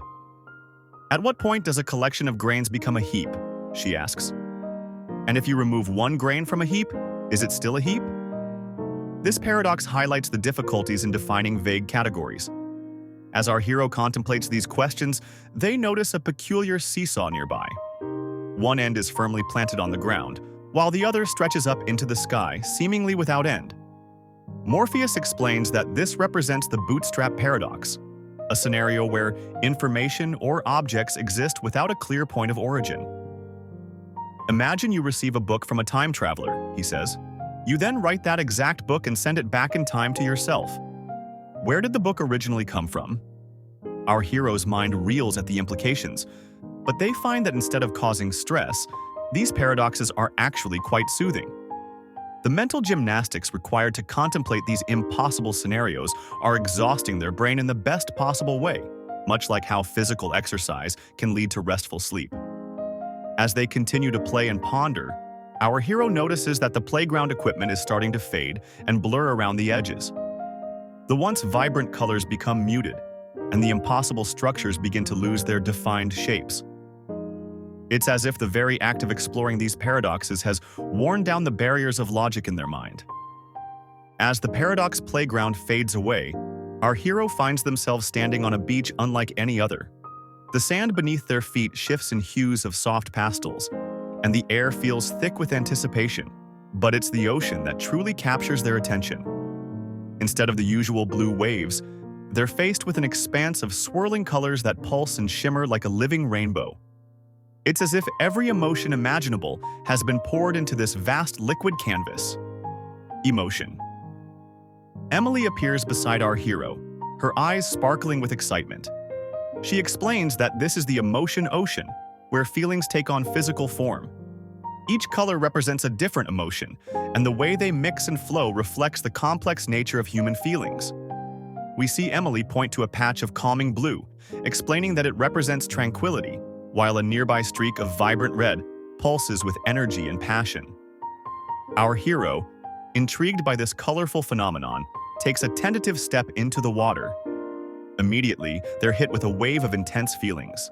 Speaker 1: "At what point does a collection of grains become a heap?" she asks. "And if you remove one grain from a heap, is it still a heap?" This paradox highlights the difficulties in defining vague categories. As our hero contemplates these questions, they notice a peculiar seesaw nearby. One end is firmly planted on the ground, while the other stretches up into the sky, seemingly without end. Morpheus explains that this represents the bootstrap paradox, a scenario where information or objects exist without a clear point of origin. "Imagine you receive a book from a time traveler," he says. "You then write that exact book and send it back in time to yourself. Where did the book originally come from?" Our hero's mind reels at the implications, but they find that instead of causing stress, these paradoxes are actually quite soothing. The mental gymnastics required to contemplate these impossible scenarios are exhausting their brain in the best possible way, much like how physical exercise can lead to restful sleep. As they continue to play and ponder, our hero notices that the playground equipment is starting to fade and blur around the edges. The once vibrant colors become muted, and the impossible structures begin to lose their defined shapes. It's as if the very act of exploring these paradoxes has worn down the barriers of logic in their mind. As the paradox playground fades away, our hero finds themselves standing on a beach unlike any other. The sand beneath their feet shifts in hues of soft pastels, and the air feels thick with anticipation. But it's the ocean that truly captures their attention. Instead of the usual blue waves, they're faced with an expanse of swirling colors that pulse and shimmer like a living rainbow. It's as if every emotion imaginable has been poured into this vast liquid canvas. Emotion. Emily appears beside our hero, her eyes sparkling with excitement. She explains that this is the emotion ocean, where feelings take on physical form. Each color represents a different emotion, and the way they mix and flow reflects the complex nature of human feelings. We see Emily point to a patch of calming blue, explaining that it represents tranquility, while a nearby streak of vibrant red pulses with energy and passion. Our hero, intrigued by this colorful phenomenon, takes a tentative step into the water. Immediately, they're hit with a wave of intense feelings.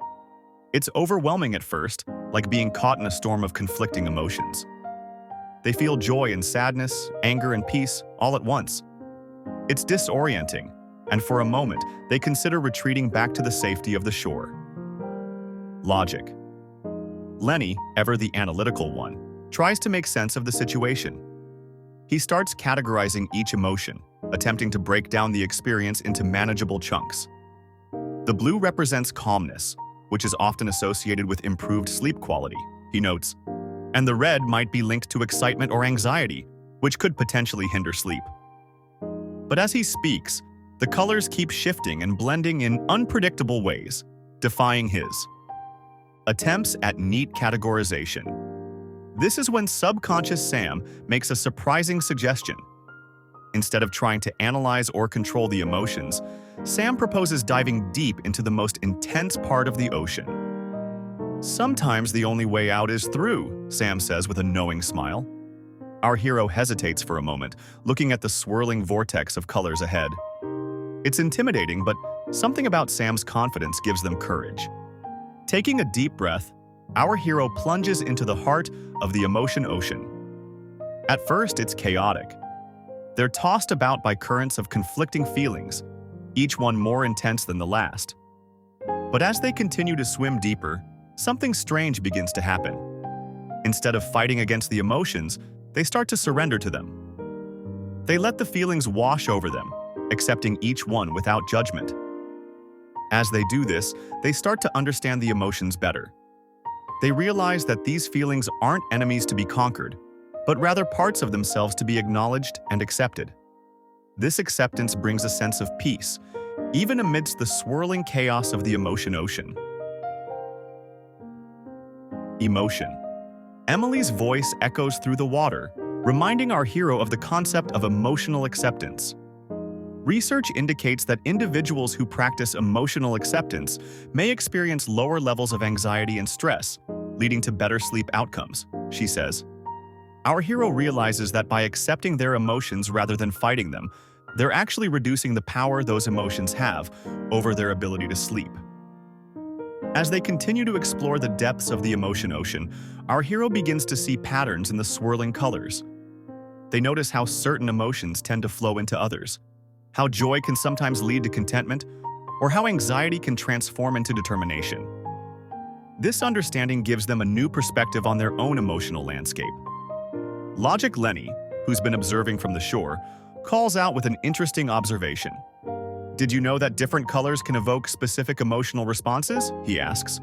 Speaker 1: It's overwhelming at first, like being caught in a storm of conflicting emotions. They feel joy and sadness, anger and peace, all at once. It's disorienting, and for a moment, they consider retreating back to the safety of the shore. Logic. Lenny, ever the analytical one, tries to make sense of the situation. He starts categorizing each emotion, attempting to break down the experience into manageable chunks. The blue represents calmness, which is often associated with improved sleep quality, he notes, and the red might be linked to excitement or anxiety, which could potentially hinder sleep. But as he speaks, the colors keep shifting and blending in unpredictable ways, defying his attempts at neat categorization. This is when subconscious Sam makes a surprising suggestion. Instead of trying to analyze or control the emotions, Sam proposes diving deep into the most intense part of the ocean. Sometimes the only way out is through, Sam says with a knowing smile. Our hero hesitates for a moment, looking at the swirling vortex of colors ahead. It's intimidating, but something about Sam's confidence gives them courage. Taking a deep breath, our hero plunges into the heart of the emotion ocean. At first, it's chaotic. They're tossed about by currents of conflicting feelings, each one more intense than the last. But as they continue to swim deeper, something strange begins to happen. Instead of fighting against the emotions, they start to surrender to them. They let the feelings wash over them, accepting each one without judgment. As they do this, they start to understand the emotions better. They realize that these feelings aren't enemies to be conquered, but rather parts of themselves to be acknowledged and accepted. This acceptance brings a sense of peace, even amidst the swirling chaos of the emotion ocean. Emotion. Emily's voice echoes through the water, reminding our hero of the concept of emotional acceptance. Research indicates that individuals who practice emotional acceptance may experience lower levels of anxiety and stress, leading to better sleep outcomes, she says. Our hero realizes that by accepting their emotions rather than fighting them, they're actually reducing the power those emotions have over their ability to sleep. As they continue to explore the depths of the emotion ocean, our hero begins to see patterns in the swirling colors. They notice how certain emotions tend to flow into others, how joy can sometimes lead to contentment, or how anxiety can transform into determination. This understanding gives them a new perspective on their own emotional landscape. Logic Lenny, who's been observing from the shore, calls out with an interesting observation. "Did you know that different colors can evoke specific emotional responses?" he asks.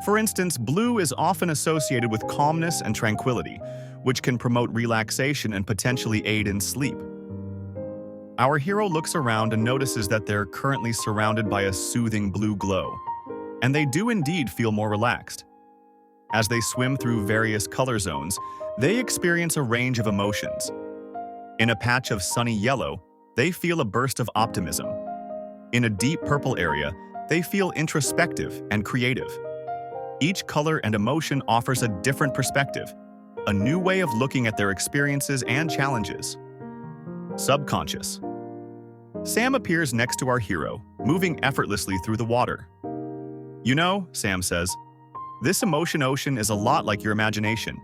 Speaker 1: For instance, blue is often associated with calmness and tranquility, which can promote relaxation and potentially aid in sleep. Our hero looks around and notices that they're currently surrounded by a soothing blue glow, and they do indeed feel more relaxed. As they swim through various color zones, they experience a range of emotions. In a patch of sunny yellow, they feel a burst of optimism. In a deep purple area, they feel introspective and creative. Each color and emotion offers a different perspective, a new way of looking at their experiences and challenges. Subconscious. Sam appears next to our hero, moving effortlessly through the water. "You know," Sam says, This emotion ocean is a lot like your imagination.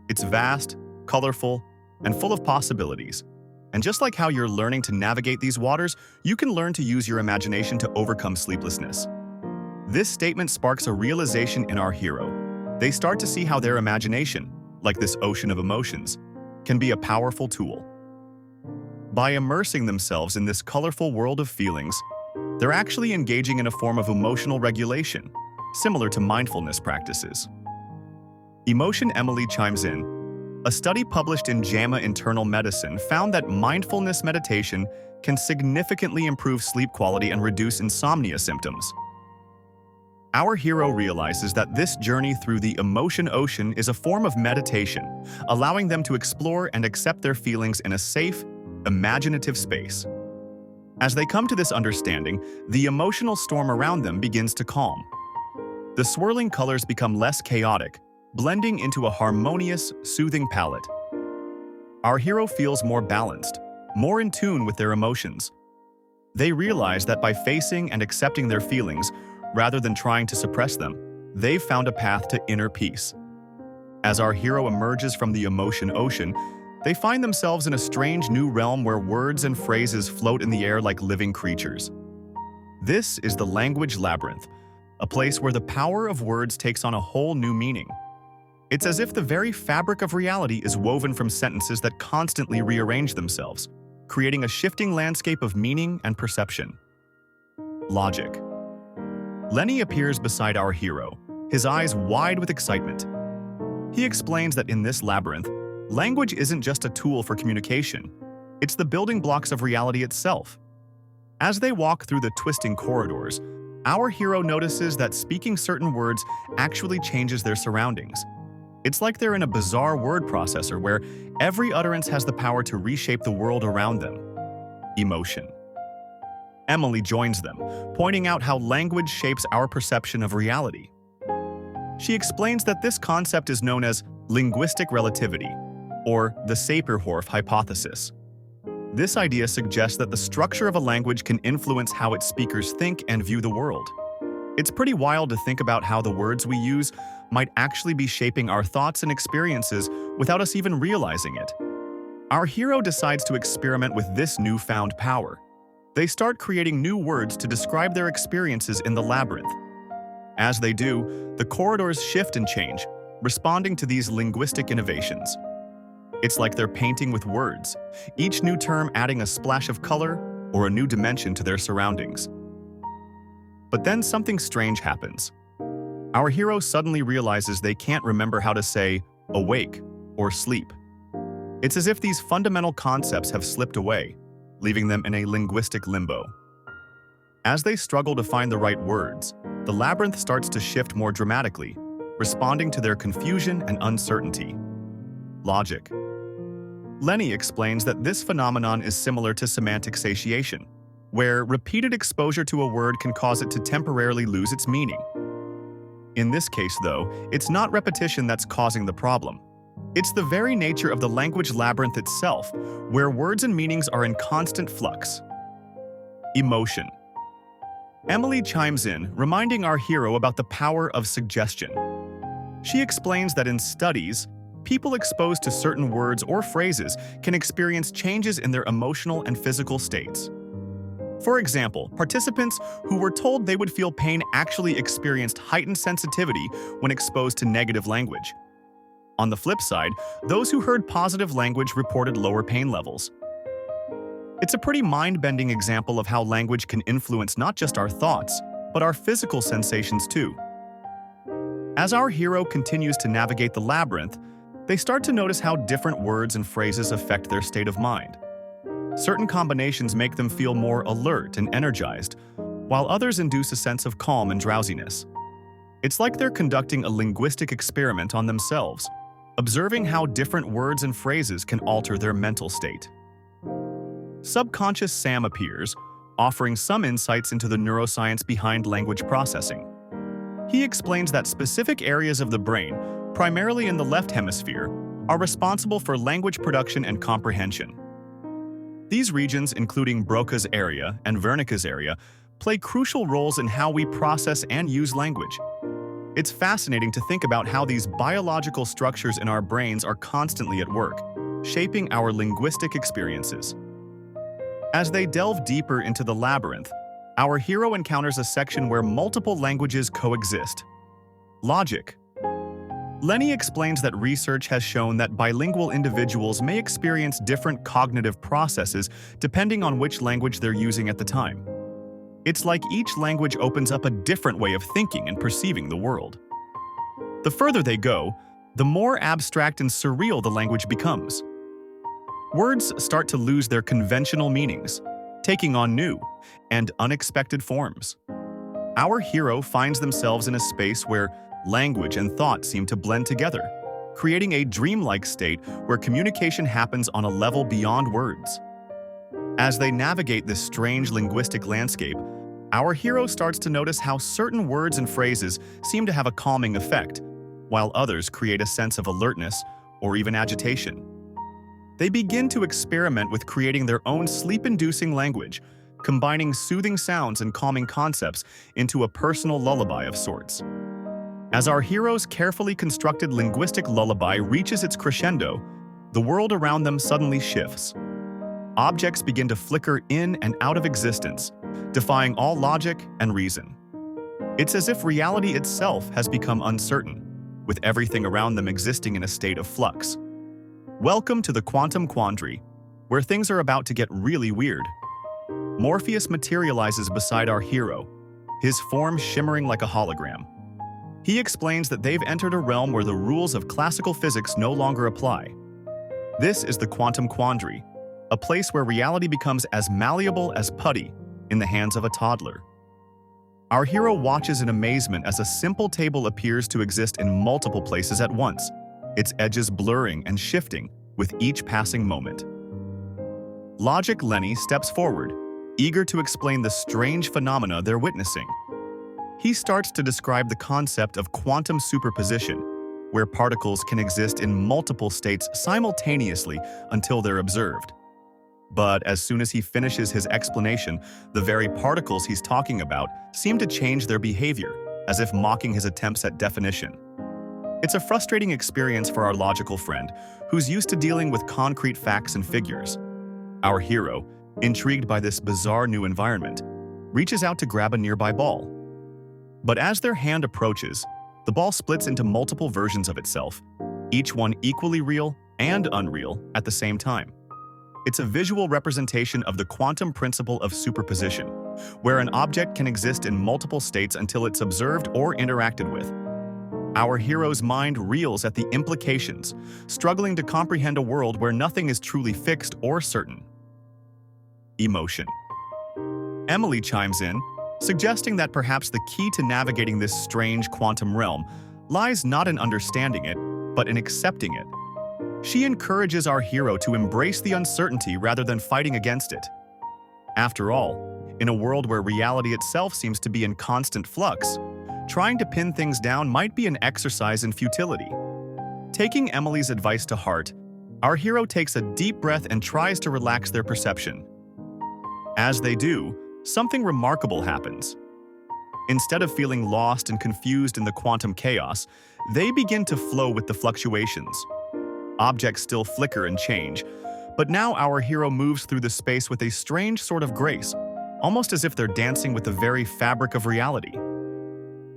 Speaker 1: It's vast, colorful, and full of possibilities. And just like how you're learning to navigate these waters, you can learn to use your imagination to overcome sleeplessness. This statement sparks a realization in our hero. They start to see how their imagination, like this ocean of emotions, can be a powerful tool. By immersing themselves in this colorful world of feelings, they're actually engaging in a form of emotional regulation, similar to mindfulness practices. Emotion Emily chimes in. A study published in JAMA Internal Medicine found that mindfulness meditation can significantly improve sleep quality and reduce insomnia symptoms. Our hero realizes that this journey through the emotion ocean is a form of meditation, allowing them to explore and accept their feelings in a safe, imaginative space. As they come to this understanding, the emotional storm around them begins to calm. The swirling colors become less chaotic, blending into a harmonious, soothing palette. Our hero feels more balanced, more in tune with their emotions. They realize that by facing and accepting their feelings, rather than trying to suppress them, they've found a path to inner peace. As our hero emerges from the emotion ocean, they find themselves in a strange new realm where words and phrases float in the air like living creatures. This is the language labyrinth, a place where the power of words takes on a whole new meaning. It's as if the very fabric of reality is woven from sentences that constantly rearrange themselves, creating a shifting landscape of meaning and perception. Logic. Lenny appears beside our hero, his eyes wide with excitement. He explains that in this labyrinth, language isn't just a tool for communication, it's the building blocks of reality itself. As they walk through the twisting corridors, our hero notices that speaking certain words actually changes their surroundings. It's like they're in a bizarre word processor where every utterance has the power to reshape the world around them. Emotion. Emily joins them, pointing out how language shapes our perception of reality. She explains that this concept is known as linguistic relativity, or the Sapir-Whorf hypothesis. This idea suggests that the structure of a language can influence how its speakers think and view the world. It's pretty wild to think about how the words we use might actually be shaping our thoughts and experiences without us even realizing it. Our hero decides to experiment with this newfound power. They start creating new words to describe their experiences in the labyrinth. As they do, the corridors shift and change, responding to these linguistic innovations. It's like they're painting with words, each new term adding a splash of color or a new dimension to their surroundings. But then something strange happens. Our hero suddenly realizes they can't remember how to say awake or sleep. It's as if these fundamental concepts have slipped away, leaving them in a linguistic limbo. As they struggle to find the right words, the labyrinth starts to shift more dramatically, responding to their confusion and uncertainty. Logic. Lenny explains that this phenomenon is similar to semantic satiation, where repeated exposure to a word can cause it to temporarily lose its meaning. In this case, though, it's not repetition that's causing the problem. It's the very nature of the language labyrinth itself, where words and meanings are in constant flux. Emotion. Emily chimes in, reminding our hero about the power of suggestion. She explains that in studies, people exposed to certain words or phrases can experience changes in their emotional and physical states. For example, participants who were told they would feel pain actually experienced heightened sensitivity when exposed to negative language. On the flip side, those who heard positive language reported lower pain levels. It's a pretty mind-bending example of how language can influence not just our thoughts, but our physical sensations too. As our hero continues to navigate the labyrinth, they start to notice how different words and phrases affect their state of mind. Certain combinations make them feel more alert and energized, while others induce a sense of calm and drowsiness. It's like they're conducting a linguistic experiment on themselves, observing how different words and phrases can alter their mental state. Subconscious Sam appears, offering some insights into the neuroscience behind language processing. He explains that specific areas of the brain, primarily in the left hemisphere, are responsible for language production and comprehension. These regions, including Broca's area and Wernicke's area, play crucial roles in how we process and use language. It's fascinating to think about how these biological structures in our brains are constantly at work, shaping our linguistic experiences. As they delve deeper into the labyrinth, our hero encounters a section where multiple languages coexist. Logic. Lenny explains that research has shown that bilingual individuals may experience different cognitive processes depending on which language they're using at the time. It's like each language opens up a different way of thinking and perceiving the world. The further they go, the more abstract and surreal the language becomes. Words start to lose their conventional meanings, taking on new and unexpected forms. Our hero finds themselves in a space where language and thought seem to blend together, creating a dreamlike state where communication happens on a level beyond words. As they navigate this strange linguistic landscape, our hero starts to notice how certain words and phrases seem to have a calming effect, while others create a sense of alertness or even agitation. They begin to experiment with creating their own sleep-inducing language, combining soothing sounds and calming concepts into a personal lullaby of sorts. As our hero's carefully constructed linguistic lullaby reaches its crescendo, the world around them suddenly shifts. Objects begin to flicker in and out of existence, defying all logic and reason. It's as if reality itself has become uncertain, with everything around them existing in a state of flux. Welcome to the quantum quandary, where things are about to get really weird. Morpheus materializes beside our hero, his form shimmering like a hologram. He explains that they've entered a realm where the rules of classical physics no longer apply. This is the quantum quandary, a place where reality becomes as malleable as putty in the hands of a toddler. Our hero watches in amazement as a simple table appears to exist in multiple places at once, its edges blurring and shifting with each passing moment. Logic Lenny steps forward, eager to explain the strange phenomena they're witnessing. He starts to describe the concept of quantum superposition, where particles can exist in multiple states simultaneously until they're observed. But as soon as he finishes his explanation, the very particles he's talking about seem to change their behavior, as if mocking his attempts at definition. It's a frustrating experience for our logical friend, who's used to dealing with concrete facts and figures. Our hero, intrigued by this bizarre new environment, reaches out to grab a nearby ball. But as their hand approaches, the ball splits into multiple versions of itself, each one equally real and unreal at the same time. It's a visual representation of the quantum principle of superposition, where an object can exist in multiple states until it's observed or interacted with. Our hero's mind reels at the implications, struggling to comprehend a world where nothing is truly fixed or certain. Emotion. Emily chimes in, suggesting that perhaps the key to navigating this strange quantum realm lies not in understanding it, but in accepting it. She encourages our hero to embrace the uncertainty rather than fighting against it. After all, in a world where reality itself seems to be in constant flux, trying to pin things down might be an exercise in futility. Taking Emily's advice to heart, our hero takes a deep breath and tries to relax their perception. As they do, something remarkable happens. Instead of feeling lost and confused in the quantum chaos, they begin to flow with the fluctuations. Objects still flicker and change, but now our hero moves through the space with a strange sort of grace, almost as if they're dancing with the very fabric of reality.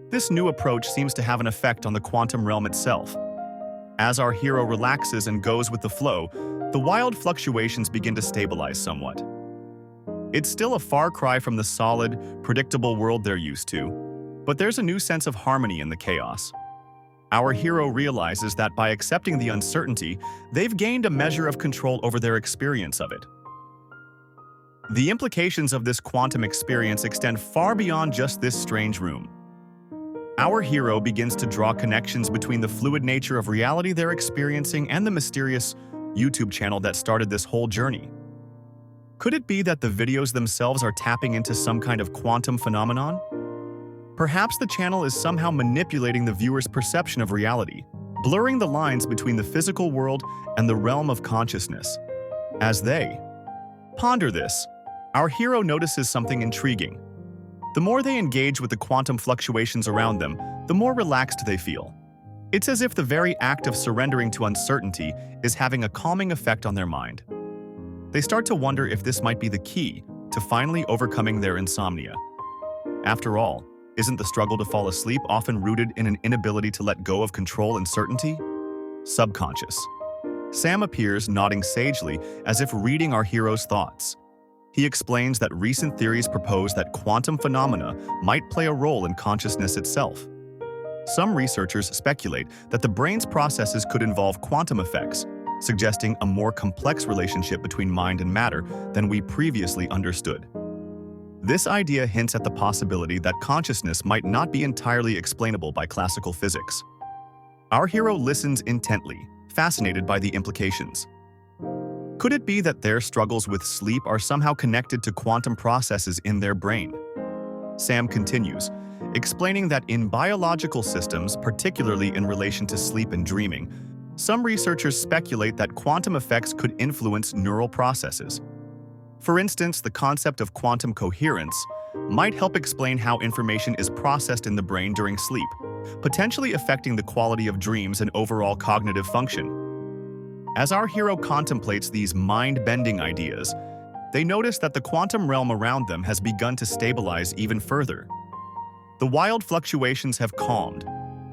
Speaker 1: This new approach seems to have an effect on the quantum realm itself. As our hero relaxes and goes with the flow, the wild fluctuations begin to stabilize somewhat. It's still a far cry from the solid, predictable world they're used to, but there's a new sense of harmony in the chaos. Our hero realizes that by accepting the uncertainty, they've gained a measure of control over their experience of it. The implications of this quantum experience extend far beyond just this strange room. Our hero begins to draw connections between the fluid nature of reality they're experiencing and the mysterious YouTube channel that started this whole journey. Could it be that the videos themselves are tapping into some kind of quantum phenomenon? Perhaps the channel is somehow manipulating the viewer's perception of reality, blurring the lines between the physical world and the realm of consciousness. As they ponder this, our hero notices something intriguing. The more they engage with the quantum fluctuations around them, the more relaxed they feel. It's as if the very act of surrendering to uncertainty is having a calming effect on their mind. They start to wonder if this might be the key to finally overcoming their insomnia. After all, isn't the struggle to fall asleep often rooted in an inability to let go of control and certainty? Subconscious. Sam appears nodding sagely as if reading our hero's thoughts. He explains that recent theories propose that quantum phenomena might play a role in consciousness itself. Some researchers speculate that the brain's processes could involve quantum effects, suggesting a more complex relationship between mind and matter than we previously understood. This idea hints at the possibility that consciousness might not be entirely explainable by classical physics. Our hero listens intently, fascinated by the implications. Could it be that their struggles with sleep are somehow connected to quantum processes in their brain? Sam continues, explaining that in biological systems, particularly in relation to sleep and dreaming, some researchers speculate that quantum effects could influence neural processes. For instance, the concept of quantum coherence might help explain how information is processed in the brain during sleep, potentially affecting the quality of dreams and overall cognitive function. As our hero contemplates these mind-bending ideas, they notice that the quantum realm around them has begun to stabilize even further. The wild fluctuations have calmed,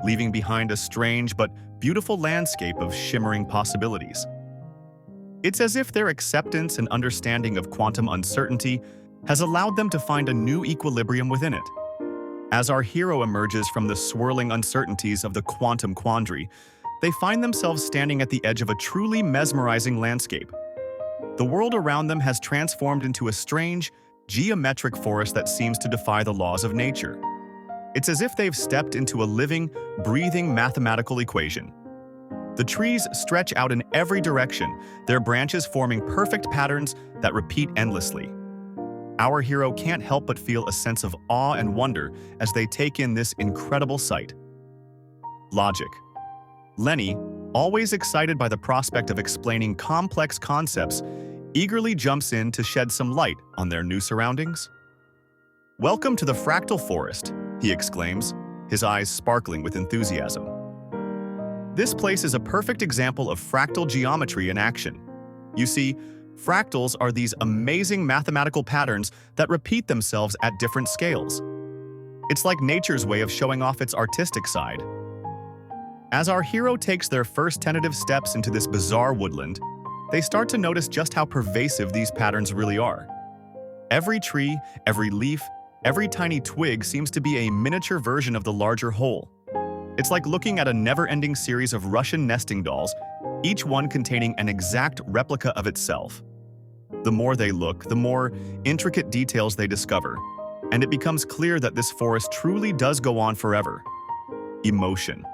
Speaker 1: leaving behind a strange but beautiful landscape of shimmering possibilities. It's as if their acceptance and understanding of quantum uncertainty has allowed them to find a new equilibrium within it. As our hero emerges from the swirling uncertainties of the quantum quandary, they find themselves standing at the edge of a truly mesmerizing landscape. The world around them has transformed into a strange, geometric forest that seems to defy the laws of nature. It's as if they've stepped into a living, breathing mathematical equation. The trees stretch out in every direction, their branches forming perfect patterns that repeat endlessly. Our hero can't help but feel a sense of awe and wonder as they take in this incredible sight. Logic. Lenny, always excited by the prospect of explaining complex concepts, eagerly jumps in to shed some light on their new surroundings. "Welcome to the fractal forest," he exclaims, his eyes sparkling with enthusiasm. This place is a perfect example of fractal geometry in action. You see, fractals are these amazing mathematical patterns that repeat themselves at different scales. It's like nature's way of showing off its artistic side. As our hero takes their first tentative steps into this bizarre woodland, they start to notice just how pervasive these patterns really are. Every tree, every leaf, every tiny twig seems to be a miniature version of the larger whole. It's like looking at a never-ending series of Russian nesting dolls, each one containing an exact replica of itself. The more they look, the more intricate details they discover, and it becomes clear that this forest truly does go on forever. Emotion.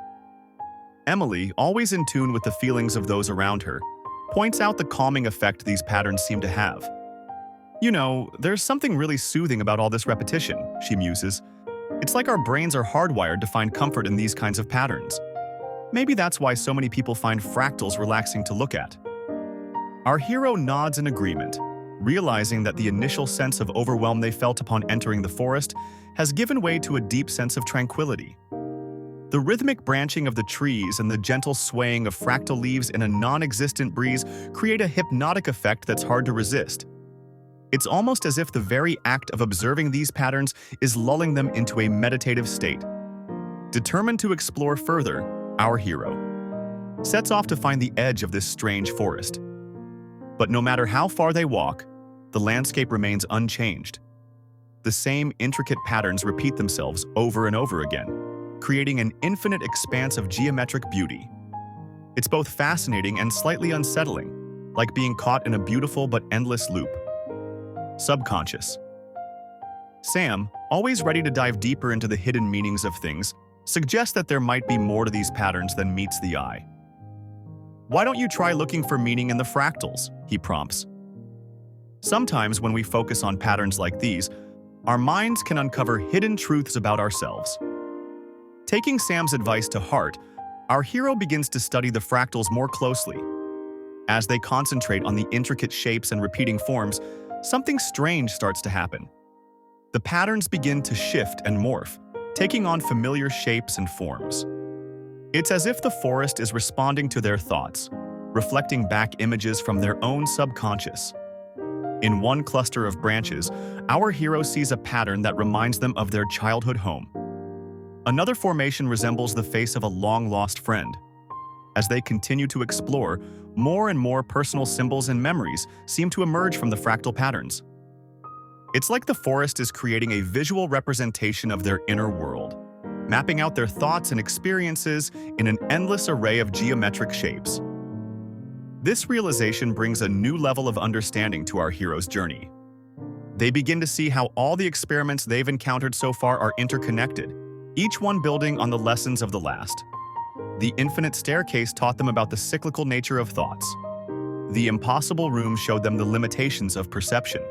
Speaker 1: Emily, always in tune with the feelings of those around her, points out the calming effect these patterns seem to have. "You know, there's something really soothing about all this repetition," she muses. "It's like our brains are hardwired to find comfort in these kinds of patterns. Maybe that's why so many people find fractals relaxing to look at." Our hero nods in agreement, realizing that the initial sense of overwhelm they felt upon entering the forest has given way to a deep sense of tranquility. The rhythmic branching of the trees and the gentle swaying of fractal leaves in a non-existent breeze create a hypnotic effect that's hard to resist. It's almost as if the very act of observing these patterns is lulling them into a meditative state. Determined to explore further, our hero sets off to find the edge of this strange forest. But no matter how far they walk, the landscape remains unchanged. The same intricate patterns repeat themselves over and over again, creating an infinite expanse of geometric beauty. It's both fascinating and slightly unsettling, like being caught in a beautiful but endless loop. Subconscious. Sam, always ready to dive deeper into the hidden meanings of things, suggests that there might be more to these patterns than meets the eye. "Why don't you try looking for meaning in the fractals?" he prompts. Sometimes when we focus on patterns like these, our minds can uncover hidden truths about ourselves. Taking Sam's advice to heart, our hero begins to study the fractals more closely. As they concentrate on the intricate shapes and repeating forms, something strange starts to happen. The patterns begin to shift and morph, taking on familiar shapes and forms. It's as if the forest is responding to their thoughts, reflecting back images from their own subconscious. In one cluster of branches, our hero sees a pattern that reminds them of their childhood home. Another formation resembles the face of a long-lost friend. As they continue to explore, more and more personal symbols and memories seem to emerge from the fractal patterns. It's like the forest is creating a visual representation of their inner world, mapping out their thoughts and experiences in an endless array of geometric shapes. This realization brings a new level of understanding to our hero's journey. They begin to see how all the experiments they've encountered so far are interconnected, each one building on the lessons of the last. The infinite staircase taught them about the cyclical nature of thoughts. The impossible room showed them the limitations of perception.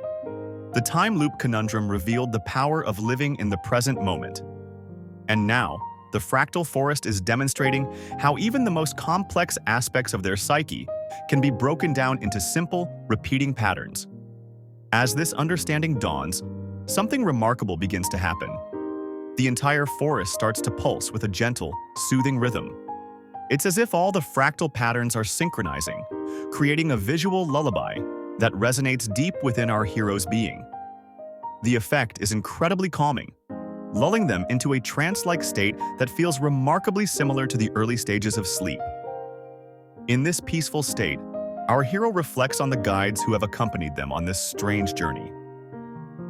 Speaker 1: The time loop conundrum revealed the power of living in the present moment. And now, the fractal forest is demonstrating how even the most complex aspects of their psyche can be broken down into simple, repeating patterns. As this understanding dawns, something remarkable begins to happen. The entire forest starts to pulse with a gentle, soothing rhythm. It's as if all the fractal patterns are synchronizing, creating a visual lullaby that resonates deep within our hero's being. The effect is incredibly calming, lulling them into a trance-like state that feels remarkably similar to the early stages of sleep. In this peaceful state, our hero reflects on the guides who have accompanied them on this strange journey.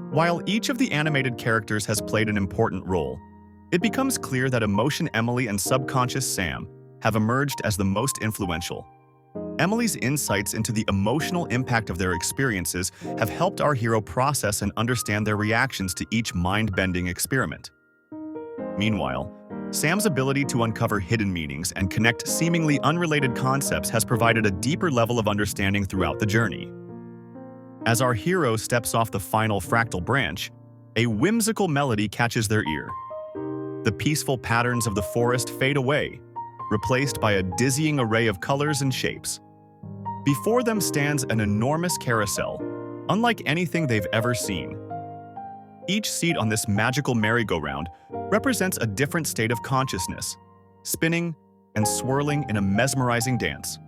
Speaker 1: While each of the animated characters has played an important role, it becomes clear that Emotion Emily and Subconscious Sam have emerged as the most influential. Emily's insights into the emotional impact of their experiences have helped our hero process and understand their reactions to each mind-bending experiment. Meanwhile, Sam's ability to uncover hidden meanings and connect seemingly unrelated concepts has provided a deeper level of understanding throughout the journey. As our hero steps off the final fractal branch, a whimsical melody catches their ear. The peaceful patterns of the forest fade away, replaced by a dizzying array of colors and shapes. Before them stands an enormous carousel, unlike anything they've ever seen. Each seat on this magical merry-go-round represents a different state of consciousness, spinning and swirling in a mesmerizing dance.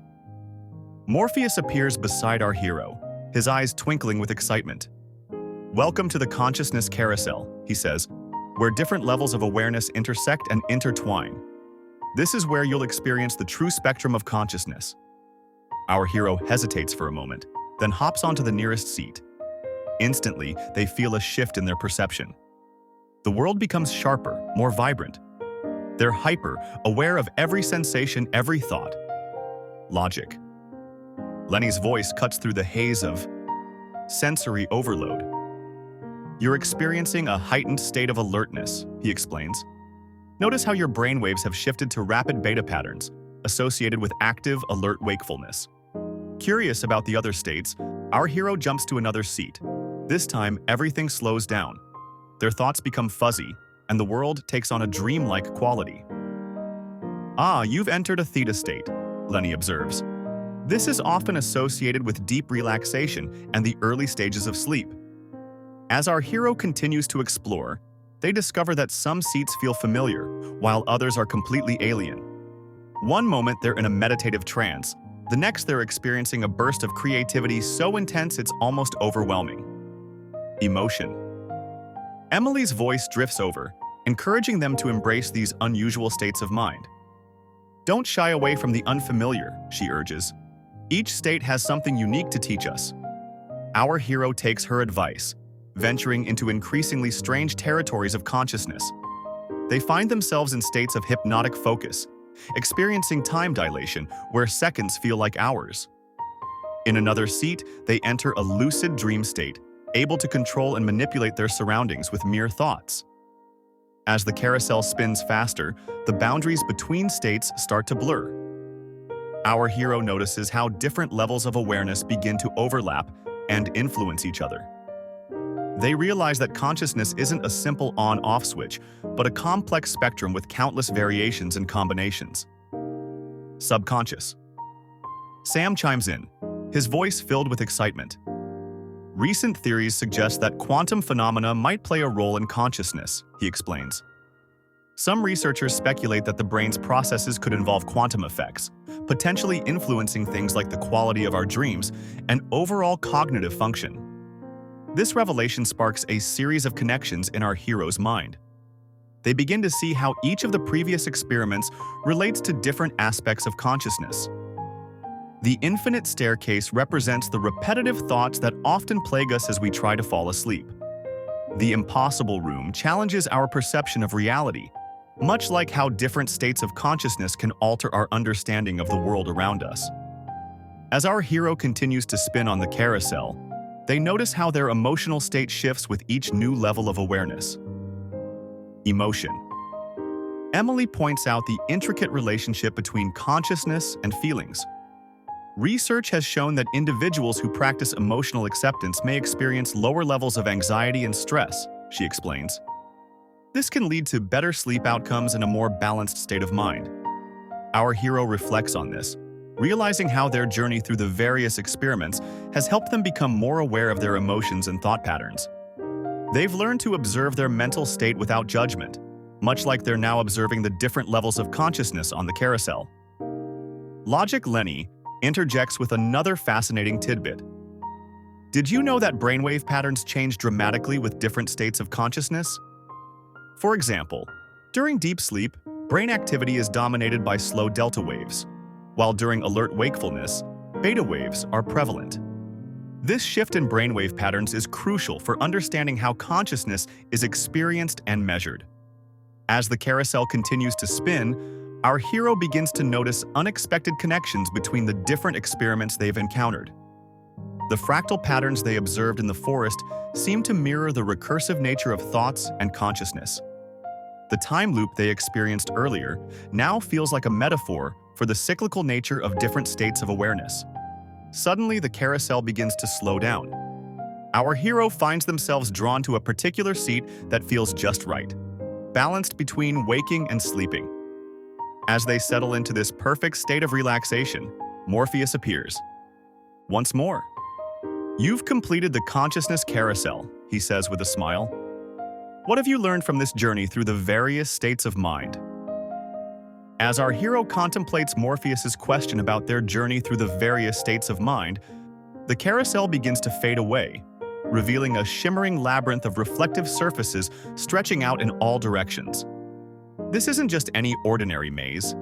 Speaker 1: Morpheus appears beside our hero, his eyes twinkling with excitement. "Welcome to the consciousness carousel," he says, "where different levels of awareness intersect and intertwine. This is where you'll experience the true spectrum of consciousness." Our hero hesitates for a moment, then hops onto the nearest seat. Instantly, they feel a shift in their perception. The world becomes sharper, more vibrant. They're hyper, aware of every sensation, every thought. Logic. Lenny's voice cuts through the haze of sensory overload. "You're experiencing a heightened state of alertness," he explains. "Notice how your brainwaves have shifted to rapid beta patterns, associated with active, alert wakefulness." Curious about the other states, our hero jumps to another seat. This time, everything slows down. Their thoughts become fuzzy, and the world takes on a dreamlike quality. "Ah, you've entered a theta state," Lenny observes. "This is often associated with deep relaxation and the early stages of sleep." As our hero continues to explore, they discover that some seats feel familiar, while others are completely alien. One moment they're in a meditative trance, the next they're experiencing a burst of creativity so intense it's almost overwhelming. Emotion. Emily's voice drifts over, encouraging them to embrace these unusual states of mind. "Don't shy away from the unfamiliar," she urges. "Each state has something unique to teach us." Our hero takes her advice, venturing into increasingly strange territories of consciousness. They find themselves in states of hypnotic focus, experiencing time dilation where seconds feel like hours. In another seat, they enter a lucid dream state, able to control and manipulate their surroundings with mere thoughts. As the carousel spins faster, the boundaries between states start to blur. Our hero notices how different levels of awareness begin to overlap and influence each other. They realize that consciousness isn't a simple on-off switch, but a complex spectrum with countless variations and combinations. Subconscious. Sam chimes in, his voice filled with excitement. Recent theories suggest that quantum phenomena might play a role in consciousness, he explains. Some researchers speculate that the brain's processes could involve quantum effects, potentially influencing things like the quality of our dreams and overall cognitive function. This revelation sparks a series of connections in our hero's mind. They begin to see how each of the previous experiments relates to different aspects of consciousness. The infinite staircase represents the repetitive thoughts that often plague us as we try to fall asleep. The impossible room challenges our perception of reality, much like how different states of consciousness can alter our understanding of the world around us. As our hero continues to spin on the carousel, they notice how their emotional state shifts with each new level of awareness. Emotion. Emily points out the intricate relationship between consciousness and feelings. Research has shown that individuals who practice emotional acceptance may experience lower levels of anxiety and stress, she explains. This can lead to better sleep outcomes and a more balanced state of mind. Our hero reflects on this, realizing how their journey through the various experiments has helped them become more aware of their emotions and thought patterns. They've learned to observe their mental state without judgment, much like they're now observing the different levels of consciousness on the carousel. Logic Lenny interjects with another fascinating tidbit. Did you know that brainwave patterns change dramatically with different states of consciousness? For example, during deep sleep, brain activity is dominated by slow delta waves, while during alert wakefulness, beta waves are prevalent. This shift in brainwave patterns is crucial for understanding how consciousness is experienced and measured. As the carousel continues to spin, our hero begins to notice unexpected connections between the different experiments they've encountered. The fractal patterns they observed in the forest seem to mirror the recursive nature of thoughts and consciousness. The time loop they experienced earlier now feels like a metaphor for the cyclical nature of different states of awareness. Suddenly, the carousel begins to slow down. Our hero finds themselves drawn to a particular seat that feels just right, balanced between waking and sleeping. As they settle into this perfect state of relaxation, Morpheus appears. Once more. You've completed the consciousness carousel, he says with a smile. What have you learned from this journey through the various states of mind? As our hero contemplates Morpheus's question about their journey through the various states of mind, the carousel begins to fade away, revealing a shimmering labyrinth of reflective surfaces stretching out in all directions. This isn't just any ordinary maze.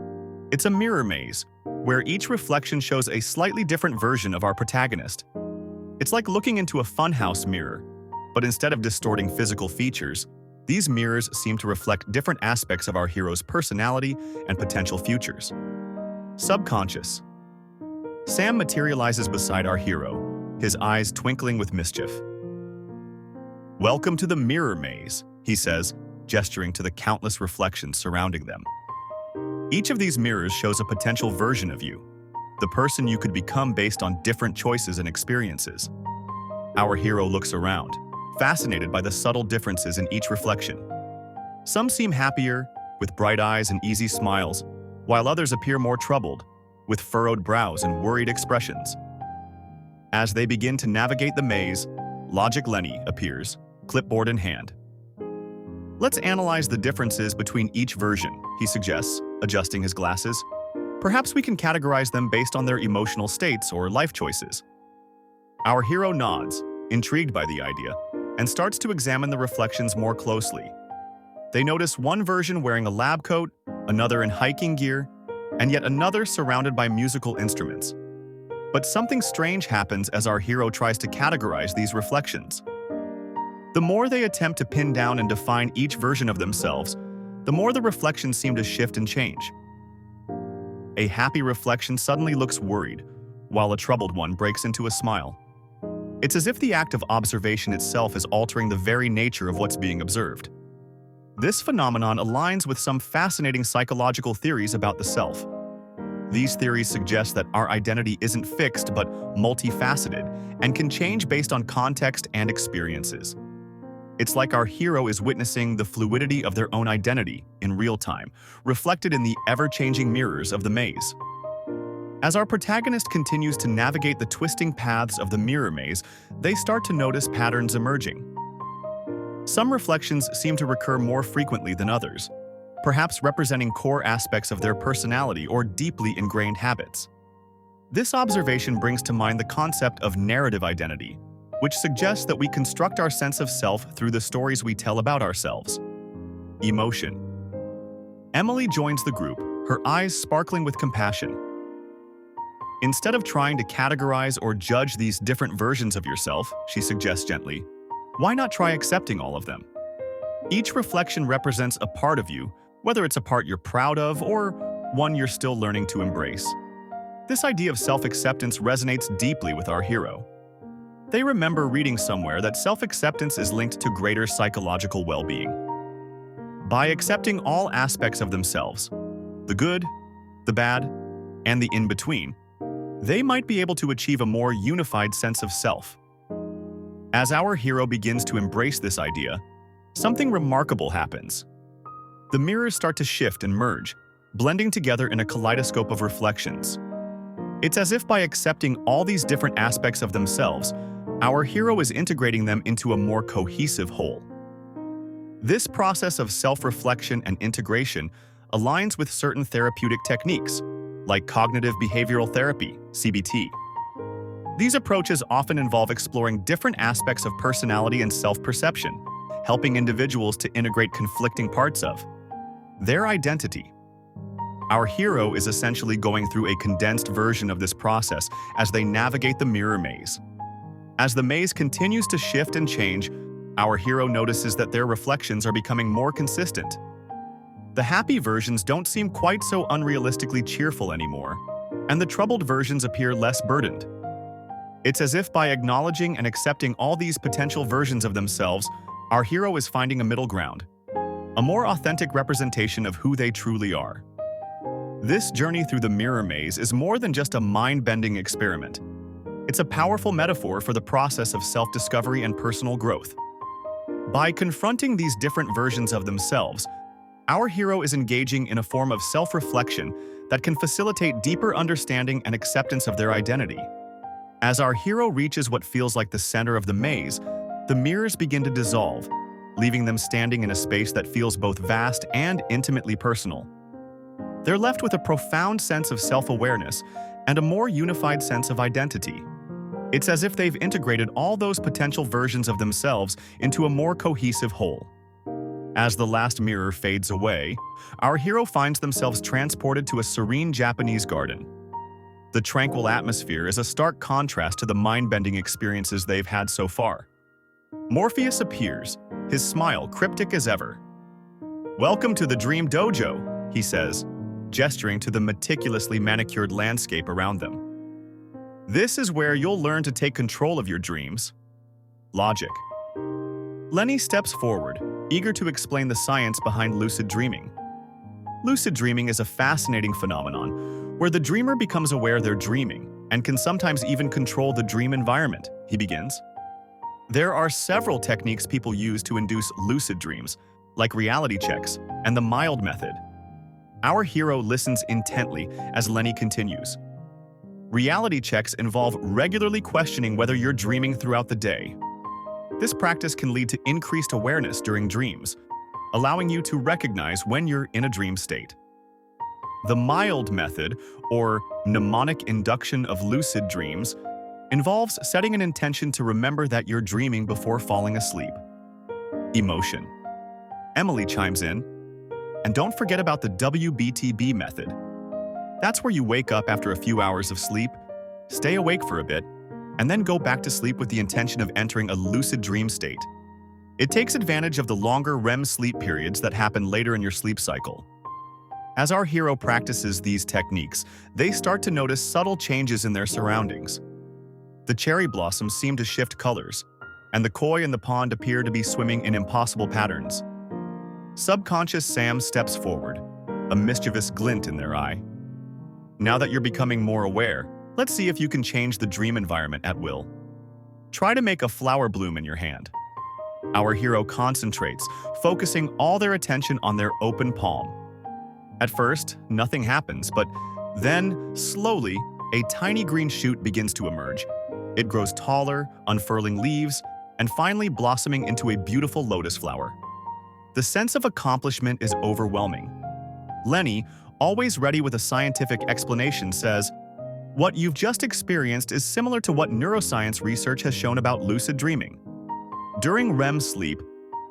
Speaker 1: It's a mirror maze, where each reflection shows a slightly different version of our protagonist. It's like looking into a funhouse mirror, but instead of distorting physical features, these mirrors seem to reflect different aspects of our hero's personality and potential futures. Subconscious. Sam materializes beside our hero, his eyes twinkling with mischief. Welcome to the mirror maze, he says, gesturing to the countless reflections surrounding them. Each of these mirrors shows a potential version of you, the person you could become based on different choices and experiences. Our hero looks around, fascinated by the subtle differences in each reflection. Some seem happier, with bright eyes and easy smiles, while others appear more troubled, with furrowed brows and worried expressions. As they begin to navigate the maze, Logic Lenny appears, clipboard in hand. Let's analyze the differences between each version, he suggests, adjusting his glasses. Perhaps we can categorize them based on their emotional states or life choices. Our hero nods, intrigued by the idea, and starts to examine the reflections more closely. They notice one version wearing a lab coat, another in hiking gear, and yet another surrounded by musical instruments. But something strange happens as our hero tries to categorize these reflections. The more they attempt to pin down and define each version of themselves, the more the reflections seem to shift and change. A happy reflection suddenly looks worried, while a troubled one breaks into a smile. It's as if the act of observation itself is altering the very nature of what's being observed. This phenomenon aligns with some fascinating psychological theories about the self. These theories suggest that our identity isn't fixed but multifaceted and can change based on context and experiences. It's like our hero is witnessing the fluidity of their own identity in real time, reflected in the ever-changing mirrors of the maze. As our protagonist continues to navigate the twisting paths of the mirror maze, they start to notice patterns emerging. Some reflections seem to recur more frequently than others, perhaps representing core aspects of their personality or deeply ingrained habits. This observation brings to mind the concept of narrative identity, which suggests that we construct our sense of self through the stories we tell about ourselves. Emotion. Emily joins the group, her eyes sparkling with compassion. Instead of trying to categorize or judge these different versions of yourself, she suggests gently, why not try accepting all of them? Each reflection represents a part of you, whether it's a part you're proud of or one you're still learning to embrace. This idea of self-acceptance resonates deeply with our hero. They remember reading somewhere that self-acceptance is linked to greater psychological well-being. By accepting all aspects of themselves, the good, the bad, and the in-between, they might be able to achieve a more unified sense of self. As our hero begins to embrace this idea, something remarkable happens. The mirrors start to shift and merge, blending together in a kaleidoscope of reflections. It's as if by accepting all these different aspects of themselves, our hero is integrating them into a more cohesive whole. This process of self-reflection and integration aligns with certain therapeutic techniques, like cognitive behavioral therapy, CBT. These approaches often involve exploring different aspects of personality and self-perception, helping individuals to integrate conflicting parts of their identity. Our hero is essentially going through a condensed version of this process as they navigate the mirror maze. As the maze continues to shift and change, our hero notices that their reflections are becoming more consistent. The happy versions don't seem quite so unrealistically cheerful anymore, and the troubled versions appear less burdened. It's as if by acknowledging and accepting all these potential versions of themselves, our hero is finding a middle ground, a more authentic representation of who they truly are. This journey through the mirror maze is more than just a mind-bending experiment. It's a powerful metaphor for the process of self-discovery and personal growth. By confronting these different versions of themselves, our hero is engaging in a form of self-reflection that can facilitate deeper understanding and acceptance of their identity. As our hero reaches what feels like the center of the maze, the mirrors begin to dissolve, leaving them standing in a space that feels both vast and intimately personal. They're left with a profound sense of self-awareness and a more unified sense of identity. It's as if they've integrated all those potential versions of themselves into a more cohesive whole. As the last mirror fades away, our hero finds themselves transported to a serene Japanese garden. The tranquil atmosphere is a stark contrast to the mind-bending experiences they've had so far. Morpheus appears, his smile cryptic as ever. "Welcome to the Dream Dojo," he says, gesturing to the meticulously manicured landscape around them. "This is where you'll learn to take control of your dreams." Logic. Lenny steps forward, eager to explain the science behind lucid dreaming. Lucid dreaming is a fascinating phenomenon where the dreamer becomes aware they're dreaming and can sometimes even control the dream environment, he begins. There are several techniques people use to induce lucid dreams, like reality checks and the mild method. Our hero listens intently as Lenny continues. Reality checks involve regularly questioning whether you're dreaming throughout the day. This practice can lead to increased awareness during dreams, allowing you to recognize when you're in a dream state. The mild method, or mnemonic induction of lucid dreams, involves setting an intention to remember that you're dreaming before falling asleep. Emotion. Emily chimes in, and don't forget about the WBTB method. That's where you wake up after a few hours of sleep, stay awake for a bit, and then go back to sleep with the intention of entering a lucid dream state. It takes advantage of the longer REM sleep periods that happen later in your sleep cycle. As our hero practices these techniques, they start to notice subtle changes in their surroundings. The cherry blossoms seem to shift colors, and the koi in the pond appear to be swimming in impossible patterns. Subconscious Sam steps forward, a mischievous glint in their eye. Now that you're becoming more aware, let's see if you can change the dream environment at will. Try to make a flower bloom in your hand. Our hero concentrates, focusing all their attention on their open palm. At first, nothing happens, but then, slowly, a tiny green shoot begins to emerge. It grows taller, unfurling leaves, and finally blossoming into a beautiful lotus flower. The sense of accomplishment is overwhelming. Lenny, always ready with a scientific explanation, says, "What you've just experienced is similar to what neuroscience research has shown about lucid dreaming. During REM sleep,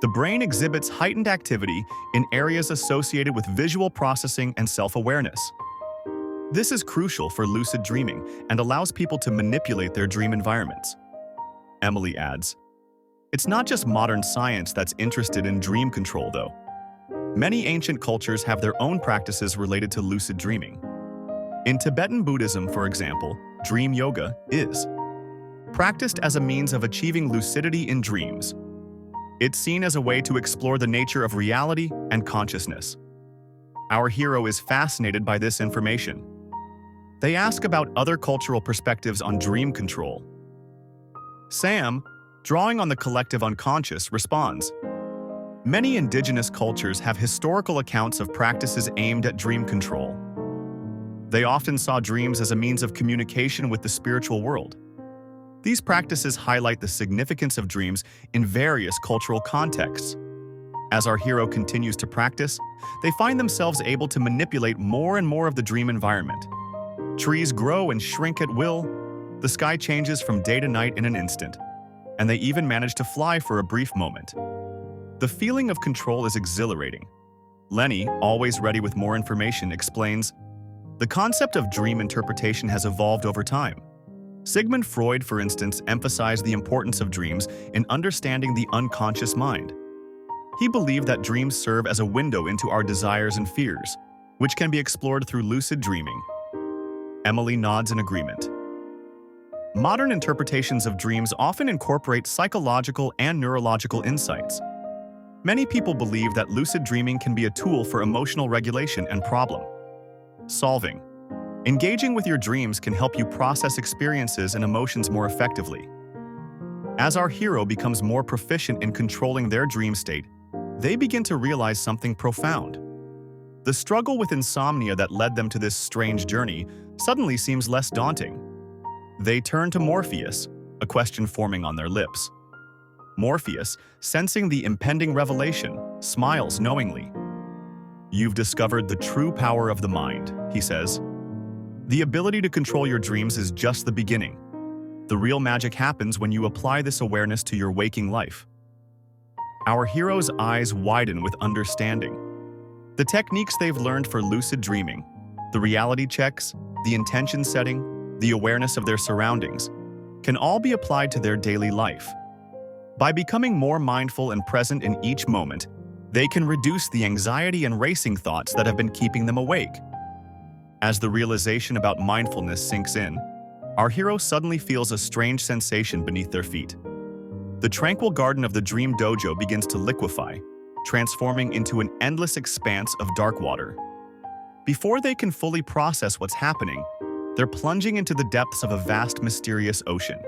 Speaker 1: the brain exhibits heightened activity in areas associated with visual processing and self-awareness. This is crucial for lucid dreaming and allows people to manipulate their dream environments." Emily adds, "It's not just modern science that's interested in dream control, though. Many ancient cultures have their own practices related to lucid dreaming. In Tibetan Buddhism, for example, dream yoga is practiced as a means of achieving lucidity in dreams. It's seen as a way to explore the nature of reality and consciousness." Our hero is fascinated by this information. They ask about other cultural perspectives on dream control. Sam, drawing on the collective unconscious, responds, "Many indigenous cultures have historical accounts of practices aimed at dream control. They often saw dreams as a means of communication with the spiritual world. These practices highlight the significance of dreams in various cultural contexts. As our hero continues to practice, they find themselves able to manipulate more and more of the dream environment. Trees grow and shrink at will, the sky changes from day to night in an instant, and they even manage to fly for a brief moment. The feeling of control is exhilarating." Lenny, always ready with more information, explains, "The concept of dream interpretation has evolved over time. Sigmund Freud, for instance, emphasized the importance of dreams in understanding the unconscious mind. He believed that dreams serve as a window into our desires and fears, which can be explored through lucid dreaming." Emily nods in agreement. Modern interpretations of dreams often incorporate psychological and neurological insights. Many people believe that lucid dreaming can be a tool for emotional regulation and problem solving. Engaging with your dreams can help you process experiences and emotions more effectively. As our hero becomes more proficient in controlling their dream state, they begin to realize something profound. The struggle with insomnia that led them to this strange journey suddenly seems less daunting. They turn to Morpheus, a question forming on their lips. Morpheus, sensing the impending revelation, smiles knowingly. "You've discovered the true power of the mind," he says. "The ability to control your dreams is just the beginning. The real magic happens when you apply this awareness to your waking life." Our hero's eyes widen with understanding. The techniques they've learned for lucid dreaming, the reality checks, the intention setting, the awareness of their surroundings, can all be applied to their daily life. By becoming more mindful and present in each moment, they can reduce the anxiety and racing thoughts that have been keeping them awake. As the realization about mindfulness sinks in, our hero suddenly feels a strange sensation beneath their feet. The tranquil garden of the dream dojo begins to liquefy, transforming into an endless expanse of dark water. Before they can fully process what's happening, they're plunging into the depths of a vast, mysterious ocean.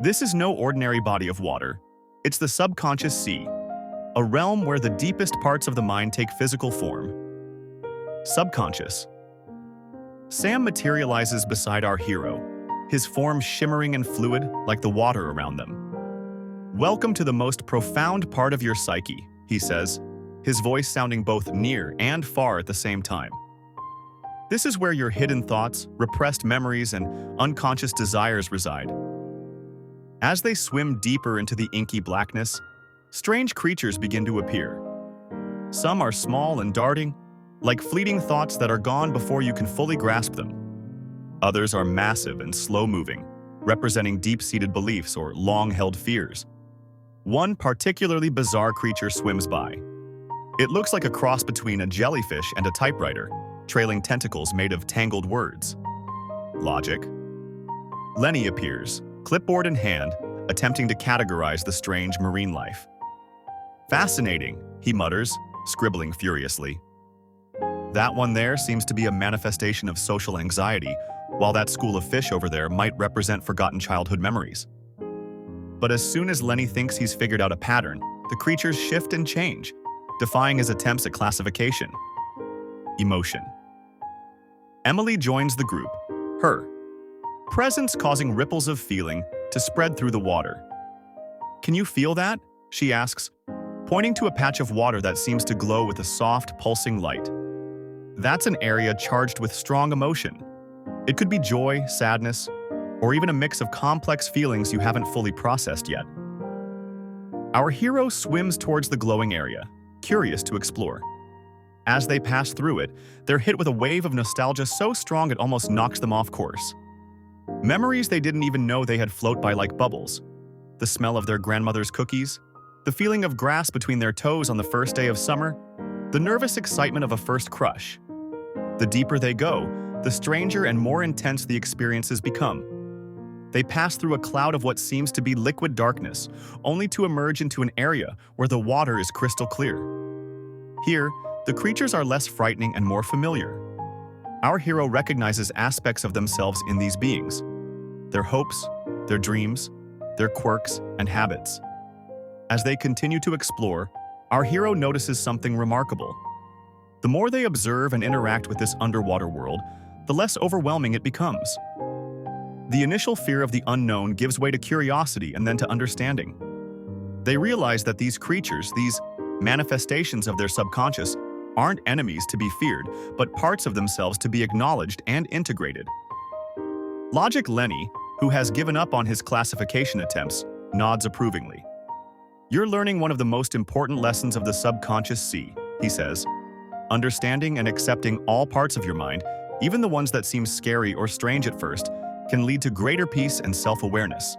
Speaker 1: This is no ordinary body of water. It's the subconscious sea, a realm where the deepest parts of the mind take physical form. Subconscious. Sam materializes beside our hero, his form shimmering and fluid like the water around them. "Welcome to the most profound part of your psyche," he says, his voice sounding both near and far at the same time. "This is where your hidden thoughts, repressed memories, and unconscious desires reside." As they swim deeper into the inky blackness, strange creatures begin to appear. Some are small and darting, like fleeting thoughts that are gone before you can fully grasp them. Others are massive and slow-moving, representing deep-seated beliefs or long-held fears. One particularly bizarre creature swims by. It looks like a cross between a jellyfish and a typewriter, trailing tentacles made of tangled words. Logic. Lenny appears, clipboard in hand, attempting to categorize the strange marine life. "Fascinating," he mutters, scribbling furiously. "That one there seems to be a manifestation of social anxiety, while that school of fish over there might represent forgotten childhood memories." But as soon as Lenny thinks he's figured out a pattern, the creatures shift and change, defying his attempts at classification. Emotion. Emily joins the group, her presence causing ripples of feeling to spread through the water. "Can you feel that?" she asks, pointing to a patch of water that seems to glow with a soft, pulsing light. That's an area charged with strong emotion. It could be joy, sadness, or even a mix of complex feelings you haven't fully processed yet. Our hero swims towards the glowing area, curious to explore. As they pass through it, they're hit with a wave of nostalgia so strong it almost knocks them off course. Memories they didn't even know they had float by like bubbles. The smell of their grandmother's cookies, the feeling of grass between their toes on the first day of summer, the nervous excitement of a first crush. The deeper they go, the stranger and more intense the experiences become. They pass through a cloud of what seems to be liquid darkness, only to emerge into an area where the water is crystal clear. Here, the creatures are less frightening and more familiar. Our hero recognizes aspects of themselves in these beings: their hopes, their dreams, their quirks, and habits. As they continue to explore, our hero notices something remarkable. The more they observe and interact with this underwater world, the less overwhelming it becomes. The initial fear of the unknown gives way to curiosity and then to understanding. They realize that these creatures, these manifestations of their subconscious, aren't enemies to be feared, but parts of themselves to be acknowledged and integrated. Logic Lenny, who has given up on his classification attempts, nods approvingly. "You're learning one of the most important lessons of the subconscious sea," he says. "Understanding and accepting all parts of your mind, even the ones that seem scary or strange at first, can lead to greater peace and self-awareness."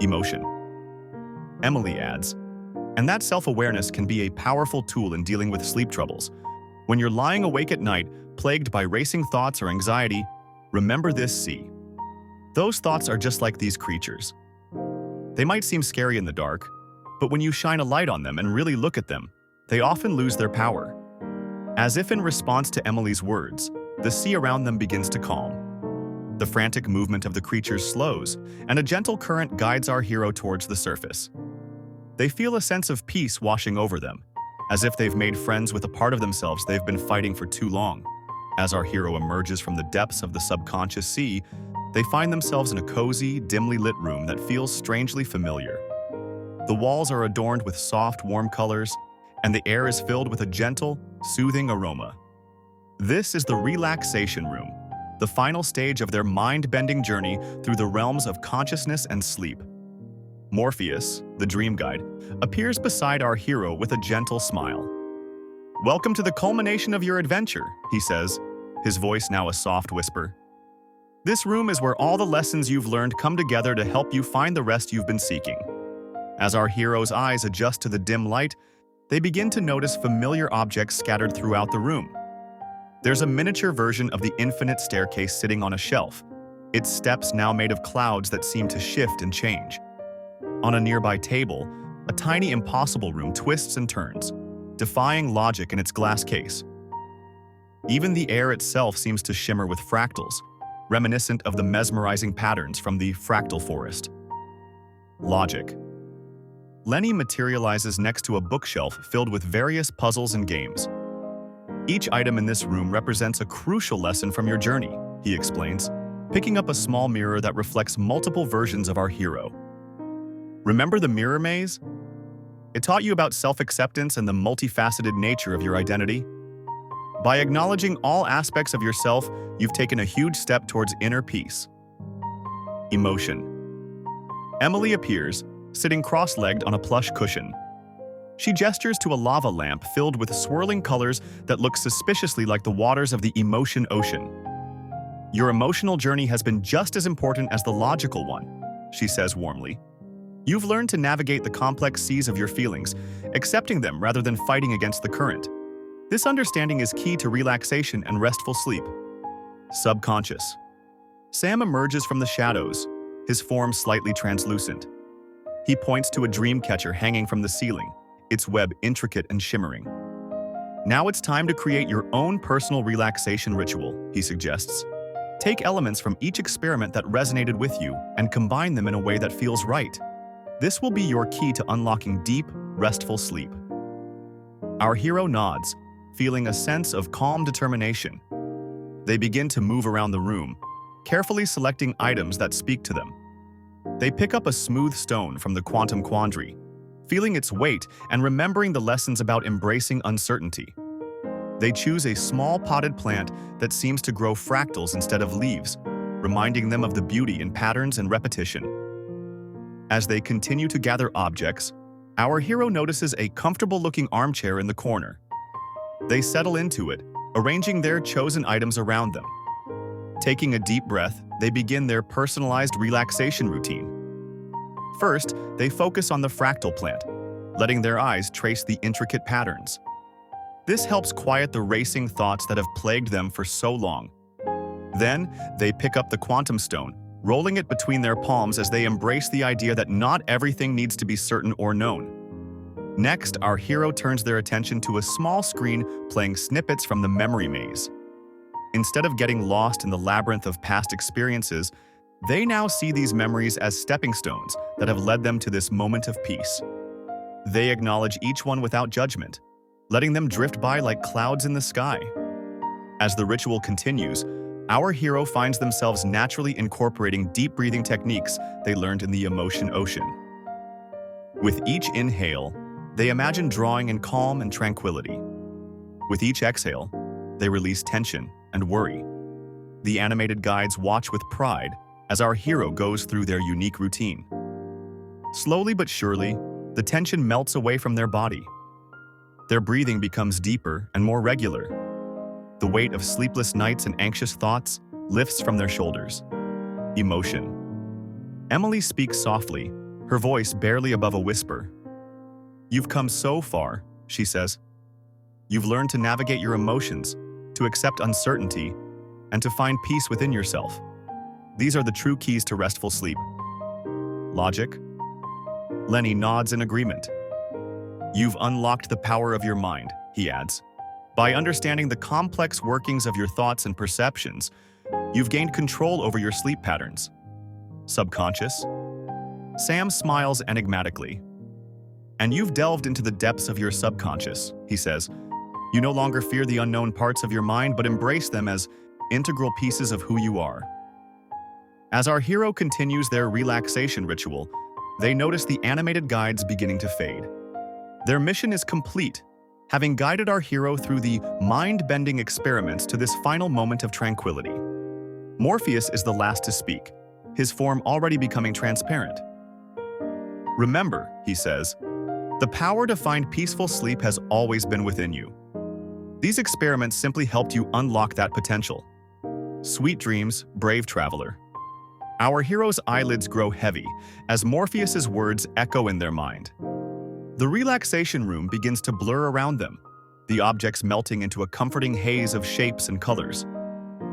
Speaker 1: Emotion. Emily adds, "And that self-awareness can be a powerful tool in dealing with sleep troubles. When you're lying awake at night, plagued by racing thoughts or anxiety, remember this sea. Those thoughts are just like these creatures. They might seem scary in the dark, but when you shine a light on them and really look at them, they often lose their power." As if in response to Emily's words, the sea around them begins to calm. The frantic movement of the creatures slows, and a gentle current guides our hero towards the surface. They feel a sense of peace washing over them, as if they've made friends with a part of themselves they've been fighting for too long. As our hero emerges from the depths of the subconscious sea, they find themselves in a cozy, dimly lit room that feels strangely familiar. The walls are adorned with soft, warm colors, and the air is filled with a gentle, soothing aroma. This is the relaxation room, the final stage of their mind-bending journey through the realms of consciousness and sleep. Morpheus, the dream guide, appears beside our hero with a gentle smile. "Welcome to the culmination of your adventure," he says, his voice now a soft whisper. "This room is where all the lessons you've learned come together to help you find the rest you've been seeking." As our hero's eyes adjust to the dim light, they begin to notice familiar objects scattered throughout the room. There's a miniature version of the infinite staircase sitting on a shelf, its steps now made of clouds that seem to shift and change. On a nearby table, a tiny impossible room twists and turns, defying logic in its glass case. Even the air itself seems to shimmer with fractals, reminiscent of the mesmerizing patterns from the fractal forest. Logic. Lenny materializes next to a bookshelf filled with various puzzles and games. "Each item in this room represents a crucial lesson from your journey," he explains, picking up a small mirror that reflects multiple versions of our hero. "Remember the mirror maze? It taught you about self-acceptance and the multifaceted nature of your identity. By acknowledging all aspects of yourself, you've taken a huge step towards inner peace." Emotion. Emily appears, sitting cross-legged on a plush cushion. She gestures to a lava lamp filled with swirling colors that look suspiciously like the waters of the emotion ocean. "Your emotional journey has been just as important as the logical one," she says warmly. "You've learned to navigate the complex seas of your feelings, accepting them rather than fighting against the current. This understanding is key to relaxation and restful sleep." Subconscious. Sam emerges from the shadows, his form slightly translucent. He points to a dream catcher hanging from the ceiling, its web intricate and shimmering. "Now it's time to create your own personal relaxation ritual," he suggests. "Take elements from each experiment that resonated with you and combine them in a way that feels right. This will be your key to unlocking deep, restful sleep." Our hero nods, feeling a sense of calm determination. They begin to move around the room, carefully selecting items that speak to them. They pick up a smooth stone from the quantum quandary, feeling its weight and remembering the lessons about embracing uncertainty. They choose a small potted plant that seems to grow fractals instead of leaves, reminding them of the beauty in patterns and repetition. As they continue to gather objects, our hero notices a comfortable-looking armchair in the corner. They settle into it, arranging their chosen items around them. Taking a deep breath, they begin their personalized relaxation routine. First, they focus on the fractal plant, letting their eyes trace the intricate patterns. This helps quiet the racing thoughts that have plagued them for so long. Then, they pick up the quantum stone, rolling it between their palms as they embrace the idea that not everything needs to be certain or known. Next, our hero turns their attention to a small screen playing snippets from the memory maze. Instead of getting lost in the labyrinth of past experiences, they now see these memories as stepping stones that have led them to this moment of peace. They acknowledge each one without judgment, letting them drift by like clouds in the sky. As the ritual continues, our hero finds themselves naturally incorporating deep breathing techniques they learned in the emotion ocean. With each inhale, they imagine drawing in calm and tranquility. With each exhale, they release tension and worry. The animated guides watch with pride as our hero goes through their unique routine. Slowly but surely, the tension melts away from their body. Their breathing becomes deeper and more regular. The weight of sleepless nights and anxious thoughts lifts from their shoulders. Emotion. Emily speaks softly, her voice barely above a whisper. "You've come so far," she says. "You've learned to navigate your emotions, to accept uncertainty, and to find peace within yourself. These are the true keys to restful sleep." Logic? Lenny nods in agreement. "You've unlocked the power of your mind," he adds. "By understanding the complex workings of your thoughts and perceptions, you've gained control over your sleep patterns." Subconscious? Sam smiles enigmatically. "And you've delved into the depths of your subconscious," he says. "You no longer fear the unknown parts of your mind, but embrace them as integral pieces of who you are." As our hero continues their relaxation ritual, they notice the animated guides beginning to fade. Their mission is complete, having guided our hero through the mind-bending experiments to this final moment of tranquility. Morpheus is the last to speak, his form already becoming transparent. "Remember," he says, "the power to find peaceful sleep has always been within you. These experiments simply helped you unlock that potential. Sweet dreams, brave traveler." Our hero's eyelids grow heavy as Morpheus's words echo in their mind. The relaxation room begins to blur around them, the objects melting into a comforting haze of shapes and colors.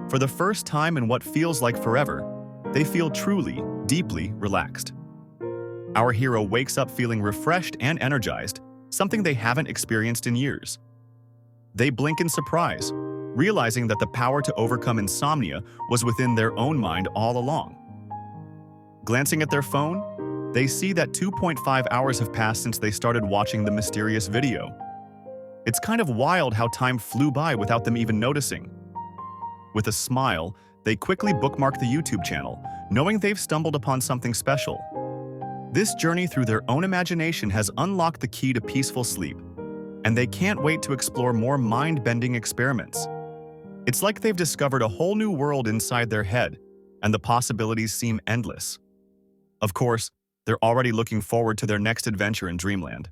Speaker 1: For the first time in what feels like forever, they feel truly, deeply relaxed. Our hero wakes up feeling refreshed and energized, something they haven't experienced in years. They blink in surprise, realizing that the power to overcome insomnia was within their own mind all along. Glancing at their phone, they see that 2.5 hours have passed since they started watching the mysterious video. It's kind of wild how time flew by without them even noticing. With a smile, they quickly bookmark the YouTube channel, knowing they've stumbled upon something special. This journey through their own imagination has unlocked the key to peaceful sleep, and they can't wait to explore more mind-bending experiments. It's like they've discovered a whole new world inside their head, and the possibilities seem endless. Of course, they're already looking forward to their next adventure in Dreamland.